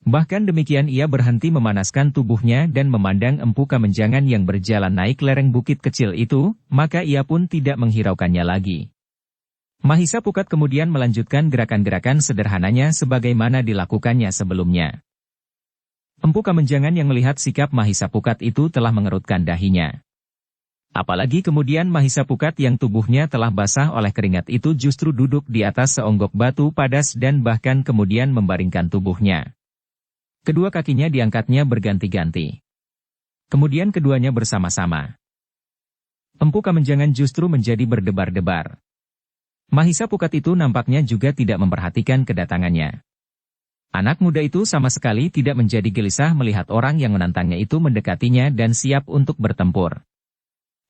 Bahkan demikian ia berhenti memanaskan tubuhnya dan memandang Empu Kamenjangan yang berjalan naik lereng bukit kecil itu, maka ia pun tidak menghiraukannya lagi. Mahisa Pukat kemudian melanjutkan gerakan-gerakan sederhananya sebagaimana dilakukannya sebelumnya. Empu Kamenjangan yang melihat sikap Mahisa Pukat itu telah mengerutkan dahinya. Apalagi kemudian Mahisa Pukat yang tubuhnya telah basah oleh keringat itu justru duduk di atas seonggok batu padas dan bahkan kemudian membaringkan tubuhnya. Kedua kakinya diangkatnya berganti-ganti. Kemudian keduanya bersama-sama. Empu Kamenjangan justru menjadi berdebar-debar. Mahisa Pukat itu nampaknya juga tidak memperhatikan kedatangannya. Anak muda itu sama sekali tidak menjadi gelisah melihat orang yang menantangnya itu mendekatinya dan siap untuk bertempur.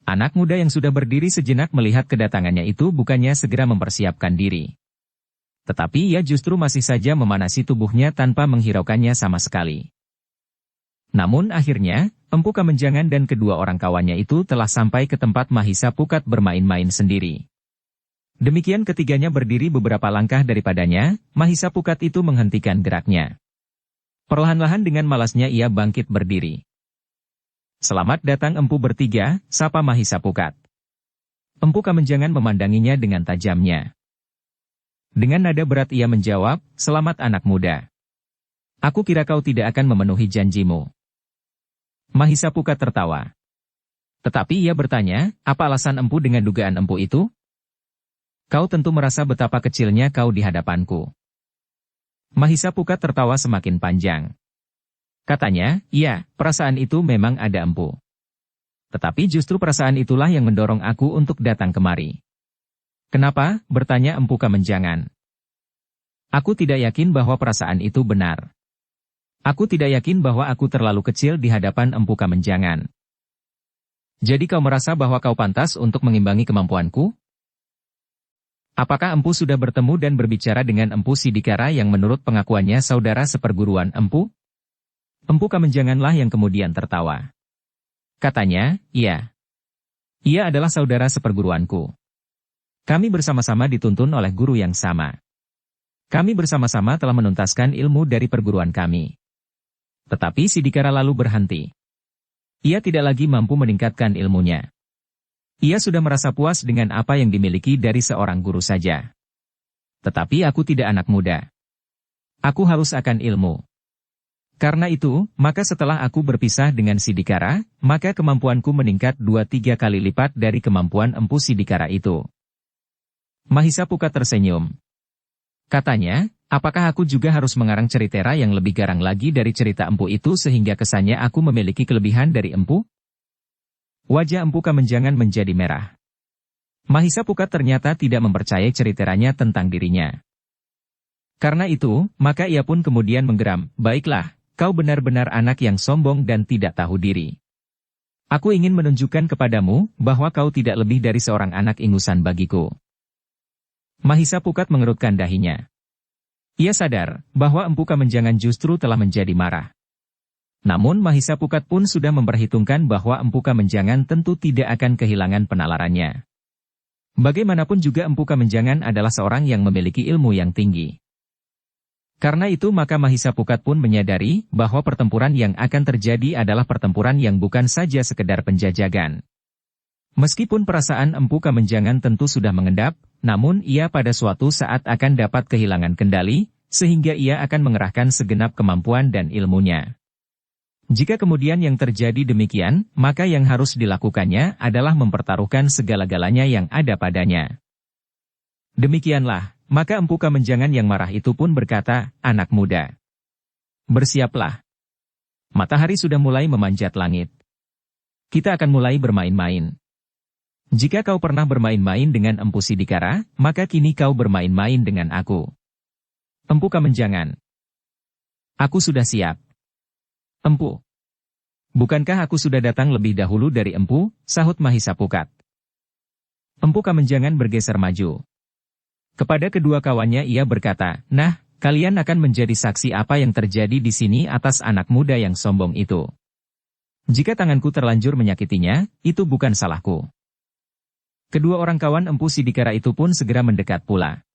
Anak muda yang sudah berdiri sejenak melihat kedatangannya itu bukannya segera mempersiapkan diri. Tetapi ia justru masih saja memanasi tubuhnya tanpa menghiraukannya sama sekali. Namun akhirnya, Empu Kamenjangan dan kedua orang kawannya itu telah sampai ke tempat Mahisa Pukat bermain-main sendiri. Demikian ketiganya berdiri beberapa langkah daripadanya, Mahisa Pukat itu menghentikan geraknya. Perlahan-lahan dengan malasnya ia bangkit berdiri. "Selamat datang Empu bertiga," sapa Mahisa Pukat. Empu Kamenjangan memandanginya dengan tajamnya. Dengan nada berat ia menjawab, "Selamat anak muda. Aku kira kau tidak akan memenuhi janjimu." Mahisa Pukat tertawa. Tetapi ia bertanya, "Apa alasan Empu dengan dugaan Empu itu? Kau tentu merasa betapa kecilnya kau di hadapanku." Mahisa Pukat tertawa semakin panjang. Katanya, "Iya, perasaan itu memang ada Empu. Tetapi justru perasaan itulah yang mendorong aku untuk datang kemari." "Kenapa?" bertanya Empu Kamenjangan. "Aku tidak yakin bahwa perasaan itu benar. Aku tidak yakin bahwa aku terlalu kecil di hadapan Empu Kamenjangan." "Jadi kau merasa bahwa kau pantas untuk mengimbangi kemampuanku? Apakah Empu sudah bertemu dan berbicara dengan Empu Sidikara yang menurut pengakuannya saudara seperguruan Empu?" Empu Kamenjanganlah yang kemudian tertawa. Katanya, "Iya. Ia adalah saudara seperguruanku. Kami bersama-sama dituntun oleh guru yang sama. Kami bersama-sama telah menuntaskan ilmu dari perguruan kami." Tetapi Sidikara lalu berhenti. Ia tidak lagi mampu meningkatkan ilmunya. Ia sudah merasa puas dengan apa yang dimiliki dari seorang guru saja. "Tetapi aku tidak anak muda. Aku haus akan ilmu. Karena itu, maka setelah aku berpisah dengan Sidikara, maka kemampuanku meningkat 2-3 kali lipat dari kemampuan Empu Sidikara itu." Mahisa Pukat tersenyum. Katanya, "Apakah aku juga harus mengarang cerita yang lebih garang lagi dari cerita Empu itu sehingga kesannya aku memiliki kelebihan dari Empu?" Wajah Empu Kamenjangan menjadi merah. Mahisa Pukat ternyata tidak mempercayai ceritanya tentang dirinya. Karena itu, maka ia pun kemudian menggeram, "Baiklah, kau benar-benar anak yang sombong dan tidak tahu diri. Aku ingin menunjukkan kepadamu bahwa kau tidak lebih dari seorang anak ingusan bagiku." Mahisa Pukat mengerutkan dahinya. Ia sadar bahwa Empu Kamenjangan justru telah menjadi marah. Namun Mahisa Pukat pun sudah memperhitungkan bahwa Empu Kamenjangan tentu tidak akan kehilangan penalarannya. Bagaimanapun juga Empu Kamenjangan adalah seorang yang memiliki ilmu yang tinggi. Karena itu maka Mahisa Pukat pun menyadari bahwa pertempuran yang akan terjadi adalah pertempuran yang bukan saja sekedar penjajagan. Meskipun perasaan Empu Kamenjangan tentu sudah mengendap, namun ia pada suatu saat akan dapat kehilangan kendali, sehingga ia akan mengerahkan segenap kemampuan dan ilmunya. Jika kemudian yang terjadi demikian, maka yang harus dilakukannya adalah mempertaruhkan segala-galanya yang ada padanya. Demikianlah, maka Empu Kamenjangan yang marah itu pun berkata, "Anak muda, bersiaplah. Matahari sudah mulai memanjat langit. Kita akan mulai bermain-main. Jika kau pernah bermain-main dengan Empu Sidikara, maka kini kau bermain-main dengan aku." Empu Kamenjangan. Aku sudah siap. Empu. Bukankah aku sudah datang lebih dahulu dari Empu, sahut Mahisapukat. Empu Kamenjangan bergeser maju. Kepada kedua kawannya ia berkata, nah, kalian akan menjadi saksi apa yang terjadi di sini atas anak muda yang sombong itu. Jika tanganku terlanjur menyakitinya, itu bukan salahku. Kedua orang kawan Empu Sidikara itu pun segera mendekat pula.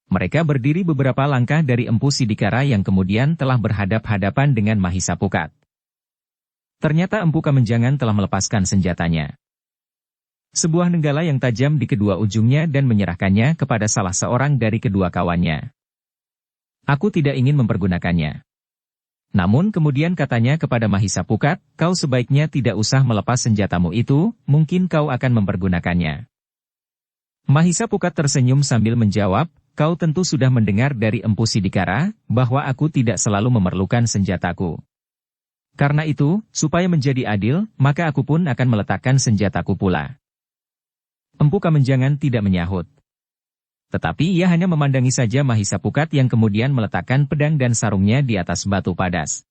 Mereka berdiri beberapa langkah dari Empu Sidikara yang kemudian telah berhadap-hadapan dengan Mahisapukat. Ternyata Empu Kamenjangan telah melepaskan senjatanya. Sebuah nenggala yang tajam di kedua ujungnya dan menyerahkannya kepada salah seorang dari kedua kawannya. Aku tidak ingin mempergunakannya. Namun kemudian katanya kepada Mahisapukat, kau sebaiknya tidak usah melepas senjatamu itu, mungkin kau akan mempergunakannya. Mahisapukat tersenyum sambil menjawab, kau tentu sudah mendengar dari Empu Sidikara, bahwa aku tidak selalu memerlukan senjataku. Karena itu, supaya menjadi adil, maka aku pun akan meletakkan senjataku pula. Empu Kamenjangan tidak menyahut. Tetapi ia hanya memandangi saja Mahisapukat yang kemudian meletakkan pedang dan sarungnya di atas batu padas.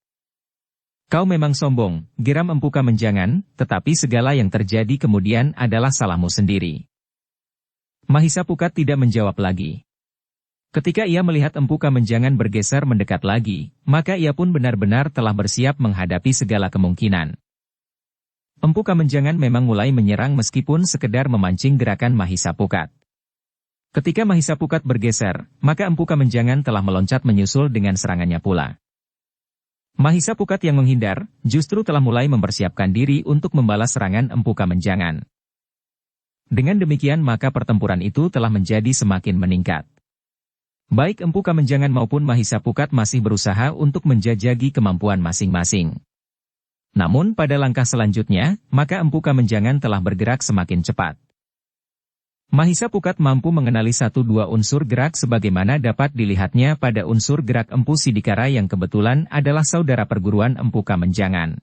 Kau memang sombong, geram Empu Kamenjangan, tetapi segala yang terjadi kemudian adalah salahmu sendiri. Mahisapukat tidak menjawab lagi. Ketika ia melihat Empu Kamenjangan bergeser mendekat lagi, maka ia pun benar-benar telah bersiap menghadapi segala kemungkinan. Empu Kamenjangan memang mulai menyerang meskipun sekedar memancing gerakan Mahisapukat. Ketika Mahisapukat bergeser, maka Empu Kamenjangan telah meloncat menyusul dengan serangannya pula. Mahisapukat yang menghindar, justru telah mulai mempersiapkan diri untuk membalas serangan Empu Kamenjangan. Dengan demikian maka pertempuran itu telah menjadi semakin meningkat. Baik Empu Kamenjangan maupun Mahisapukat masih berusaha untuk menjajaki kemampuan masing-masing. Namun pada langkah selanjutnya, maka Empu Kamenjangan telah bergerak semakin cepat. Mahisapukat mampu mengenali satu dua unsur gerak sebagaimana dapat dilihatnya pada unsur gerak Empu Sidikara yang kebetulan adalah saudara perguruan Empu Kamenjangan.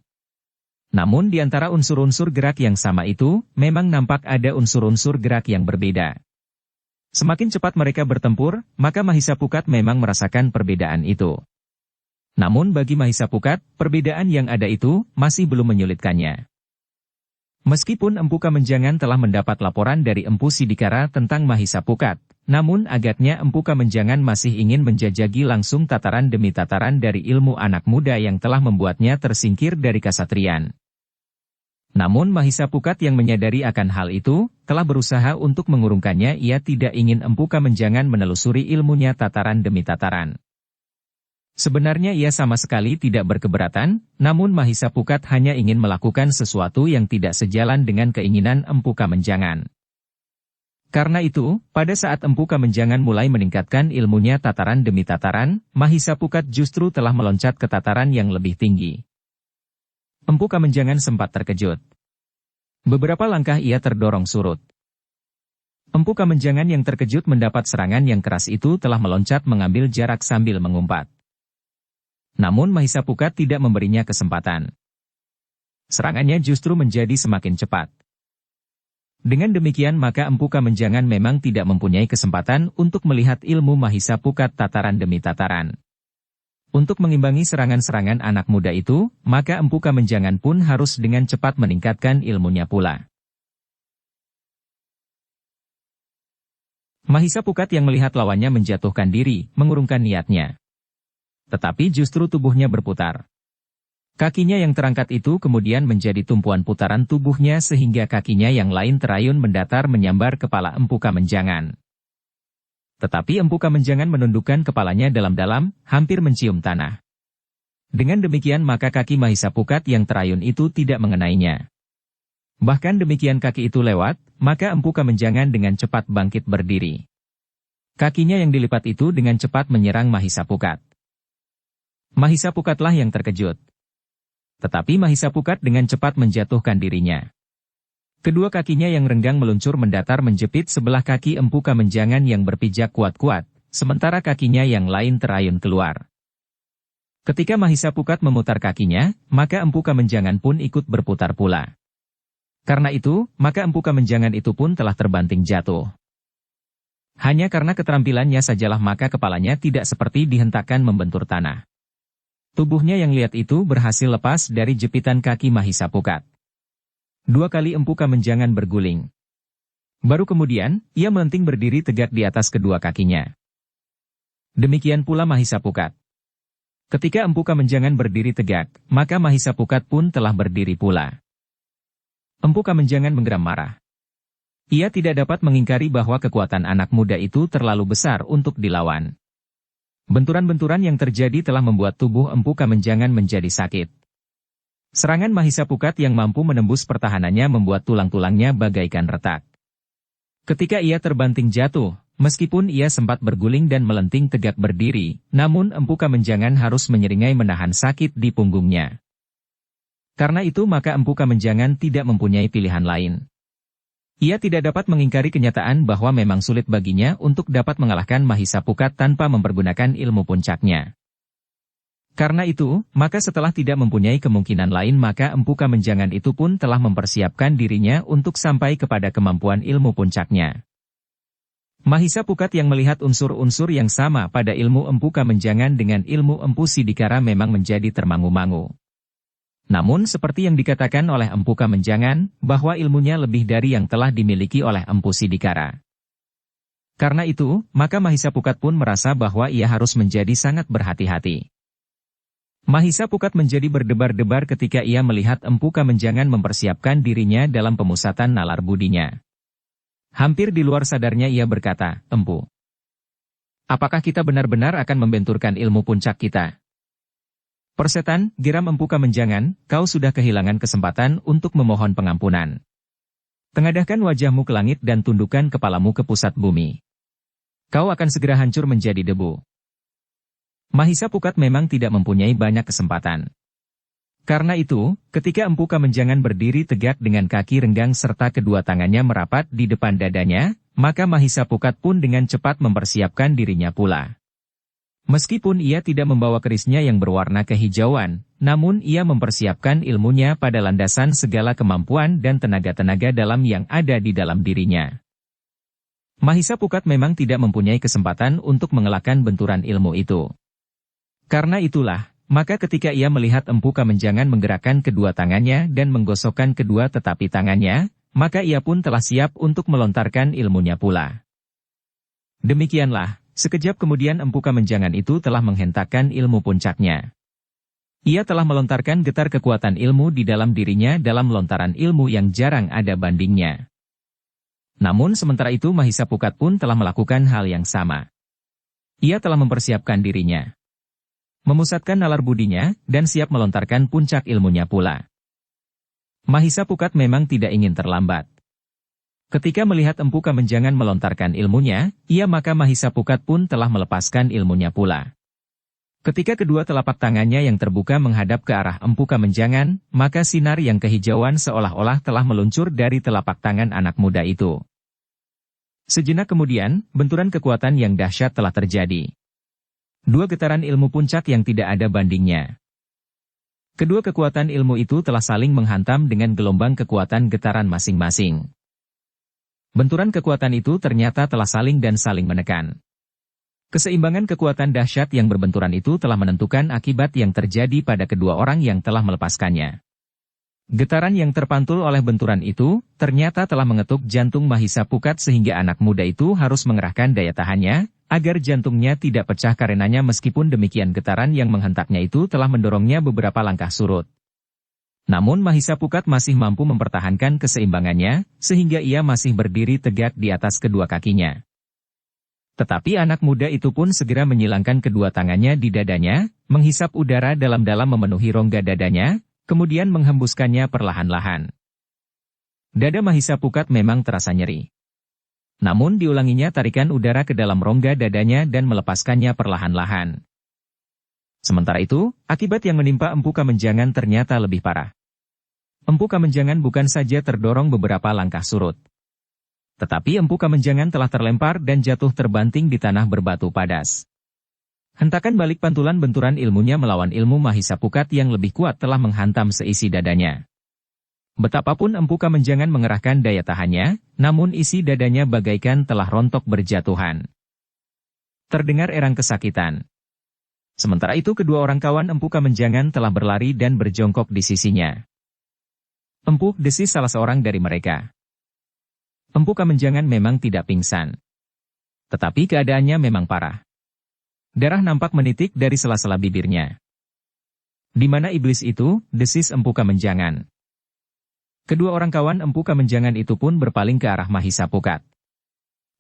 Namun di antara unsur-unsur gerak yang sama itu, memang nampak ada unsur-unsur gerak yang berbeda. Semakin cepat mereka bertempur, maka Mahisapukat memang merasakan perbedaan itu. Namun bagi Mahisapukat, perbedaan yang ada itu masih belum menyulitkannya. Meskipun Empu Kamenjangan telah mendapat laporan dari Empu Sidikara tentang Mahisapukat, namun agaknya Empu Kamenjangan masih ingin menjajaki langsung tataran demi tataran dari ilmu anak muda yang telah membuatnya tersingkir dari kasatriyan. Namun Mahisapukat yang menyadari akan hal itu, telah berusaha untuk mengurungkannya. Ia tidak ingin Empu Kamenjangan menelusuri ilmunya tataran demi tataran. Sebenarnya ia sama sekali tidak berkeberatan, namun Mahisapukat hanya ingin melakukan sesuatu yang tidak sejalan dengan keinginan Empu Kamenjangan. Karena itu, pada saat Empu Kamenjangan mulai meningkatkan ilmunya tataran demi tataran, Mahisapukat justru telah meloncat ke tataran yang lebih tinggi. Empu Kamenjangan sempat terkejut. Beberapa langkah ia terdorong surut. Empu Kamenjangan yang terkejut mendapat serangan yang keras itu telah meloncat mengambil jarak sambil mengumpat. Namun Mahisapukat tidak memberinya kesempatan. Serangannya justru menjadi semakin cepat. Dengan demikian maka Empu Kamenjangan memang tidak mempunyai kesempatan untuk melihat ilmu Mahisapukat tataran demi tataran. Untuk mengimbangi serangan-serangan anak muda itu, maka Empu Kamenjangan pun harus dengan cepat meningkatkan ilmunya pula. Mahisapukat yang melihat lawannya menjatuhkan diri, mengurungkan niatnya. Tetapi justru tubuhnya berputar. Kakinya yang terangkat itu kemudian menjadi tumpuan putaran tubuhnya sehingga kakinya yang lain terayun mendatar menyambar kepala Empu Kamenjangan. Tetapi Empu Kamenjangan menundukkan kepalanya dalam-dalam, hampir mencium tanah. Dengan demikian maka kaki Mahisapukat yang terayun itu tidak mengenainya. Bahkan demikian kaki itu lewat, maka Empu Kamenjangan dengan cepat bangkit berdiri. Kakinya yang dilipat itu dengan cepat menyerang Mahisapukat. Mahisapukatlah yang terkejut. Tetapi Mahisapukat dengan cepat menjatuhkan dirinya. Kedua kakinya yang renggang meluncur mendatar menjepit sebelah kaki Empu Kamenjangan yang berpijak kuat-kuat, sementara kakinya yang lain terayun keluar. Ketika Mahisapukat memutar kakinya, maka Empu Kamenjangan pun ikut berputar pula. Karena itu, maka Empu Kamenjangan itu pun telah terbanting jatuh. Hanya karena keterampilannya sajalah maka kepalanya tidak seperti dihentakkan membentur tanah. Tubuhnya yang liat itu berhasil lepas dari jepitan kaki Mahisa Pukat. 2 kali Empu Kamenjangan berguling. Baru kemudian, ia melenting berdiri tegak di atas kedua kakinya. Demikian pula Mahisa Pukat. Ketika Empu Kamenjangan berdiri tegak, maka Mahisa Pukat pun telah berdiri pula. Empu Kamenjangan menggeram marah. Ia tidak dapat mengingkari bahwa kekuatan anak muda itu terlalu besar untuk dilawan. Benturan-benturan yang terjadi telah membuat tubuh Empu Kamenjangan menjadi sakit. Serangan Mahisa Pukat yang mampu menembus pertahanannya membuat tulang-tulangnya bagaikan retak. Ketika ia terbanting jatuh, meskipun ia sempat berguling dan melenting tegak berdiri, namun Empu Kamenjangan harus menyeringai menahan sakit di punggungnya. Karena itu maka Empu Kamenjangan tidak mempunyai pilihan lain. Ia tidak dapat mengingkari kenyataan bahwa memang sulit baginya untuk dapat mengalahkan Mahisa Pukat tanpa mempergunakan ilmu puncaknya. Karena itu, maka setelah tidak mempunyai kemungkinan lain maka Empu Kamenjangan itu pun telah mempersiapkan dirinya untuk sampai kepada kemampuan ilmu puncaknya. Mahisa Pukat yang melihat unsur-unsur yang sama pada ilmu Empu Kamenjangan dengan ilmu Empu Sidikara memang menjadi termangu-mangu. Namun seperti yang dikatakan oleh Empu Kamenjangan, bahwa ilmunya lebih dari yang telah dimiliki oleh Empu Sidikara. Karena itu, maka Mahisa Pukat pun merasa bahwa ia harus menjadi sangat berhati-hati. Mahisa Pukat menjadi berdebar-debar ketika ia melihat Empu Kamenjangan mempersiapkan dirinya dalam pemusatan nalar budinya. Hampir di luar sadarnya ia berkata, "Empu, apakah kita benar-benar akan membenturkan ilmu puncak kita?" "Persetan," geram Empu Kamenjangan, "kau sudah kehilangan kesempatan untuk memohon pengampunan. Tengadahkan wajahmu ke langit dan tundukkan kepalamu ke pusat bumi. Kau akan segera hancur menjadi debu." Mahisa Pukat memang tidak mempunyai banyak kesempatan. Karena itu, ketika Empu Kamenjangan berdiri tegak dengan kaki renggang serta kedua tangannya merapat di depan dadanya, maka Mahisa Pukat pun dengan cepat mempersiapkan dirinya pula. Meskipun ia tidak membawa kerisnya yang berwarna kehijauan, namun ia mempersiapkan ilmunya pada landasan segala kemampuan dan tenaga-tenaga dalam yang ada di dalam dirinya. Mahisa Pukat memang tidak mempunyai kesempatan untuk mengelakkan benturan ilmu itu. Karena itulah, maka ketika ia melihat Empu Kamenjangan menggerakkan kedua tangannya dan menggosokkan kedua tetapi tangannya, maka ia pun telah siap untuk melontarkan ilmunya pula. Demikianlah. Sekejap kemudian Empu Kamenjangan itu telah menghentakkan ilmu puncaknya. Ia telah melontarkan getar kekuatan ilmu di dalam dirinya dalam lontaran ilmu yang jarang ada bandingnya. Namun sementara itu Mahisa Pukat pun telah melakukan hal yang sama. Ia telah mempersiapkan dirinya, memusatkan nalar budinya, dan siap melontarkan puncak ilmunya pula. Mahisa Pukat memang tidak ingin terlambat. Ketika melihat Empu Kamenjangan melontarkan ilmunya, maka Mahisa Pukat pun telah melepaskan ilmunya pula. Ketika kedua telapak tangannya yang terbuka menghadap ke arah Empu Kamenjangan, maka sinar yang kehijauan seolah-olah telah meluncur dari telapak tangan anak muda itu. Sejenak kemudian, benturan kekuatan yang dahsyat telah terjadi. 2 getaran ilmu puncak yang tidak ada bandingnya. Kedua kekuatan ilmu itu telah saling menghantam dengan gelombang kekuatan getaran masing-masing. Benturan kekuatan itu ternyata telah saling dan saling menekan. Keseimbangan kekuatan dahsyat yang berbenturan itu telah menentukan akibat yang terjadi pada kedua orang yang telah melepaskannya. Getaran yang terpantul oleh benturan itu, ternyata telah mengetuk jantung Mahisa Pukat sehingga anak muda itu harus mengerahkan daya tahannya, agar jantungnya tidak pecah karenanya meskipun demikian getaran yang menghentaknya itu telah mendorongnya beberapa langkah surut. Namun Mahisa Pukat masih mampu mempertahankan keseimbangannya, sehingga ia masih berdiri tegak di atas kedua kakinya. Tetapi anak muda itu pun segera menyilangkan kedua tangannya di dadanya, menghisap udara dalam-dalam memenuhi rongga dadanya, kemudian menghembuskannya perlahan-lahan. Dada Mahisa Pukat memang terasa nyeri. Namun diulanginya tarikan udara ke dalam rongga dadanya dan melepaskannya perlahan-lahan. Sementara itu, akibat yang menimpa Empu Kamenjangan ternyata lebih parah. Empu Kamenjangan bukan saja terdorong beberapa langkah surut. Tetapi Empu Kamenjangan telah terlempar dan jatuh terbanting di tanah berbatu padas. Hentakan balik pantulan benturan ilmunya melawan ilmu Mahisa Pukat yang lebih kuat telah menghantam seisi dadanya. Betapapun Empu Kamenjangan mengerahkan daya tahannya, namun isi dadanya bagaikan telah rontok berjatuhan. Terdengar erang kesakitan. Sementara itu kedua orang kawan Empu Kamenjangan telah berlari dan berjongkok di sisinya. "Empu," desis salah seorang dari mereka. Empu Kamenjangan memang tidak pingsan. Tetapi keadaannya memang parah. Darah nampak menitik dari sela-sela bibirnya. "Di mana iblis itu?" desis Empu Kamenjangan. Kedua orang kawan Empu Kamenjangan itu pun berpaling ke arah Mahisa Pukat.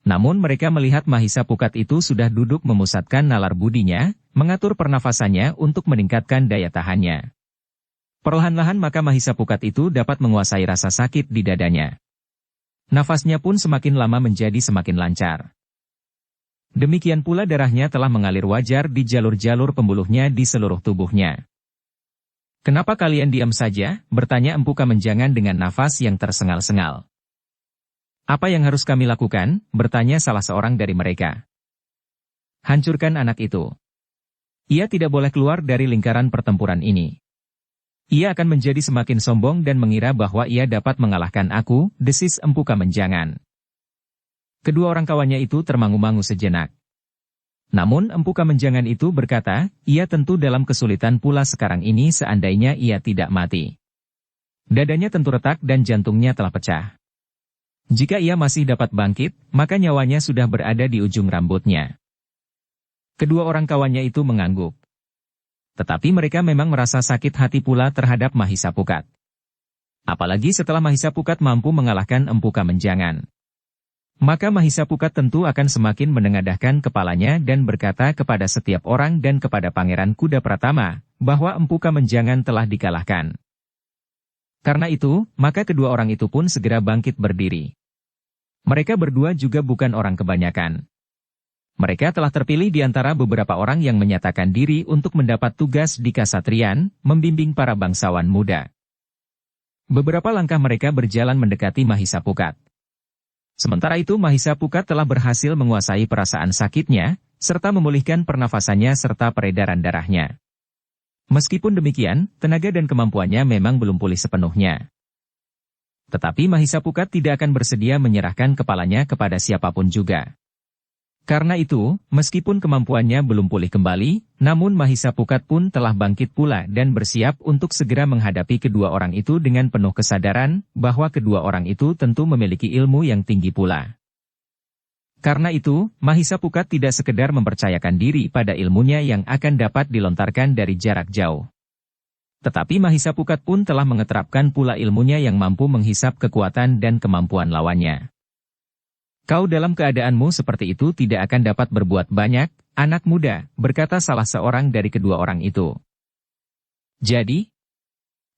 Namun mereka melihat Mahisa Pukat itu sudah duduk memusatkan nalar budinya, mengatur pernafasannya untuk meningkatkan daya tahannya. Perlahan-lahan maka Mahisa Pukat itu dapat menguasai rasa sakit di dadanya. Nafasnya pun semakin lama menjadi semakin lancar. Demikian pula darahnya telah mengalir wajar di jalur-jalur pembuluhnya di seluruh tubuhnya. "Kenapa kalian diam saja?" bertanya Empu Kamenjangan dengan nafas yang tersengal-sengal. "Apa yang harus kami lakukan?" bertanya salah seorang dari mereka. "Hancurkan anak itu. Ia tidak boleh keluar dari lingkaran pertempuran ini. Ia akan menjadi semakin sombong dan mengira bahwa ia dapat mengalahkan aku," desis Empu Kamenjangan. Kedua orang kawannya itu termangu-mangu sejenak. Namun Empu Kamenjangan itu berkata, ia tentu dalam kesulitan pula sekarang ini seandainya ia tidak mati. Dadanya tentu retak dan jantungnya telah pecah. Jika ia masih dapat bangkit, maka nyawanya sudah berada di ujung rambutnya. Kedua orang kawannya itu mengangguk. Tetapi mereka memang merasa sakit hati pula terhadap Mahisa Pukat. Apalagi setelah Mahisa Pukat mampu mengalahkan Empu Kamenjangan. Maka Mahisa Pukat tentu akan semakin menengadahkan kepalanya dan berkata kepada setiap orang dan kepada Pangeran Kuda Pratama, bahwa Empu Kamenjangan telah dikalahkan. Karena itu, maka kedua orang itu pun segera bangkit berdiri. Mereka berdua juga bukan orang kebanyakan. Mereka telah terpilih di antara beberapa orang yang menyatakan diri untuk mendapat tugas di Kasatriyan, membimbing para bangsawan muda. Beberapa langkah mereka berjalan mendekati Mahisa Pukat. Sementara itu Mahisa Pukat telah berhasil menguasai perasaan sakitnya, serta memulihkan pernafasannya serta peredaran darahnya. Meskipun demikian, tenaga dan kemampuannya memang belum pulih sepenuhnya. Tetapi Mahisa Pukat tidak akan bersedia menyerahkan kepalanya kepada siapapun juga. Karena itu, meskipun kemampuannya belum pulih kembali, namun Mahisa Pukat pun telah bangkit pula dan bersiap untuk segera menghadapi kedua orang itu dengan penuh kesadaran, bahwa kedua orang itu tentu memiliki ilmu yang tinggi pula. Karena itu, Mahisa Pukat tidak sekedar mempercayakan diri pada ilmunya yang akan dapat dilontarkan dari jarak jauh. Tetapi Mahisa Pukat pun telah mengeterapkan pula ilmunya yang mampu menghisap kekuatan dan kemampuan lawannya. "Kau dalam keadaanmu seperti itu tidak akan dapat berbuat banyak, anak muda," berkata salah seorang dari kedua orang itu. "Jadi,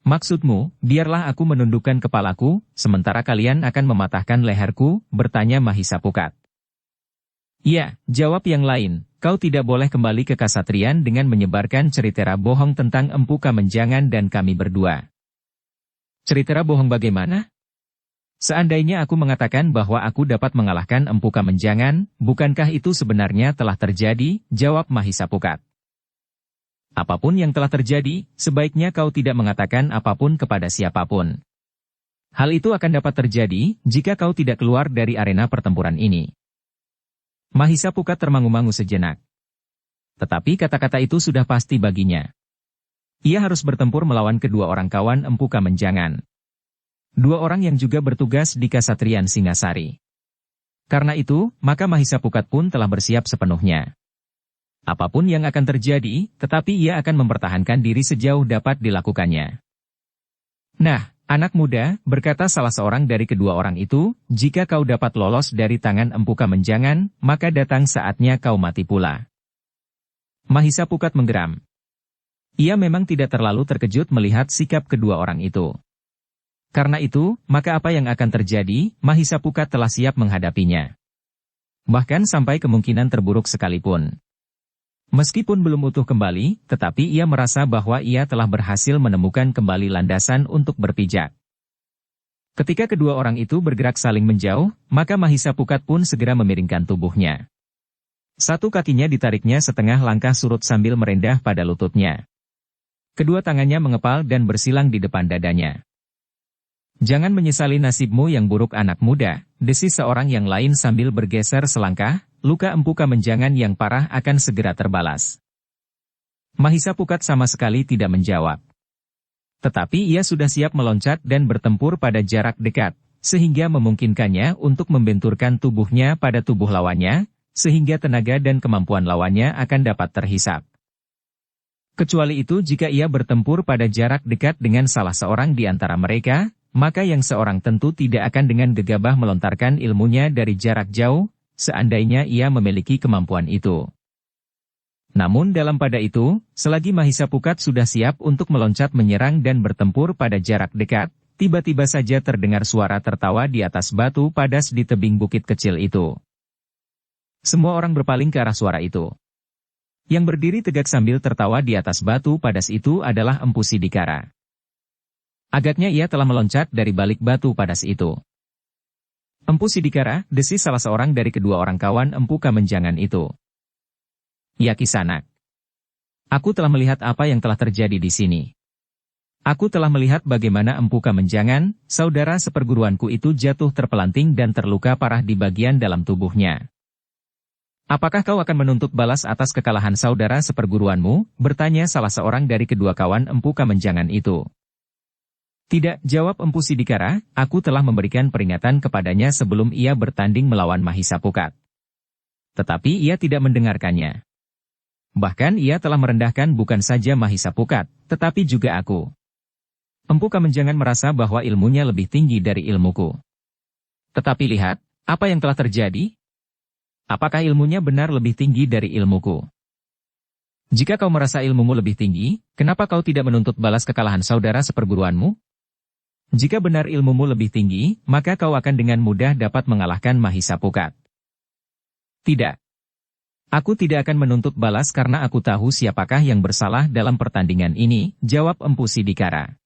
maksudmu, biarlah aku menundukkan kepalaku, sementara kalian akan mematahkan leherku?" bertanya Mahisa Pukat. "Ya," jawab yang lain, "kau tidak boleh kembali ke Kasatriyan dengan menyebarkan cerita bohong tentang Empu Kamenjangan dan kami berdua." "Cerita bohong bagaimana? Seandainya aku mengatakan bahwa aku dapat mengalahkan Empu Kamenjangan, bukankah itu sebenarnya telah terjadi?" jawab Mahisa Pukat. "Apapun yang telah terjadi, sebaiknya kau tidak mengatakan apapun kepada siapapun. Hal itu akan dapat terjadi, jika kau tidak keluar dari arena pertempuran ini." Mahisa Pukat termangu-mangu sejenak. Tetapi kata-kata itu sudah pasti baginya. Ia harus bertempur melawan kedua orang kawan Empu Kamenjangan. Dua orang yang juga bertugas di Kasatriyan Singasari. Karena itu, maka Mahisa Pukat pun telah bersiap sepenuhnya. Apapun yang akan terjadi, tetapi ia akan mempertahankan diri sejauh dapat dilakukannya. "Nah, anak muda," berkata salah seorang dari kedua orang itu, "jika kau dapat lolos dari tangan Empu Kamenjangan, maka datang saatnya kau mati pula." Mahisa Pukat menggeram. Ia memang tidak terlalu terkejut melihat sikap kedua orang itu. Karena itu, maka apa yang akan terjadi, Mahisa Pukat telah siap menghadapinya. Bahkan sampai kemungkinan terburuk sekalipun. Meskipun belum utuh kembali, tetapi ia merasa bahwa ia telah berhasil menemukan kembali landasan untuk berpijak. Ketika kedua orang itu bergerak saling menjauh, maka Mahisa Pukat pun segera memiringkan tubuhnya. Satu kakinya ditariknya setengah langkah surut sambil merendah pada lututnya. Kedua tangannya mengepal dan bersilang di depan dadanya. "Jangan menyesali nasibmu yang buruk anak muda," desis seorang yang lain sambil bergeser selangkah, "luka Empu Kamenjangan yang parah akan segera terbalas." Mahisa Pukat sama sekali tidak menjawab. Tetapi ia sudah siap meloncat dan bertempur pada jarak dekat, sehingga memungkinkannya untuk membenturkan tubuhnya pada tubuh lawannya, sehingga tenaga dan kemampuan lawannya akan dapat terhisap. Kecuali itu jika ia bertempur pada jarak dekat dengan salah seorang di antara mereka, maka yang seorang tentu tidak akan dengan gegabah melontarkan ilmunya dari jarak jauh, seandainya ia memiliki kemampuan itu. Namun dalam pada itu, selagi Mahisa Pukat sudah siap untuk meloncat menyerang dan bertempur pada jarak dekat, tiba-tiba saja terdengar suara tertawa di atas batu padas di tebing bukit kecil itu. Semua orang berpaling ke arah suara itu. Yang berdiri tegak sambil tertawa di atas batu padas itu adalah Empu Sidikara. Agaknya ia telah meloncat dari balik batu padas itu. Empu Sidikara, desis salah seorang dari kedua orang kawan Empu Kamenjangan itu. Ya Kisanak. Aku telah melihat apa yang telah terjadi di sini. Aku telah melihat bagaimana Empu Kamenjangan, saudara seperguruanku itu jatuh terpelanting dan terluka parah di bagian dalam tubuhnya. Apakah kau akan menuntut balas atas kekalahan saudara seperguruanmu? Bertanya salah seorang dari kedua kawan Empu Kamenjangan itu. Tidak, jawab Empu Sidikara, aku telah memberikan peringatan kepadanya sebelum ia bertanding melawan Mahisa Pukat. Tetapi ia tidak mendengarkannya. Bahkan ia telah merendahkan bukan saja Mahisa Pukat, tetapi juga aku. Empu Kamenjangan merasa bahwa ilmunya lebih tinggi dari ilmuku. Tetapi lihat, apa yang telah terjadi? Apakah ilmunya benar lebih tinggi dari ilmuku? Jika kau merasa ilmumu lebih tinggi, kenapa kau tidak menuntut balas kekalahan saudara seperguruanmu? Jika benar ilmumu lebih tinggi, maka kau akan dengan mudah dapat mengalahkan Mahisa Pukat. Tidak. Aku tidak akan menuntut balas karena aku tahu siapakah yang bersalah dalam pertandingan ini, jawab Empu Sidikara.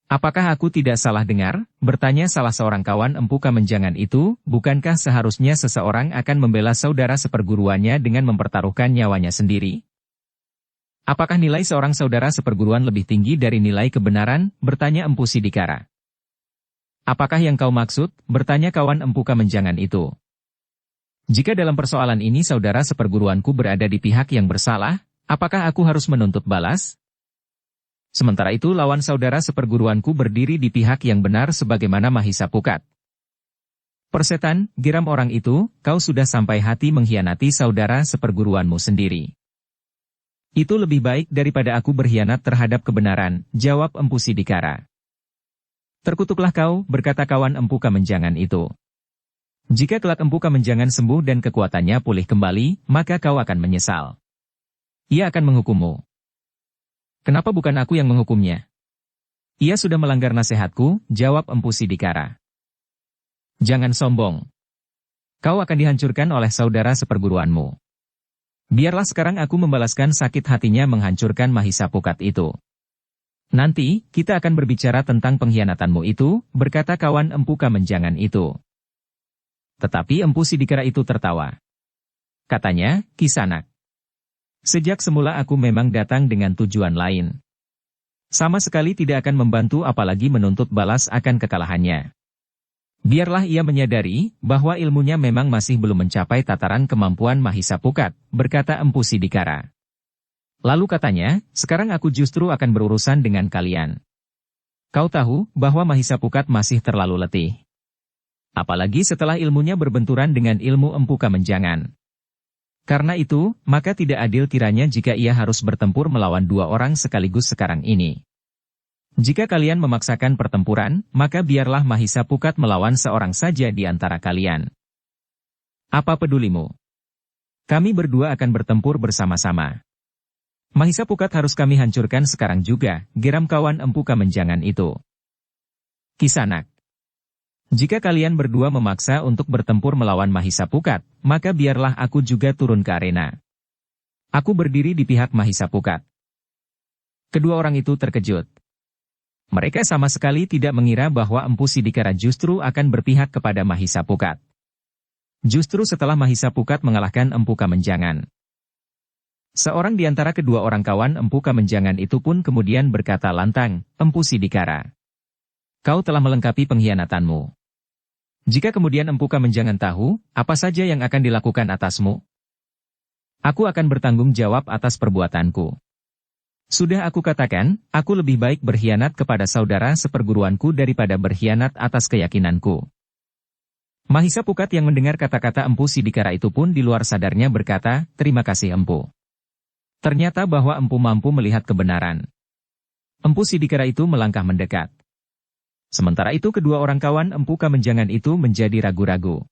Apakah aku tidak salah dengar? Bertanya salah seorang kawan Empu Kamenjangan itu, bukankah seharusnya seseorang akan membela saudara seperguruannya dengan mempertaruhkan nyawanya sendiri? Apakah nilai seorang saudara seperguruan lebih tinggi dari nilai kebenaran? Bertanya Empu Sidikara. Apakah yang kau maksud? Bertanya kawan Empu Kamenjangan itu. Jika dalam persoalan ini saudara seperguruanku berada di pihak yang bersalah, apakah aku harus menuntut balas? Sementara itu lawan saudara seperguruanku berdiri di pihak yang benar sebagaimana Mahisa Pukat. Persetan, geram orang itu, kau sudah sampai hati mengkhianati saudara seperguruanmu sendiri. Itu lebih baik daripada aku berkhianat terhadap kebenaran, jawab Empu Sidikara. Terkutuklah kau, berkata kawan Empu Kamenjangan itu. Jika kelak Empu Kamenjangan sembuh dan kekuatannya pulih kembali, maka kau akan menyesal. Ia akan menghukummu. Kenapa bukan aku yang menghukumnya? Ia sudah melanggar nasihatku, jawab Empu Sidikara. Jangan sombong. Kau akan dihancurkan oleh saudara seperguruanmu. Biarlah sekarang aku membalaskan sakit hatinya menghancurkan Mahisa Pukat itu. Nanti, kita akan berbicara tentang pengkhianatanmu itu, berkata kawan Empu Kamenjangan itu. Tetapi Empu Sidikara itu tertawa. Katanya, Kisanak. Sejak semula aku memang datang dengan tujuan lain. Sama sekali tidak akan membantu apalagi menuntut balas akan kekalahannya. Biarlah ia menyadari bahwa ilmunya memang masih belum mencapai tataran kemampuan Mahisa Pukat, berkata Empu Sidikara. Lalu katanya, sekarang aku justru akan berurusan dengan kalian. Kau tahu bahwa Mahisa Pukat masih terlalu letih. Apalagi setelah ilmunya berbenturan dengan ilmu Empu Kamenjangan. Karena itu, maka tidak adil kiranya jika ia harus bertempur melawan dua orang sekaligus sekarang ini. Jika kalian memaksakan pertempuran, maka biarlah Mahisa Pukat melawan seorang saja di antara kalian. Apa pedulimu? Kami berdua akan bertempur bersama-sama. Mahisa Pukat harus kami hancurkan sekarang juga, geram kawan Empu Kamenjangan itu. Kisanak. Jika kalian berdua memaksa untuk bertempur melawan Mahisa Pukat, maka biarlah aku juga turun ke arena. Aku berdiri di pihak Mahisa Pukat. Kedua orang itu terkejut. Mereka sama sekali tidak mengira bahwa Empu Sidikara justru akan berpihak kepada Mahisa Pukat. Justru setelah Mahisa Pukat mengalahkan Empu Kamenjangan. Seorang di antara kedua orang kawan Empu Kamenjangan itu pun kemudian berkata lantang, Empu Sidikara. Kau telah melengkapi pengkhianatanmu. Jika kemudian Empu Kamenjangan tahu, apa saja yang akan dilakukan atasmu? Aku akan bertanggung jawab atas perbuatanku. Sudah aku katakan, aku lebih baik berkhianat kepada saudara seperguruanku daripada berkhianat atas keyakinanku. Mahisa Pukat yang mendengar kata-kata Empu Sidikara itu pun di luar sadarnya berkata, terima kasih Empu. Ternyata bahwa Empu mampu melihat kebenaran. Empu Sidikara itu melangkah mendekat. Sementara itu kedua orang kawan Empu Kamenjangan itu menjadi ragu-ragu.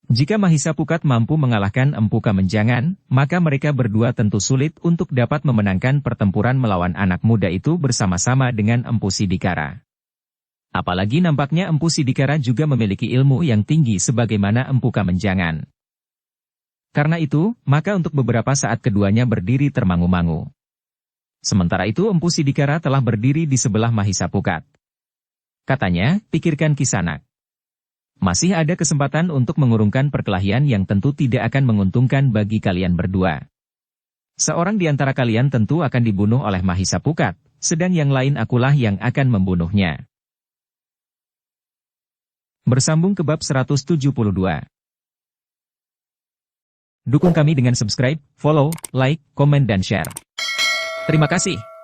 Jika Mahisa Pukat mampu mengalahkan Empu Kamenjangan, maka mereka berdua tentu sulit untuk dapat memenangkan pertempuran melawan anak muda itu bersama-sama dengan Empu Sidikara. Apalagi nampaknya Empu Sidikara juga memiliki ilmu yang tinggi sebagaimana Empu Kamenjangan. Karena itu, maka untuk beberapa saat keduanya berdiri termangu-mangu. Sementara itu Empu Sidikara telah berdiri di sebelah Mahisa Pukat. Katanya, pikirkan Kisanak. Masih ada kesempatan untuk mengurungkan perkelahian yang tentu tidak akan menguntungkan bagi kalian berdua. Seorang di antara kalian tentu akan dibunuh oleh Mahisa Pukat, sedang yang lain akulah yang akan membunuhnya. Bersambung ke bab 172. Dukung kami dengan subscribe, follow, like, komen dan share. Terima kasih.